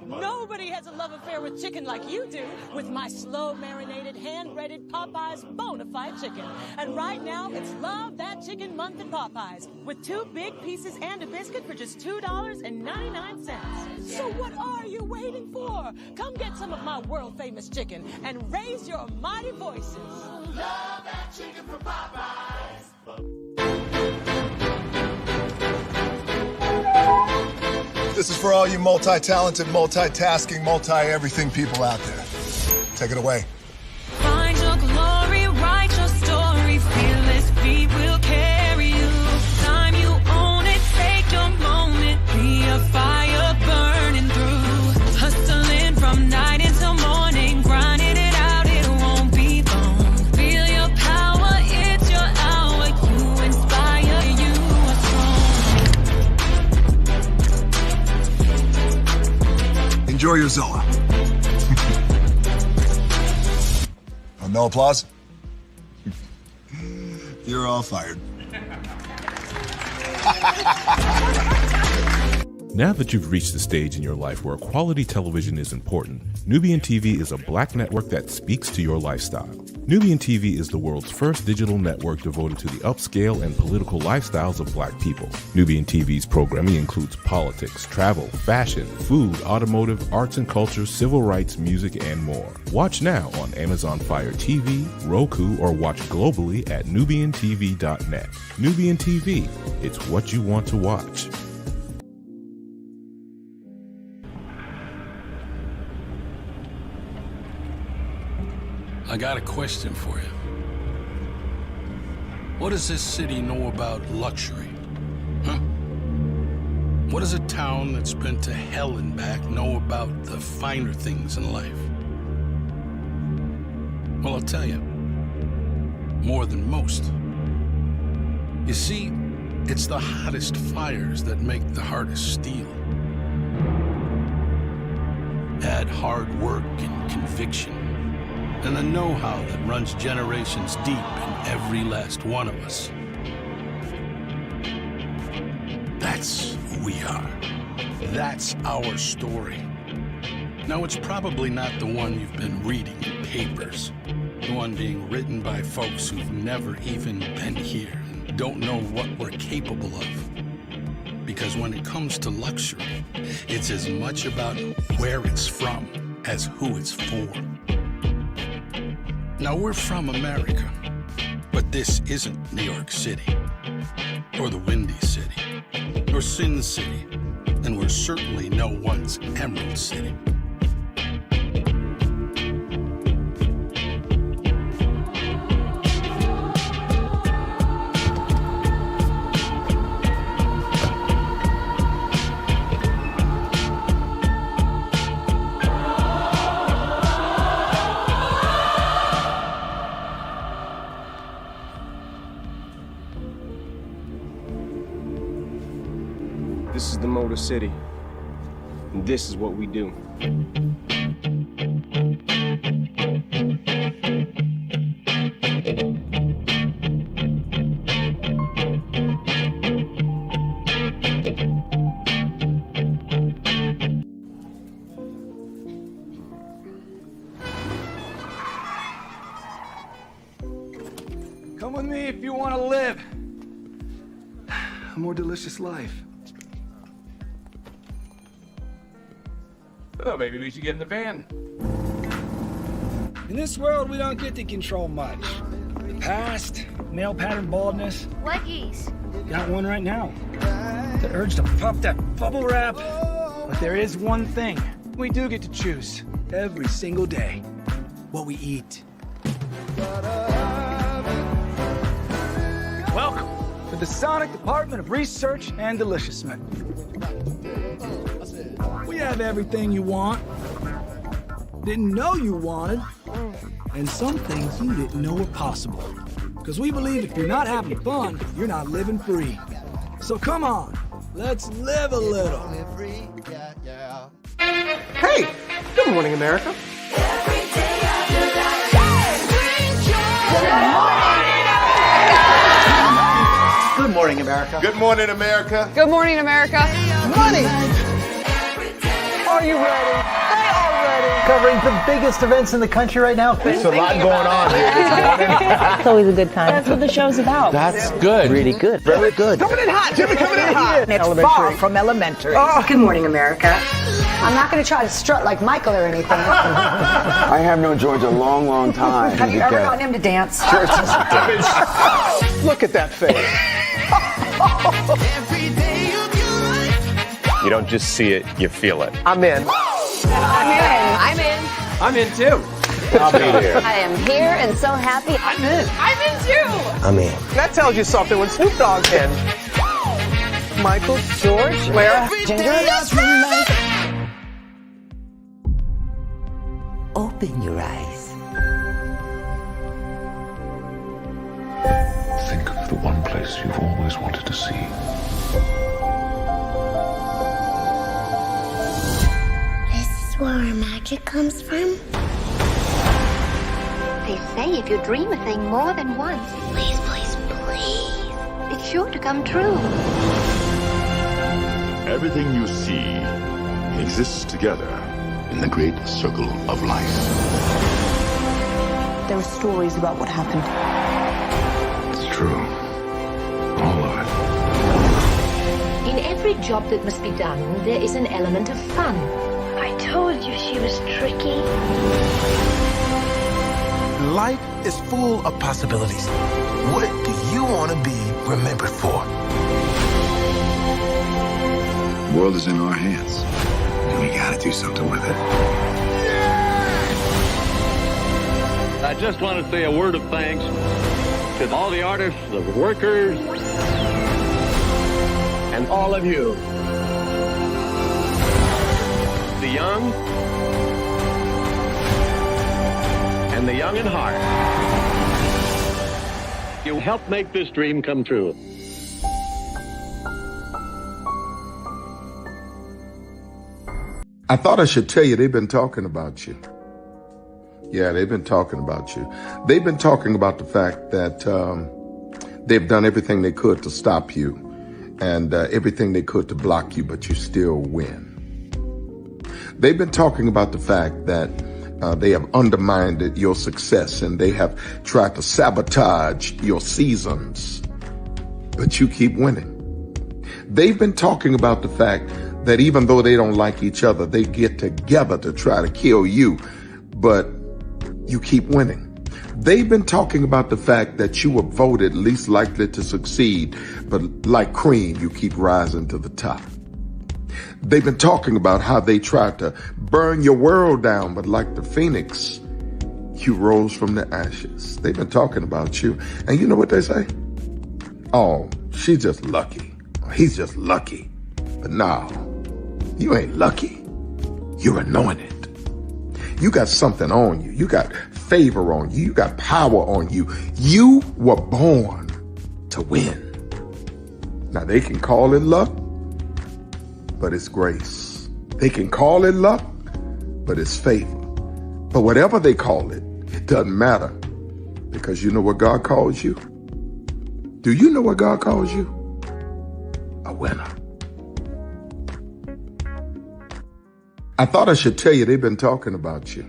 Nobody has a love affair with chicken like you do, with my slow marinated, hand-breaded Popeyes bona fide chicken. And right now, it's Love That Chicken Month at Popeyes, with 2 big pieces and a biscuit for just $2.99. So what are you waiting for? Come get some of my world-famous chicken and raise your mighty voices. Love that chicken from Popeyes. This is for all you multi-talented, multitasking, multi-everything people out there. Take it away. Find your glory, write your story. Fearless feet will carry you. Time you own it, take your moment. Be a fire burning through. Hustling from night until morning, grinding it out, it won't be long. Feel your power, it's your hour. You inspire, you are strong. Enjoy your Zoa. Oh, no applause? You're all fired. Now that you've reached the stage in your life where quality television is important, Nubian TV is a black network that speaks to your lifestyle. Nubian TV is the world's first digital network devoted to the upscale and political lifestyles of black people. Nubian TV's programming includes politics, travel, fashion, food, automotive, arts and culture, civil rights, music, and more. Watch now on Amazon Fire TV, Roku, or watch globally at nubiantv.net. Nubian TV, it's what you want to watch. I got a question for you. What does this city know about luxury? Huh? What does a town that's been to hell and back know about the finer things in life? Well, I'll tell you, more than most. You see, it's the hottest fires that make the hardest steel. Add hard work and conviction, and the know-how that runs generations deep in every last one of us. That's who we are. That's our story. Now, it's probably not the one you've been reading in papers, the one being written by folks who've never even been here and don't know what we're capable of. Because when it comes to luxury, it's as much about where it's from as who it's for. Now, we're from America, but this isn't New York City, or the Windy City, or Sin City, and we're certainly no one's Emerald City. This is the Motor City. And this is what we do. Come with me if you want to live a more delicious life. Oh, maybe we should get in the van. In this world, we don't get to control much. The past, male pattern baldness. Leggies. Got one right now. The urge to pop that bubble wrap. But there is one thing we do get to choose every single day. What we eat. Welcome to the Sonic Department of Research and Deliciousment. We have everything you want, didn't know you wanted, and some things you didn't know were possible. Because we believe if you're not having fun, you're not living free. So come on, let's live a little. Hey, good morning, America. Good morning, America. Good morning, America. Good morning, America. Money! Are you ready? They are ready. Covering the biggest events in the country right now. There's a lot going on here this morning. It's always a good time. That's what the show's about. That's good. Really good. Very good. Coming in hot, Jimmy, coming in hot. It's far from elementary. Good morning, America. I'm not going to try to strut like Michael or anything. I have known George a long, long time. Have you ever gotten him to dance? Look at that face. You don't just see it, you feel it. I'm in. I'm in. I'm in. I'm in too. I'll be here. I am here and so happy. I'm in. I'm in too. I'm in. That tells you something when Snoop Dogg's in. Michael, George, Lara, Ginger. Open your eyes. Think of the one place you've always wanted to see. This is where our magic comes from. They say if you dream a thing more than once, Please, please, please. it's sure to come true. Everything you see exists together in the great circle of life. There were stories about what happened. It's true. All of it. In every job that must be done, there is an element of fun. I told you she was tricky. Life is full of possibilities. What do you want to be remembered for? The world is in our hands, and we gotta do something with it. I just want to say a word of thanks to all the artists, the workers, and all of you. The young and the young in heart. You helped make this dream come true. I thought I should tell you they've been talking about you. Yeah, they've been talking about you. They've been talking about the fact that they've done everything they could to stop you and everything they could to block you, but you still win. They've been talking about the fact that they have undermined your success and they have tried to sabotage your seasons, but you keep winning. They've been talking about the fact that even though they don't like each other, they get together to try to kill you, but you keep winning. They've been talking about the fact that you were voted least likely to succeed, but like cream, you keep rising to the top. They've been talking about how they tried to burn your world down, but like the phoenix, you rose from the ashes. They've been talking about you. And you know what they say? Oh, she's just lucky. He's just lucky. But no, you ain't lucky. You're anointed. You got something on you. You got favor on you. You got power on you. You were born to win. Now they can call it luck, but it's grace. They can call it luck, but it's favor. But whatever they call it, it doesn't matter. Because you know what God calls you? Do you know what God calls you? A winner. I thought I should tell you they've been talking about you.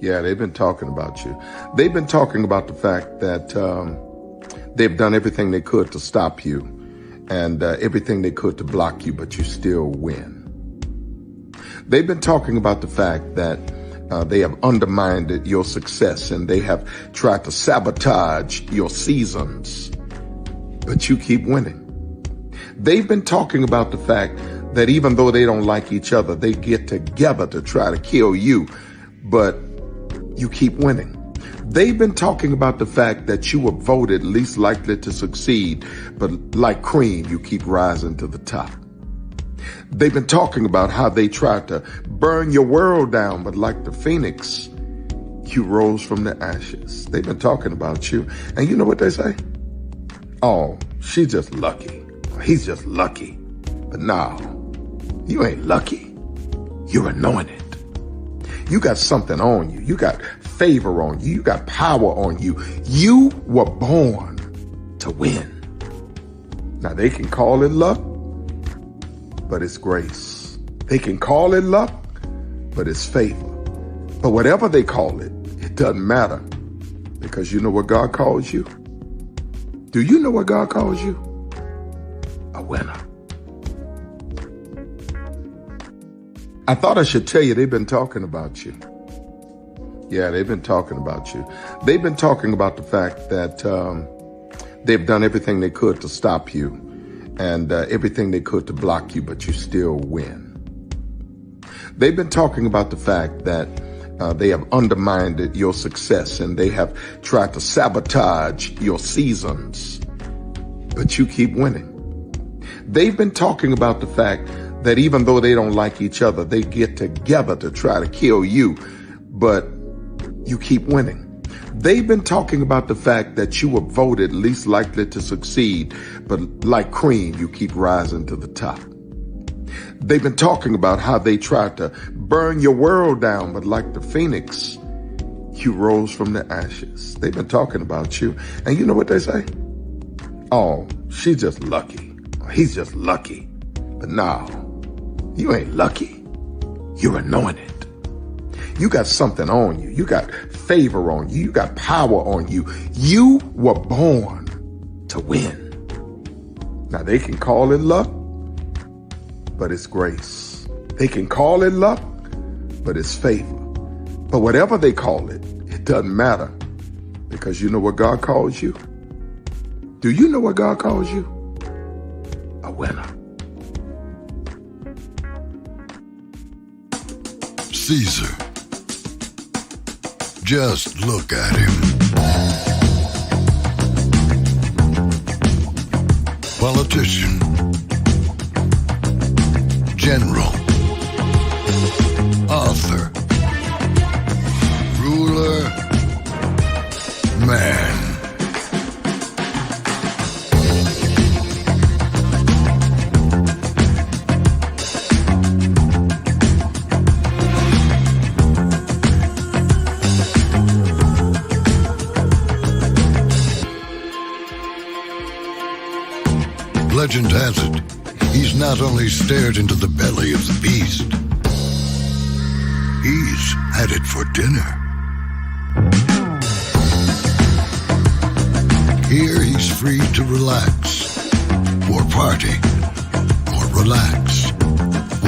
Yeah, they've been talking about you. They've been talking about the fact that they've done everything they could to stop you and everything they could to block you, but you still win. They've been talking about the fact that they have undermined your success and they have tried to sabotage your seasons, but you keep winning. They've been talking about the fact that even though they don't like each other, they get together to try to kill you, but you keep winning. They've been talking about the fact that you were voted least likely to succeed, but like cream, you keep rising to the top. They've been talking about how they tried to burn your world down, but like the phoenix, you rose from the ashes. They've been talking about you, and you know what they say? Oh, she's just lucky. He's just lucky. But no, you ain't lucky. You're anointed. You got something on you. You got favor on you. You got power on you. You were born to win. Now they can call it luck, but it's grace. They can call it luck, but it's favor. But whatever they call it, it doesn't matter. Because you know what God calls you? Do you know what God calls you? A winner. I thought I should tell you they've been talking about you. Yeah, they've been talking about you. They've been talking about the fact that they've done everything they could to stop you and everything they could to block you, but you still win. They've been talking about the fact that they have undermined your success and they have tried to sabotage your seasons, but you keep winning. They've been talking about the fact that even though they don't like each other, they get together to try to kill you, but you keep winning. They've been talking about the fact that you were voted least likely to succeed, but like cream, you keep rising to the top. They've been talking about how they tried to burn your world down, but like the phoenix, you rose from the ashes. They've been talking about you, and you know what they say? Oh, she's just lucky. He's just lucky. But no, you ain't lucky. You're anointed. You got something on you. You got favor on you. You got power on you. You were born to win. Now they can call it luck, but it's grace. They can call it luck, but it's favor. But whatever they call it, it doesn't matter. Because you know what God calls you? Do you know what God calls you? A winner. Caesar. Just look at him. Politician. General. Author. Ruler. Man. Legend has it, he's not only stared into the belly of the beast, he's had it for dinner. Here he's free to relax, or party, or relax,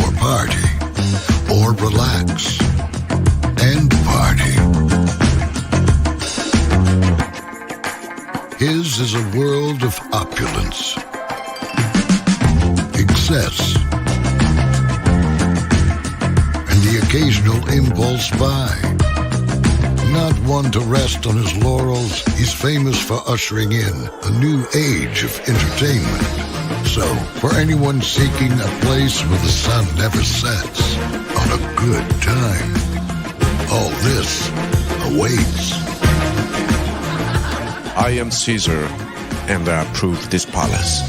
or party, or relax, and party. His is a world of opulence, excess, and the occasional impulse buy. Not one to rest on his laurels, he's famous for ushering in a new age of entertainment. So, for anyone seeking a place where the sun never sets on a good time, all this awaits. I am Caesar, and I approve this palace.